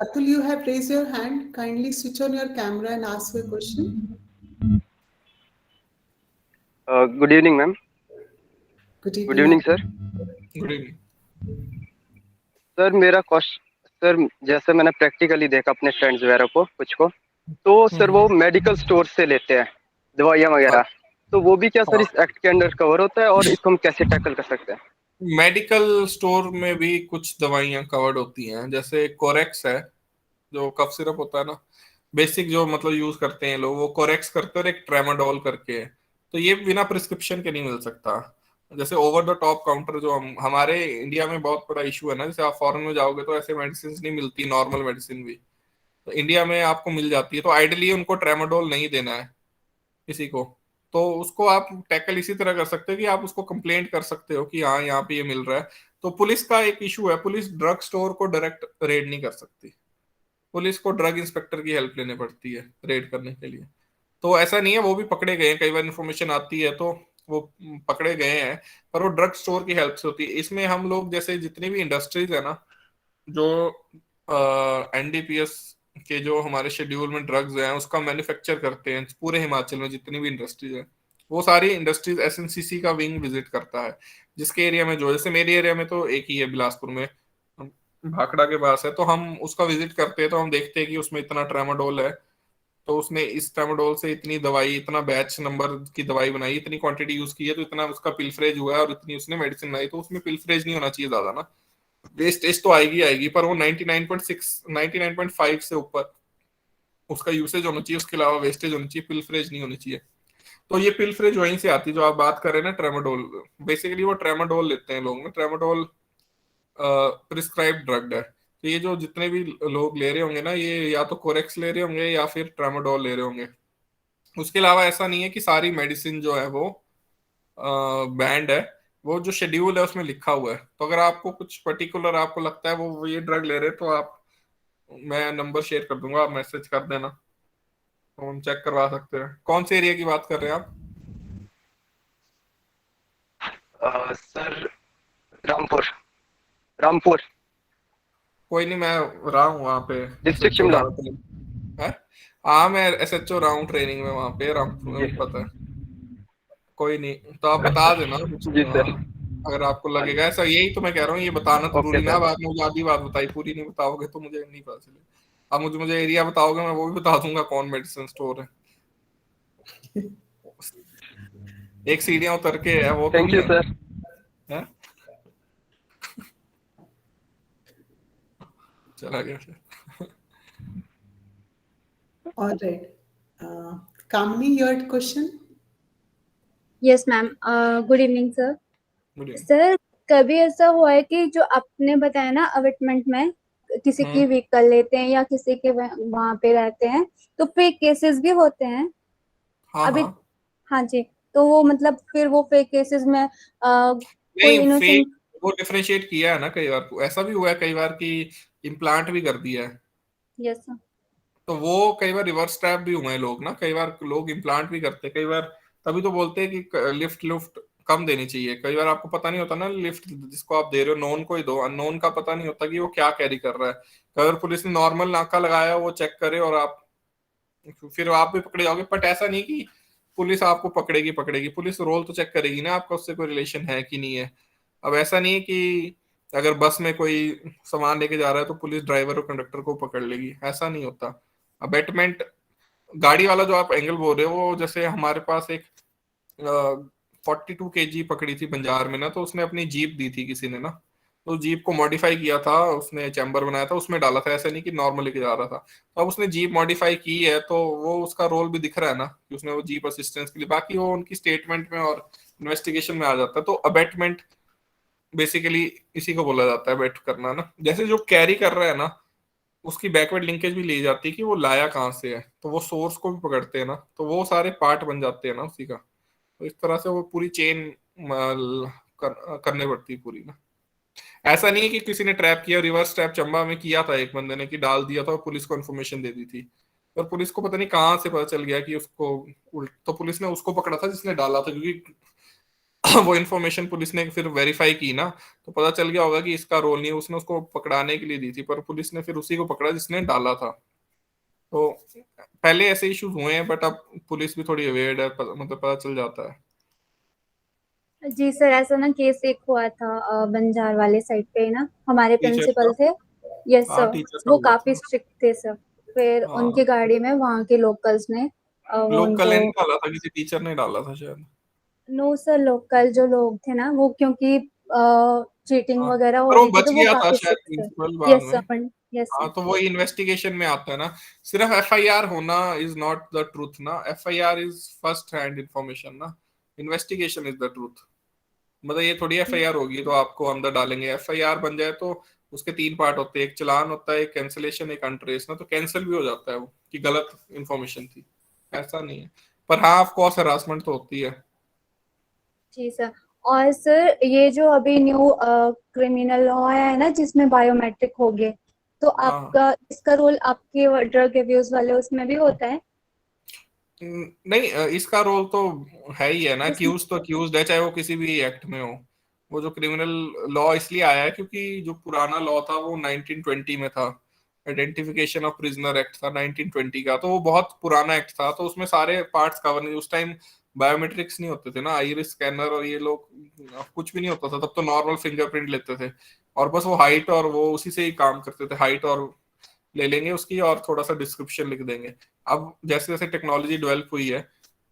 Atul, you have raised your hand. Kindly switch on your camera and ask your question. Good evening ma'am. Good good evening. Evening sir. Good evening. Sir मेरा question, sir जैसे मैंने practically देखा अपने friends वगैरह को कुछ को, तो सर वो मेडिकल स्टोर से लेते हैं दवाइयाँ वगैरह, तो वो भी क्या सर इस एक्ट के अंडर कवर होता है, और इसको हम कैसे टैकल कर सकते हैं? मेडिकल स्टोर में भी कुछ दवाइयां कवर्ड होती हैं, जैसे कोरेक्स है, जो कफ सिरप होता है ना, बेसिक जो मतलब यूज करते हैं लोग, वो कोरेक्स करते हैं, और एक ट्रेमाडोल करके है। तो ये बिना प्रिस्क्रिप्शन के नहीं मिल सकता। जैसे ओवर द टॉप काउंटर जो हमारे इंडिया में बहुत बड़ा इशू है ना, जैसे आप फॉरेन में जाओगे तो ऐसे मेडिसिन नहीं मिलती, नॉर्मल मेडिसिन भी तो इंडिया में आपको मिल जाती है। तो आइडियली उनको ट्रेमाडोल नहीं देना है किसी को। तो उसको आप टैकल इसी तरह कर सकते हो कि आप उसको कंप्लेंट कर सकते हो कि हाँ यहाँ पे ये मिल रहा है। तो पुलिस का एक इशू है, पुलिस ड्रग स्टोर को डायरेक्ट रेड नहीं कर सकती, पुलिस को ड्रग इंस्पेक्टर की हेल्प लेनी पड़ती है रेड करने के लिए। तो ऐसा नहीं है, वो भी पकड़े गए हैं, कई बार इन्फॉर्मेशन आती है तो वो पकड़े गए हैं, पर वो ड्रग स्टोर की हेल्प से होती है। इसमें हम लोग जैसे जितनी भी इंडस्ट्रीज है ना, जो एनडीपीएस के जो हमारे शेड्यूल में ड्रग्स हैं उसका मैन्युफैक्चर करते हैं पूरे हिमाचल में, जितनी भी इंडस्ट्रीज है, वो सारी इंडस्ट्रीज एसएनसीसी का विंग विजिट करता है। जिसके एरिया में जो, जैसे मेरे एरिया में तो एक ही है बिलासपुर में, भाखड़ा के पास है, तो हम उसका विजिट करते हैं, तो हम देखते हैं कि उसमें इतना ट्रेमाडोल है, तो उसने इस ट्रेमाडोल से इतनी दवाई, इतना बैच नंबर की दवाई बनाई, इतनी क्वांटिटी यूज की है, तो इतना उसका पिलफ्रेज हुआ है, और इतनी उसने मेडिसिन बनाई। तो उसमें पिलफ्रेज नहीं होना चाहिए ज्यादा ना, वेस्टेज तो आएगी आएगी, पर वो 99.6 99.5 से ऊपर उसका यूसेज होना चाहिए, उसके अलावा वेस्टेज होनी चाहिए, पिलफ्रेज नहीं होनी चाहिए। तो ये पिलफ्रेज वहीं से आती है जो आप बात कर रहे हैं ना, ट्रेमाडोल। बेसिकली वो ट्रेमाडोल लेते हैं लोग ना, ट्रेमाडोल प्रिस्क्राइब ड्रग है। तो ये जो जितने भी लोग ले रहे होंगे ना, ये या तो कोरेक्स ले रहे होंगे या फिर ट्रेमाडोल ले रहे होंगे। उसके अलावा ऐसा नहीं है कि सारी मेडिसिन जो है वो बैंड है, वो जो शेड्यूल है उसमें लिखा हुआ है। तो अगर आपको कुछ पर्टिकुलर आपको लगता है वो ये ड्रग ले रहे हैं, तो आप, मैं नंबर शेयर कर दूंगा, आप मैसेज कर देना, तो हम चेक करवा सकते हैं। कौन से एरिया की बात कर रहे हैं आप? सर रामपुर, रामपुर कोई नहीं, मैं रहा हूँ वहाँ पे, डिस्ट्रिक्ट SHO शिमला। है। हाँ, मैं SHO रहा हूँ ट्रेनिंग में वहाँ पे, रामपुर जी में, सर। पता है। कोई नहीं, तो आप बता देना कुछ, जी सर। अगर आपको लगेगा ऐसा। यही तो मैं कह रहा हूँ, ये बताना तो ओके जरूरी ना, सर। बाद में मुझे आधी बात बताई पूरी नहीं बताओगे तो मुझे नहीं पता चलेगा। आप मुझे एरिया बताओगे, मैं वो भी बता दूंगा कौन मेडिसिन स्टोर है। एक सीढ़ियां उतर के है वो थैंक थोड़ी यू है सर। हैं? चला गया फिर। All right. Kamini, your question? Yes ma'am, good evening sir. Good evening. Sir, कभी ऐसा हुआ है कि जो आपने बताया ना अवेटमेंट में किसी की व्हीकल लेते हैं या किसी के वहां पे रहते हैं, तो फेक केसेस भी होते हैं हाँ अभी? हाँ, हाँ जी। तो वो मतलब फिर वो फेक केसेस में कोई नहीं फेक, इनोसेंट। वो डिफरेंशिएट किया है ना कई बार, ऐसा भी हुआ है कई बार कि इम्प्लांट भी कर दिया है। Yes sir. तो वो कई बार रिवर्स ट्रैप भी हुए हैं लोग ना, कई बार लोग इम्प्लांट भी करते हैं कई बार। तभी तो बोलते हैं कि लिफ्ट लुफ्ट कम देनी चाहिए। कई बार आपको पता नहीं होता ना, लिफ्ट जिसको आप दे रहे हो नोन को ही दो, अननोन का पता नहीं होता कि वो क्या कैरी कर रहा है। कई बार पुलिस ने नॉर्मल नाका लगाया वो चेक करे और आप, फिर आप भी पकड़े जाओगे। बट ऐसा नहीं कि पुलिस आपको पकड़ेगी पकड़ेगी, पुलिस रोल तो चेक करेगी ना आपका उससे कोई रिलेशन है कि नहीं है। अब ऐसा नहीं है कि अगर बस में कोई सामान लेके जा रहा है तो पुलिस ड्राइवर और कंडक्टर को पकड़ लेगी, ऐसा नहीं होता। अबेटमेंट गाड़ी वाला जो आप एंगल बोल रहे हो, वो जैसे हमारे पास एक 42 kg पकड़ी थी बंजार में ना, तो उसने अपनी जीप दी थी किसी ने ना, तो जीप को मॉडिफाई किया था उसने, चैम्बर बनाया था उसमें डाला था, ऐसा नहीं कि नॉर्मल लेके जा रहा था। तो अब उसने जीप मॉडिफाई की है तो वो उसका रोल भी दिख रहा है ना कि उसने वो जीप असिस्टेंस के लिए, बाकी वो उनकी स्टेटमेंट में और इन्वेस्टिगेशन में आ जाता है। तो अबेटमेंट बेसिकली इसी को बोला जाता है, बेट करना ना। जैसे जो कैरी कर रहा है ना, उसकी बैकवर्ड लिंकेज भी ली जाती है कि वो लाया कहाँ से है, तो वो सोर्स को भी पकड़ते हैं ना, तो वो सारे पार्ट बन जाते हैं ना उसी का। तो इस तरह से वो पूरी चेन करने पड़ती है पूरी ना। ऐसा नहीं है कि किसी ने ट्रैप किया, रिवर्स ट्रैप चंबा में किया था एक बंदे ने कि डाल दिया था और पुलिस को इन्फॉर्मेशन दे दी थी, पर पुलिस को पता नहीं कहाँ से पता चल गया कि उसको उल्ट, तो पुलिस ने उसको पकड़ा था जिसने डाला था, क्योंकि वो इन्फॉर्मेशन पुलिस ने फिर वेरीफाई की ना, तो पता चल गया होगा कि इसका रोल नहीं है, उसने उसको पकड़ाने के लिए दी थी, पर पुलिस ने फिर उसी को पकड़ा जिसने डाला था। तो पहले ऐसे इश्यूज हुए हैं, बट अब पुलिस भी थोड़ी अवेयर है, मतलब पता चल जाता है। जी सर, ऐसा ना केस एक हुआ था बंजार वाले साइड पे ना, हमारे टीचर्स का, प्रिंसिपल थे। यस हाँ सर। टीचर्स का वो हुआ काफी था। स्ट्रिक्ट थे सर। फिर हाँ, उनकी गाड़ी में वहाँ के लोकल्स ने वो लोकल उनको। ने नहीं डाला था, किसी टीचर ने डाला था शायद। नो सर, लोकल जो लोग थे ना वो, क्योंकि चीटिंग हाँ, वगैरह हो पर वो रही थी बच तो वो गया था काफी शायद स्ट्रिक्ट थे। प्रिंसिपल बाद यस में। सर। यस हाँ, सर। तो वही इन्वेस्टिगेशन में आता है ना। सिर्फ एफआईआर होना इज नॉट द ट्रूथ ना, FIR is first hand information ना, इन्वेस्टिगेशन इज द ट्रूथ। मतलब ये थोड़ी एफआईआर होगी तो आपको अंदर डालेंगे, एफआईआर बन जाए तो उसके 3 पार्ट होते हैं, एक चालान होता है, एक कैंसिलेशन, एक अनट्रेस ना, तो कैंसिल भी हो जाता है वो कि गलत इंफॉर्मेशन थी, ऐसा नहीं है। पर हाँ, ऑफ कोर्स हरासमेंट तो होती है। जी सर। और सर, ये जो अभी न्यू क्रिमिनल लॉ आया है ना जिसमें बायोमेट्रिक हो गए, तो हाँ, आपका इसका रोल आपके ड्रग अब्यूज वाले उसमें भी होता है? नहीं इसका रोल तो है ही है ना, जिसमें अक्यूज तो अक्यूज है चाहे वो किसी भी एक्ट में हो। वो जो क्रिमिनल लॉ इसलिए आया है क्योंकि जो पुराना लॉ था वो 1920 में था, आइडेंटिफिकेशन ऑफ प्रिजनर एक्ट था 1920 का, तो वो बहुत पुराना एक्ट था, तो उसमें सारे पार्ट्स कवर नहीं, उस टाइम बायोमेट्रिक्स नहीं होते थे ना, आइरिस स्कैनर और ये लोग कुछ भी नहीं होता था तब, तो नॉर्मल फिंगरप्रिंट लेते थे और बस वो हाइट और वो उसी से ही काम करते थे, हाइट और ले लेंगे उसकी और थोड़ा सा डिस्क्रिप्शन लिख देंगे। अब जैसे जैसे टेक्नोलॉजी डेवलप हुई है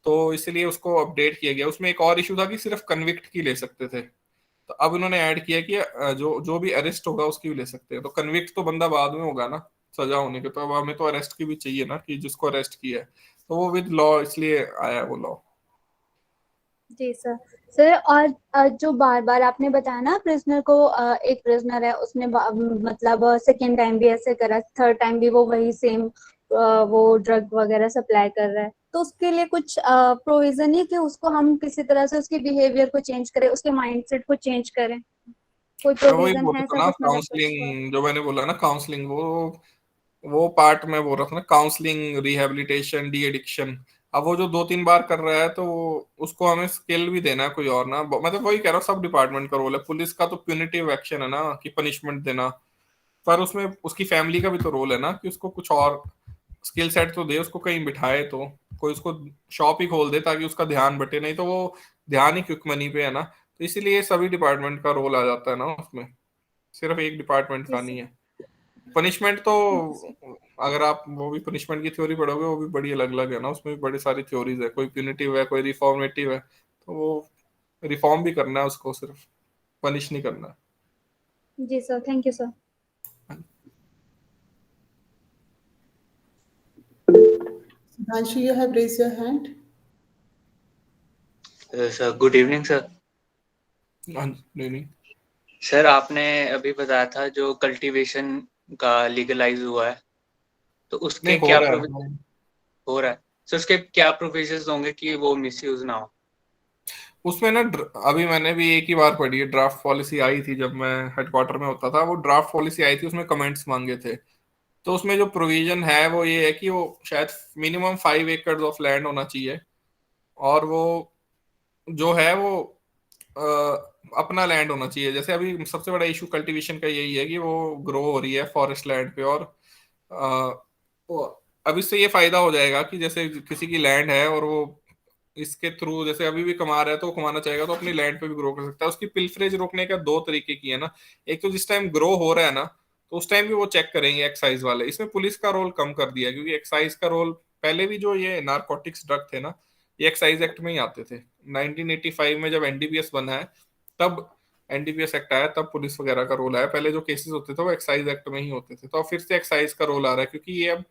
तो इसलिए उसको अपडेट किया गया। उसमें एक और इशू था कि सिर्फ कन्विक्ट की ले सकते थे, तो अब उन्होंने ऐड किया कि जो जो भी अरेस्ट होगा उसकी भी ले सकते हैं। तो कन्विक्ट तो बंदा बाद में होगा ना सजा होने के, तो अब हमें तो अरेस्ट की भी चाहिए ना कि जिसको अरेस्ट किया है, तो वो विद लॉ इसलिए आया है वो लॉ। जी सर। सर, और जो बार बार आपने बताया ना प्रिजनर को, एक प्रिजनर है उसने मतलब सेकेंड टाइम भी ऐसे करा, थर्ड टाइम भी वो वही सेम वो ड्रग वगैरह सप्लाई कर रहा है, तो उसके लिए कुछ प्रोविजन है कि उसको हम किसी तरह से उसके बिहेवियर को चेंज करें, उसके माइंडसेट को चेंज करें? कोई मैं वही प्रोविजन बोल रहा है था ऐसा ना, जिसमें बच्चों काउंसलिंग जो मैंने बोला ना, काउंसलिंग वो पार्ट में बोल रहा था ना, काउंसलिंग, रिहेबिलिटेशन, डी एडिक्शन। अब वो जो 2-3 बार कर रहा है तो उसको हमें स्किल भी देना है कोई और ना, मतलब वही कह रहा हूँ, सब डिपार्टमेंट का रोल है। पुलिस का तो प्यूनिटिव एक्शन है ना कि पनिशमेंट देना, पर उसमें उसकी फैमिली का भी तो रोल है ना कि उसको कुछ और स्किल सेट तो दे उसको, कहीं बिठाए तो कोई उसको शॉप ही खोल दे ताकि उसका ध्यान बटे, नहीं तो वो ध्यान ही क्विक मनी पे है ना। तो इसीलिए सभी डिपार्टमेंट का रोल आ जाता है ना उसमें, सिर्फ एक डिपार्टमेंट जी का सर। नहीं है। पनिशमेंट तो थैंक यू सर। अगर आप वो भी पनिशमेंट की थ्योरी पढ़ोगे वो भी बड़ी अलग अलग है ना, उसमें भी बड़ी सारी थ्योरीज है, कोई प्यूनिटिव है कोई रिफॉर्मेटिव है। तो वो रिफॉर्म भी करना है उसको, सिर्फ पनिश नहीं करना जी सर, थैंक यू सर। है। Sudhanshu, you have raised your hand. Sir good evening sir. हाँ नहीं नहीं, सर आपने अभी बताया था जो कल्टीवेशन का लीगलाइज हुआ है, तो उसके नहीं हो क्या रहा प्रोविजन है। हो रहा है सर, उसके क्या प्रोविजंस होंगे कि वो मिसयूज ना हो? उसमें ना अभी मैंने भी एक ही बार पढ़ी है, ड्राफ्ट पॉलिसी आई थी जब मैं हेडक्वार्टर में होता था, वो ड्राफ्ट पॉलिसी आई थी, उसमें कमेंट्स मांगे थे। तो उसमें जो प्रोविजन है वो ये है कि वो शायद मिनिमम 5 एकड़ ऑफ लैंड होना चाहिए, और वो जो है वो अ, अपना लैंड होना चाहिए। जैसे अभी सबसे बड़ा इशू कल्टीवेशन का यही है कि वो ग्रो हो रही है फॉरेस्ट लैंड पे, और वो अब इससे ये फायदा हो जाएगा कि जैसे किसी की लैंड है और वो इसके थ्रू जैसे अभी भी कमा रहा है, तो वो कमाना चाहेगा तो अपनी लैंड पे भी ग्रो कर सकता है। उसकी पिल्फरेज रोकने का दो तरीके की है ना, एक तो जिस टाइम ग्रो हो रहा है ना तो उस टाइम भी वो चेक करेंगे एक्साइज वाले। इसमें पुलिस का रोल कम कर दिया है, क्योंकि एक्साइज का रोल पहले भी जो ये नारकोटिक्स ड्रग थे ना, ये एक्साइज एक्ट में ही आते थे। 1985 में जब एनडीपीएस बना है तब एनडीपीएस एक्ट आया, तब पुलिस वगैरह का रोल आया। पहले जो केसेस होते थे वो एक्साइज एक्ट में ही होते थे, तो अब फिर से एक्साइज का रोल आ रहा है, क्योंकि ये अब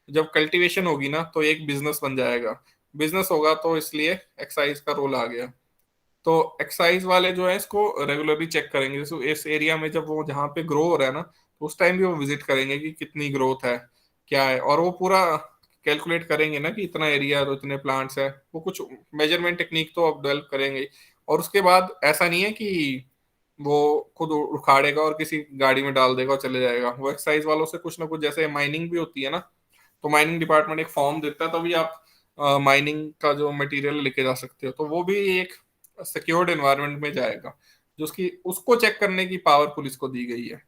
जब कल्टीवेशन होगी ना तो एक बिजनेस बन जाएगा, बिजनेस होगा तो इसलिए एक्साइज का रोल आ गया। तो एक्साइज वाले जो है इसको रेगुलरली चेक करेंगे, जैसे इस एरिया में जब वो जहाँ पे ग्रो हो रहा है ना तो उस टाइम भी वो विजिट करेंगे कि कितनी ग्रोथ है क्या है, और वो पूरा कैलकुलेट करेंगे ना कि इतना एरिया तो इतने प्लांट्स है, वो कुछ मेजरमेंट टेक्निक तो अब डेवलप करेंगे ही। और उसके बाद ऐसा नहीं है कि वो खुद उखाड़ेगा और किसी गाड़ी में डाल देगा और चले जाएगा, वो एक्साइज वालों से कुछ ना कुछ, जैसे माइनिंग भी होती है ना, तो माइनिंग डिपार्टमेंट एक फॉर्म देता है तभी आप माइनिंग का जो मटेरियल लेके जा सकते हो, तो वो भी एक सिक्योर्ड एनवायरनमेंट में जाएगा। जो उसकी उसको चेक करने की पावर पुलिस को दी गई है।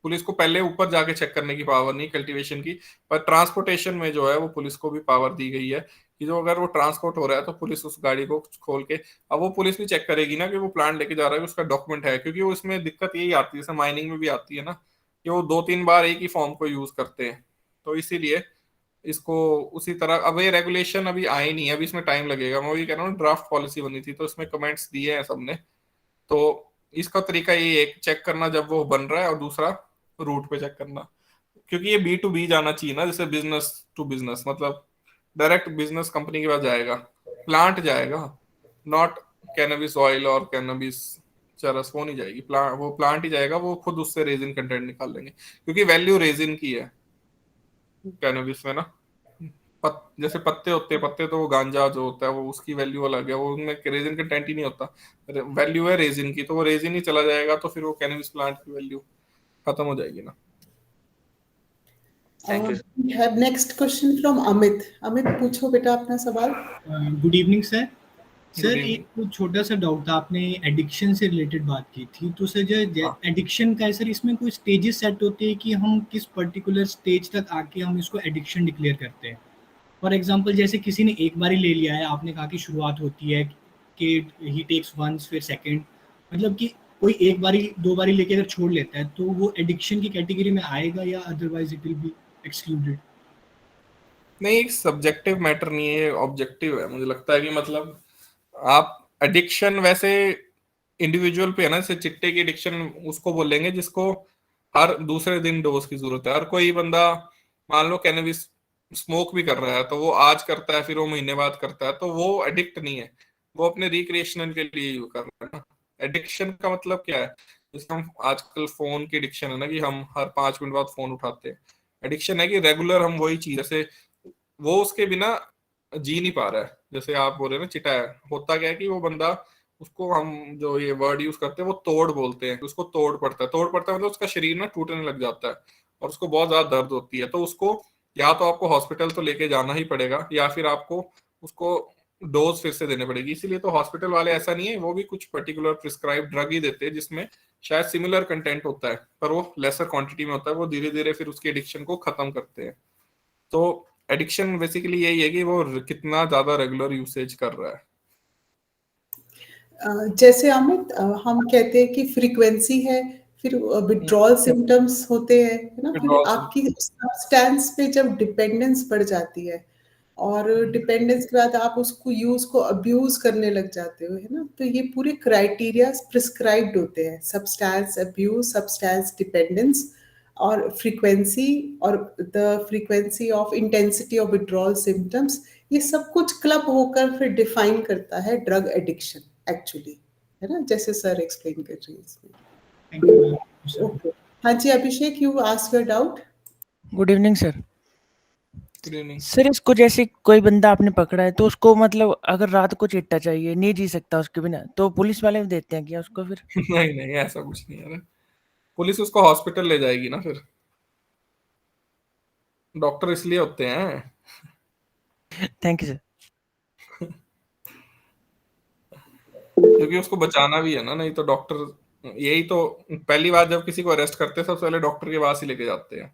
पुलिस को पहले ऊपर जाके चेक करने की पावर नहीं कल्टीवेशन की, पर ट्रांसपोर्टेशन में जो है वो पुलिस को भी पावर दी गई है कि जो अगर वो ट्रांसपोर्ट हो रहा है तो पुलिस उस गाड़ी को खोल के, अब वो पुलिस भी चेक करेगी ना कि वो प्लांट लेके जा रहा है, उसका डॉक्यूमेंट है, क्योंकि वो इसमें दिक्कत यही आती है, जैसे माइनिंग में भी आती है ना कि वो 2-3 बार एक ही फॉर्म को यूज करते हैं। तो इसीलिए इसको उसी तरह, अब ये रेगुलेशन अभी आए नहीं है, अभी इसमें टाइम लगेगा। मैं वही कह रहा हूँ, ड्राफ्ट पॉलिसी बनी थी तो इसमें कमेंट्स दिए हैं सबने। तो इसका तरीका ये एक चेक करना जब वो बन रहा है, और दूसरा रूट पे चेक करना, क्योंकि ये B2B जाना चाहिए ना, जैसे बिजनेस टू बिजनेस, मतलब डायरेक्ट बिजनेस कंपनी के पास जाएगा, प्लांट जाएगा, नॉट कैनबिस ऑयल और कैनबिस चरस, वो नहीं जाएगी प्लांट, वो प्लांट ही जाएगा, वो खुद उससे रेजिन कंटेंट निकाल लेंगे, क्योंकि वैल्यू रेजिन की है कैनबिस में ना। जैसे पत्ते होते हैं, पत्ते तो वो गांजा जो होता है वो उसकी वैल्यू अलग है, वो उनमें रेजिन कंटेंट ही नहीं होता, वैल्यू है रेजिन की, तो वो रेजिन ही चला जाएगा तो फिर वो कैनबिस प्लांट की वैल्यू खत्म हो जाएगी ना। Thank you. We have next question from Amit. Amit, पूछो बेटा अपना सवाल। Good evening sir. Good sir evening. एक छोटा सा डाउट था, आपने एडिक्शन से रिलेटेड बात की थी, तो सर जो हाँ। एडिक्शन का है सर, इसमें कोई स्टेजेस सेट होते हैं कि हम किस पर्टिकुलर स्टेज तक आके हम इसको एडिक्शन डिक्लेयर करते हैं? फॉर एग्जांपल जैसे किसी ने एक बार ही ले लिया है, आपने कहा कि शुरुआत होती है कि ही टेक्स वंस फिर सेकंड, मतलब कि कोई एक बारी दो बारी लेके अगर छोड़ लेता है तो वो एडिक्शन की कैटेगरी में आएगा या otherwise it will be excluded? नहीं, एक सब्जेक्टिव मैटर नहीं है, ऑब्जेक्टिव है मुझे लगता है कि मतलब आप एडिक्शन वैसे इंडिविजुअल पे है ना, जैसे चिट्टे की एडिक्शन उसको बोलेंगे जिसको हर दूसरे दिन डोज की जरूरत है। हर कोई बंदा मान लो कैनबिस स्मोक भी कर रहा है तो वो आज करता है फिर वो महीने बाद करता है, तो वो एडिक्ट नहीं है, वो अपने रिक्रिएशनल के लिए यूज कर रहा है ना। एडिक्शन का मतलब क्या है, जैसे हम आजकल फोन की एडिक्शन है ना कि हम हर 5 मिनट बाद फोन उठाते हैं, एडिक्शन है कि रेगुलर हम वही चीज, जैसे वो उसके बिना जी नहीं पा रहा है। जैसे आप बोल रहे हैं ना चिटा है, होता क्या है कि वो बंदा, उसको हम जो ये वर्ड यूज करते हैं वो तोड़ बोलते हैं, उसको तोड़ पड़ता है, तोड़ पड़ता है मतलब उसका शरीर ना टूटने लग जाता है और उसको बहुत ज्यादा दर्द होती है, तो उसको या तो आपको हॉस्पिटल तो लेके जाना ही पड़ेगा या फिर आपको उसको डोज फिर से देने पड़ेगी। इसीलिए तो हॉस्पिटल वाले ऐसा नहीं है, वो भी कुछ पर्टिकुलर प्रिस्क्राइब ड्रग ही देते हैं जिसमें शायद सिमिलर कंटेंट होता है पर वो लेसर क्वांटिटी में होता है, वो धीरे धीरे फिर उसकी एडिक्शन को खत्म करते हैं। तो एडिक्शन बेसिकली यही है कि वो कितना ज्यादा रेगुलर यूसेज कर रहा है। जैसे अमित, हम कहते हैं कि फ्रीक्वेंसी है, फिर विड्रॉल सिम्टम्स होते हैं, है ना, फिर Withdrawal आपकी सब्सटेंस पे जब डिपेंडेंस बढ़ जाती है और डिपेंडेंस के बाद आप उसको यूज को अब्यूज करने लग जाते हो, है ना, तो ये पूरे क्राइटेरिया प्रिस्क्राइब्ड होते हैं, सब्सटेंस अब्यूज, सब्सटेंस डिपेंडेंस और frequency of intensity of withdrawal symptoms, ये सब कुछ क्लब होकर फिर डिफाइन करता है ड्रग एडिक्शन एक्चुअली, है ना, जैसे सर एक्सप्लेन कर रही है इसमें। Thank you. ओके, हाँ जी Abhishek, you ask your doubt. Good evening sir. Good evening. Sir इसको जैसे कोई बंदा आपने पकड़ा है तो उसको मतलब अगर रात को चिट्टा चाहिए, नहीं जी सकता उसके बिना, तो पुलिस वाले देते हैं क्या उसको फिर? नहीं नहीं, ऐसा कुछ नहीं है। पुलिस उसको हॉस्पिटल ले जाएगी ना, फिर डॉक्टर इसलिए होते हैं। Thank you sir. क्योंकि उसको बचाना भी है ना, नहीं तो डॉक्टर, यही तो पहली बार जब किसी को अरेस्ट करते हैं सबसे पहले डॉक्टर के पास ही लेके जाते हैं,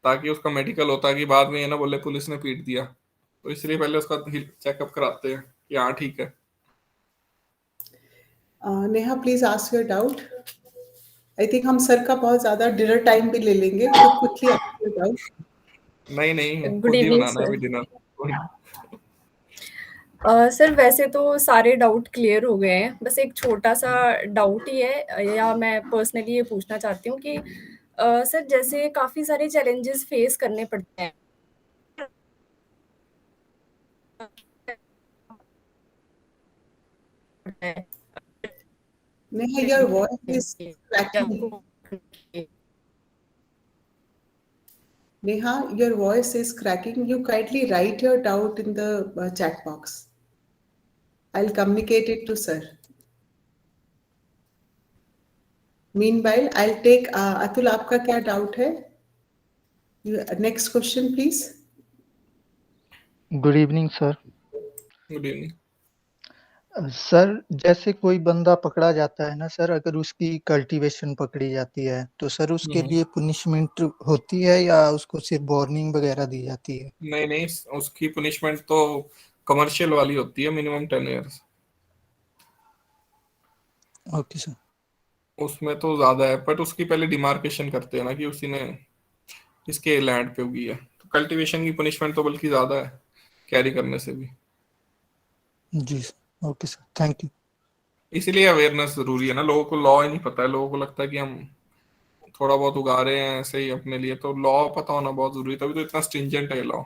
ताकि उसका मेडिकल होता है कि बाद में ये ना बोले पुलिस ने पीट दिया, तो इसलिए पहले उसका चेकअप कराते हैं कि हाँ ठीक है। Neha please ask your doubt. I think हम सर का बहुत ज्यादा डिनर टाइम भी ले लेंगे, तो क्विकली आस्क योर डाउट। नहीं नहीं, गुड खुद ही इवनिंग बनाना है सर। अभी डिनर। सर वैसे तो सारे डाउट क्लियर हो गए हैं, बस एक छोटा सा डाउट ही है, या मैं पर्सनली ये पूछना चाहती हूँ कि सर जैसे काफ़ी सारे चैलेंजेस फेस करने पड़ते हैं, Neha, your voice is cracking. Neha, your voice is cracking. You kindly write your doubt in the chat box. I'll communicate it to sir. Meanwhile, I'll take Atul, आपका क्या doubt है? Next question, please. Good evening sir. Good evening. Sir जैसे कोई बंदा पकड़ा जाता है ना सर, अगर उसकी कल्टीवेशन पकड़ी जाती है तो सर उसके लिए पुनिशमेंट होती है या उसको सिर्फ वार्निंग वगैरह दी जाती है? नहीं नहीं, उसकी पनिशमेंट तो कमर्शियल वाली होती है, मिनिमम 10 ईयर्स। Okay sir. उसमें तो ज्यादा है, बट उसकी पहले डिमार्केशन करते हैं ना कि उसी ने इसके लैंड पे उगी है, तो कल्टीवेशन की पनिशमेंट तो बल्कि ज्यादा है कैरी करने से भी। जी sir, okay sir, thank you. इसीलिए अवेयरनेस जरूरी है ना, लोगों को लॉ ही नहीं पता है, लोगों को लगता है कि हम थोड़ा बहुत उगा रहे हैं ऐसे ही अपने लिए, तो लॉ पता होना बहुत जरूरी है, तभी तो इतना स्ट्रिंजेंट है law.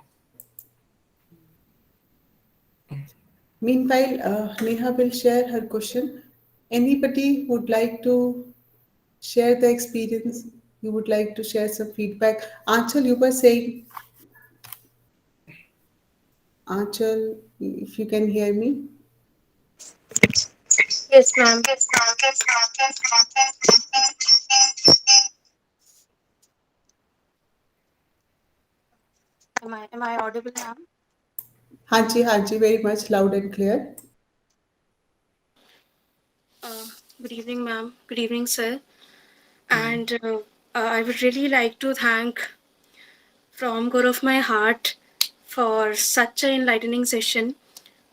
Meanwhile, Neha will share her question. Anybody would like to share the experience? You would like to share some feedback? Aanchal, you were saying. Aanchal, if you can hear me. Yes, ma'am. Am I audible, ma'am? हाँ जी, very much loud and clear. Good evening, ma'am. Good evening, sir. And I would really like to thank from core of my heart for such an enlightening session,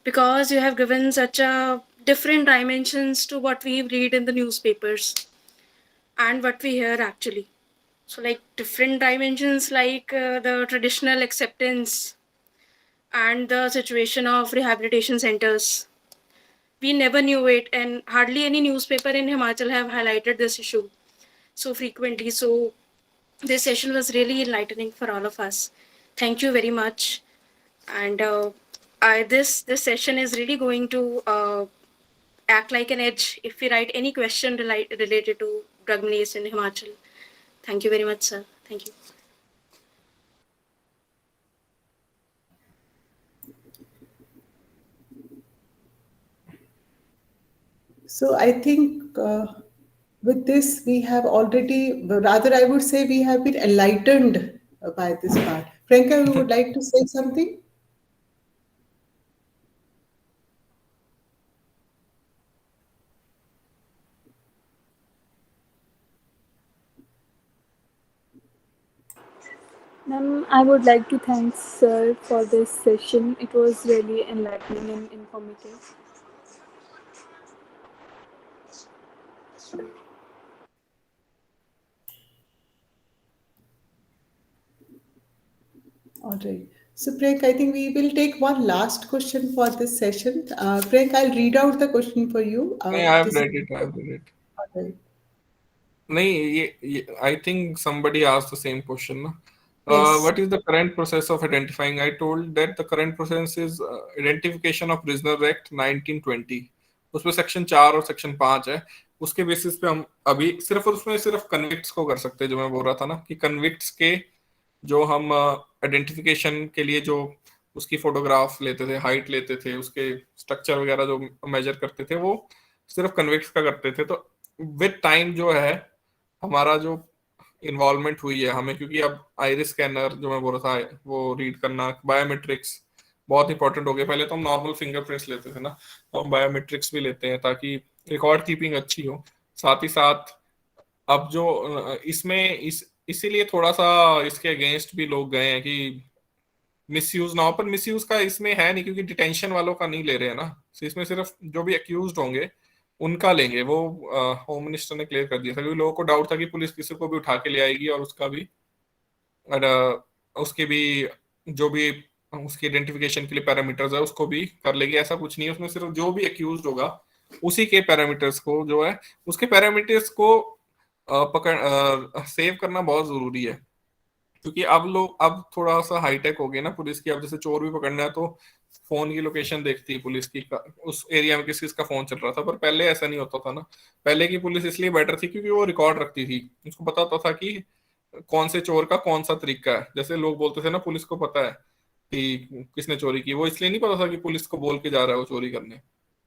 because you have given such a different dimensions to what we read in the newspapers and what we hear actually. So like different dimensions, like the traditional acceptance and the situation of rehabilitation centers. We never knew it, and hardly any newspaper in Himachal have highlighted this issue so frequently. So this session was really enlightening for all of us. Thank you very much. And this session is really going to act like an edge if we write any question related to drug menace in Himachal. Thank you very much, sir. Thank you. So I think with this we have already, rather I would say we have been enlightened by this part. Priyanka, you would like to say something? Ma'am, I would like to thank sir for this session. It was really enlightening and informative. All right. So, Priyank, I think we will take one last question for this session. Priyank, I'll read out the question for you. I have This is read it. I have read it. all right. नहीं ये I think somebody asked the same question ना. Yes. What is the current process of identifying? I told that the current process is Identification of Prisoner Act 1920. उसमें section 4 और section 5 है. उसके basis पे हम अभी सिर्फ कन्विक्ट्स को कर सकते हैं. जो मैं बोल रहा था ना कि कन्विक्ट्स के जो हम आइडेंटिफिकेशन के लिए जो उसकी फोटोग्राफ लेते थे, हाइट लेते थे, उसके स्ट्रक्चर वगैरह जो मेजर करते थे, वो सिर्फ कन्विक्ट्स का करते थे. तो विद टाइम जो है हमारा जो इन्वॉल्वमेंट हुई है हमें, क्योंकि अब आइरिस स्कैनर जो मैं बोल रहा था वो रीड करना, बायोमेट्रिक्स बहुत इंपॉर्टेंट हो गया. पहले तो हम नॉर्मल फिंगरप्रिंट्स लेते थे ना, तो हम बायोमेट्रिक्स भी लेते हैं ताकि रिकॉर्ड कीपिंग अच्छी हो. साथ ही साथ अब जो इसमें इसीलिए थोड़ा सा इसके अगेंस्ट भी लोग गए हैं कि मिसयूज ना हो. पर मिसयूज का इसमें है नहीं, क्योंकि डिटेंशन वालों का नहीं ले रहे हैं ना. तो इसमें सिर्फ जो भी अक्यूज्ड होंगे उनका लेंगे. वो होम मिनिस्टर ने क्लियर कर दिया था, क्योंकि लोगों को डाउट था कि पुलिस किसी को भी उठा के ले आएगी और उसका भी उसके भी जो भी उसकी आइडेंटिफिकेशन के लिए पैरामीटर्स है उसको भी कर लेगी. ऐसा कुछ नहीं है. उसमें सिर्फ जो भी अक्यूज्ड होगा उसी के पैरामीटर्स को जो है उसके पैरामीटर्स को पकड़ सेव करना बहुत जरूरी है. क्योंकि अब थोड़ा सा हाईटेक हो गया ना पुलिस की. अब जैसे चोर भी पकड़ना है तो फोन की लोकेशन देखती है पुलिस की, उस एरिया में किस किसका फोन चल रहा था. पर पहले ऐसा नहीं होता था ना. पहले की पुलिस इसलिए बेटर थी क्योंकि वो रिकॉर्ड रखती थी. उसको पता होता था कि कौन से चोर का कौन सा तरीका है. जैसे लोग बोलते थे ना पुलिस को पता है कि किसने चोरी की, वो इसलिए नहीं पता था कि पुलिस को बोल के जा रहा है वो चोरी करने.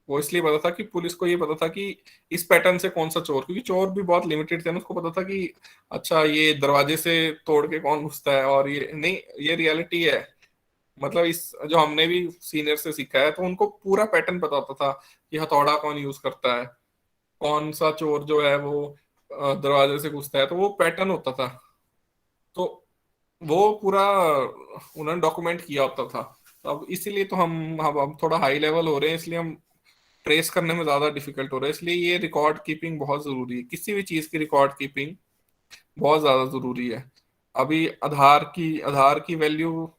वो इसलिए पता था कि पुलिस को ये पता था कि इस पैटर्न से कौन सा चोर, क्योंकि चोर भी बहुत लिमिटेड थे ना. उसको पता था कि अच्छा ये दरवाजे से तोड़ के कौन घुसता है, और ये नहीं, ये रियलिटी है. मतलब इस जो हमने भी सीनियर से सीखा है, तो उनको पूरा पैटर्न पता होता था कि हथौड़ा कौन यूज करता है, कौन सा चोर जो है वो दरवाजे से घुसता है. तो वो पैटर्न होता था. तो वो पूरा उन्होंने डॉक्यूमेंट किया होता था. अब इसीलिए तो हम थोड़ा हाई लेवल हो रहे हैं, इसलिए हम ट्रेस करने में ज्यादा डिफिकल्ट हो रहा है. इसलिए ये रिकॉर्ड कीपिंग बहुत जरूरी है. किसी भी चीज की रिकॉर्ड कीपिंग बहुत ज्यादा जरूरी है. अभी आधार की वैल्यू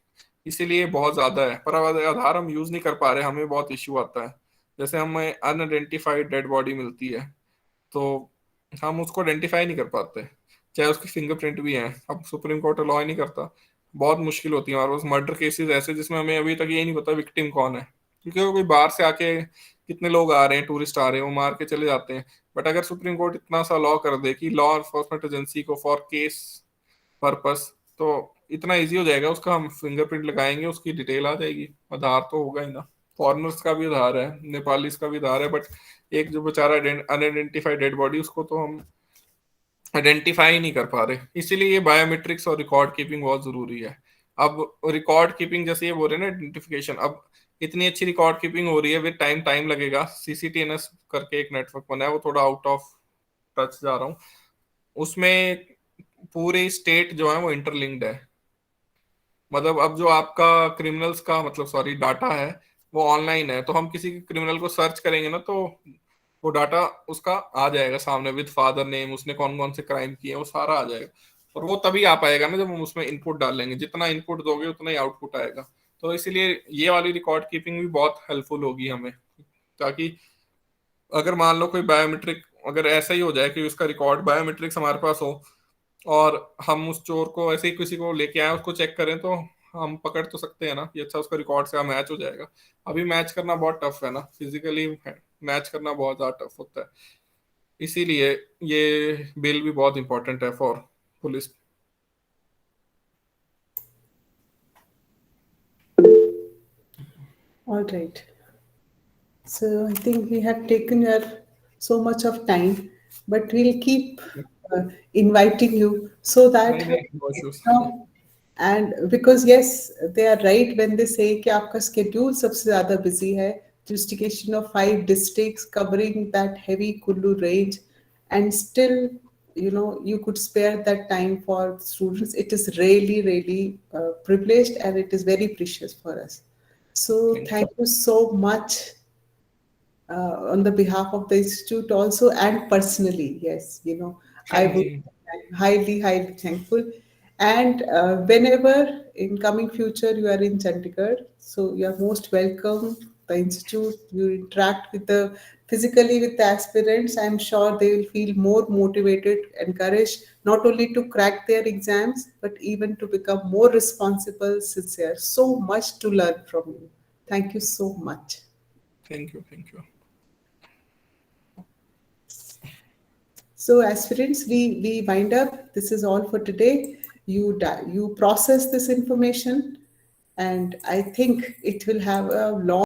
इसीलिए बहुत ज्यादा है. पर अब आधार हम यूज नहीं कर पा रहे, हमें बहुत इश्यू आता है. जैसे हमें अनआइडेंटिफाइड डेड बॉडी मिलती है तो हम उसको आइडेंटिफाई नहीं कर पाते, चाहे उसकी फिंगरप्रिंट भी है. अब सुप्रीम कोर्ट अलाउ नहीं करता. बहुत मुश्किल होती है हमारे पास मर्डर केसेस ऐसे जिसमें हमें अभी तक ये नहीं पता विक्टिम कौन है, क्योंकि वो कोई बाहर से आके कितने लोग आ रहे हैं, टूरिस्ट आ रहे हैं, वो मार के चले जाते हैं. बट अगर सुप्रीम कोर्ट इतना सा लॉ कर दे कि लॉ एनफोर्समेंट एजेंसी को फॉर केस पर्पस, तो इतना इजी हो जाएगा. उसका हम फिंगरप्रिंट लगाएंगे, उसकी डिटेल आ जाएगी. आधार तो होगा ही ना. फॉरेनर्स का भी आधार है, नेपालीज का भी आधार है, बट एक जो बेचारा अनआइडेंटिफाइड डेड बॉडी, उसको तो हम आइडेंटिफाई नहीं कर पा रहे. इसीलिए ये बायोमेट्रिक्स और रिकॉर्ड कीपिंग बहुत जरूरी है. अब रिकॉर्ड कीपिंग जैसे ये बोल रहे हैं ना आइडेंटिफिकेशन, अब इतनी अच्छी रिकॉर्ड कीपिंग हो रही है, विद टाइम लगेगा. CCTNS करके एक नेटवर्क बना है, वो थोड़ा आउट ऑफ टच जा रहा हूँ. उसमें पूरे स्टेट जो है वो इंटरलिंक्ड है. मतलब अब जो आपका क्रिमिनल्स का मतलब डाटा है वो ऑनलाइन है. तो हम किसी क्रिमिनल को सर्च करेंगे ना, तो वो डाटा उसका आ जाएगा सामने विद फादर नेम, उसने कौन कौन से क्राइम किए, वो सारा आ जाएगा. और वो तभी आ पाएगा ना जब हम उसमें इनपुट डालेंगे. जितना इनपुट दोगे उतना ही आउटपुट आएगा. तो इसीलिए ये वाली रिकॉर्ड कीपिंग भी बहुत हेल्पफुल होगी हमें, ताकि अगर मान लो कोई बायोमेट्रिक अगर ऐसा ही हो जाए कि उसका रिकॉर्ड बायोमेट्रिक्स हमारे पास हो और हम उस चोर को ऐसे ही किसी को लेके आए, उसको चेक करें, तो हम पकड़ तो सकते हैं ना कि अच्छा उसका रिकॉर्ड से मैच हो जाएगा. अभी मैच करना बहुत टफ है ना, फिजिकली मैच करना बहुत ज्यादा टफ होता है. इसीलिए ये बिल भी बहुत इंपॉर्टेंट है for police. All right. So I think we have taken your so much of time, but we'll keep inviting you so that No issues. and because yes, they are right when they say कि आपका schedule सबसे ज़्यादा busy है. Justification of 5 districts covering that heavy Kullu range, and still you could spare that time for students. It is really privileged, and it is very precious for us. So thank you so much on the behalf of the institute also, and personally. Yes, I would be highly thankful. And whenever in coming future you are in Chandigarh, so you are most welcome. The institute, you interact physically with the aspirants. I'm sure they will feel more motivated, encouraged, not only to crack their exams, but even to become more responsible, sincere. So much to learn from you. Thank you so much. Thank you. So aspirants, we wind up. This is all for today. You process this information, and I think it will have a long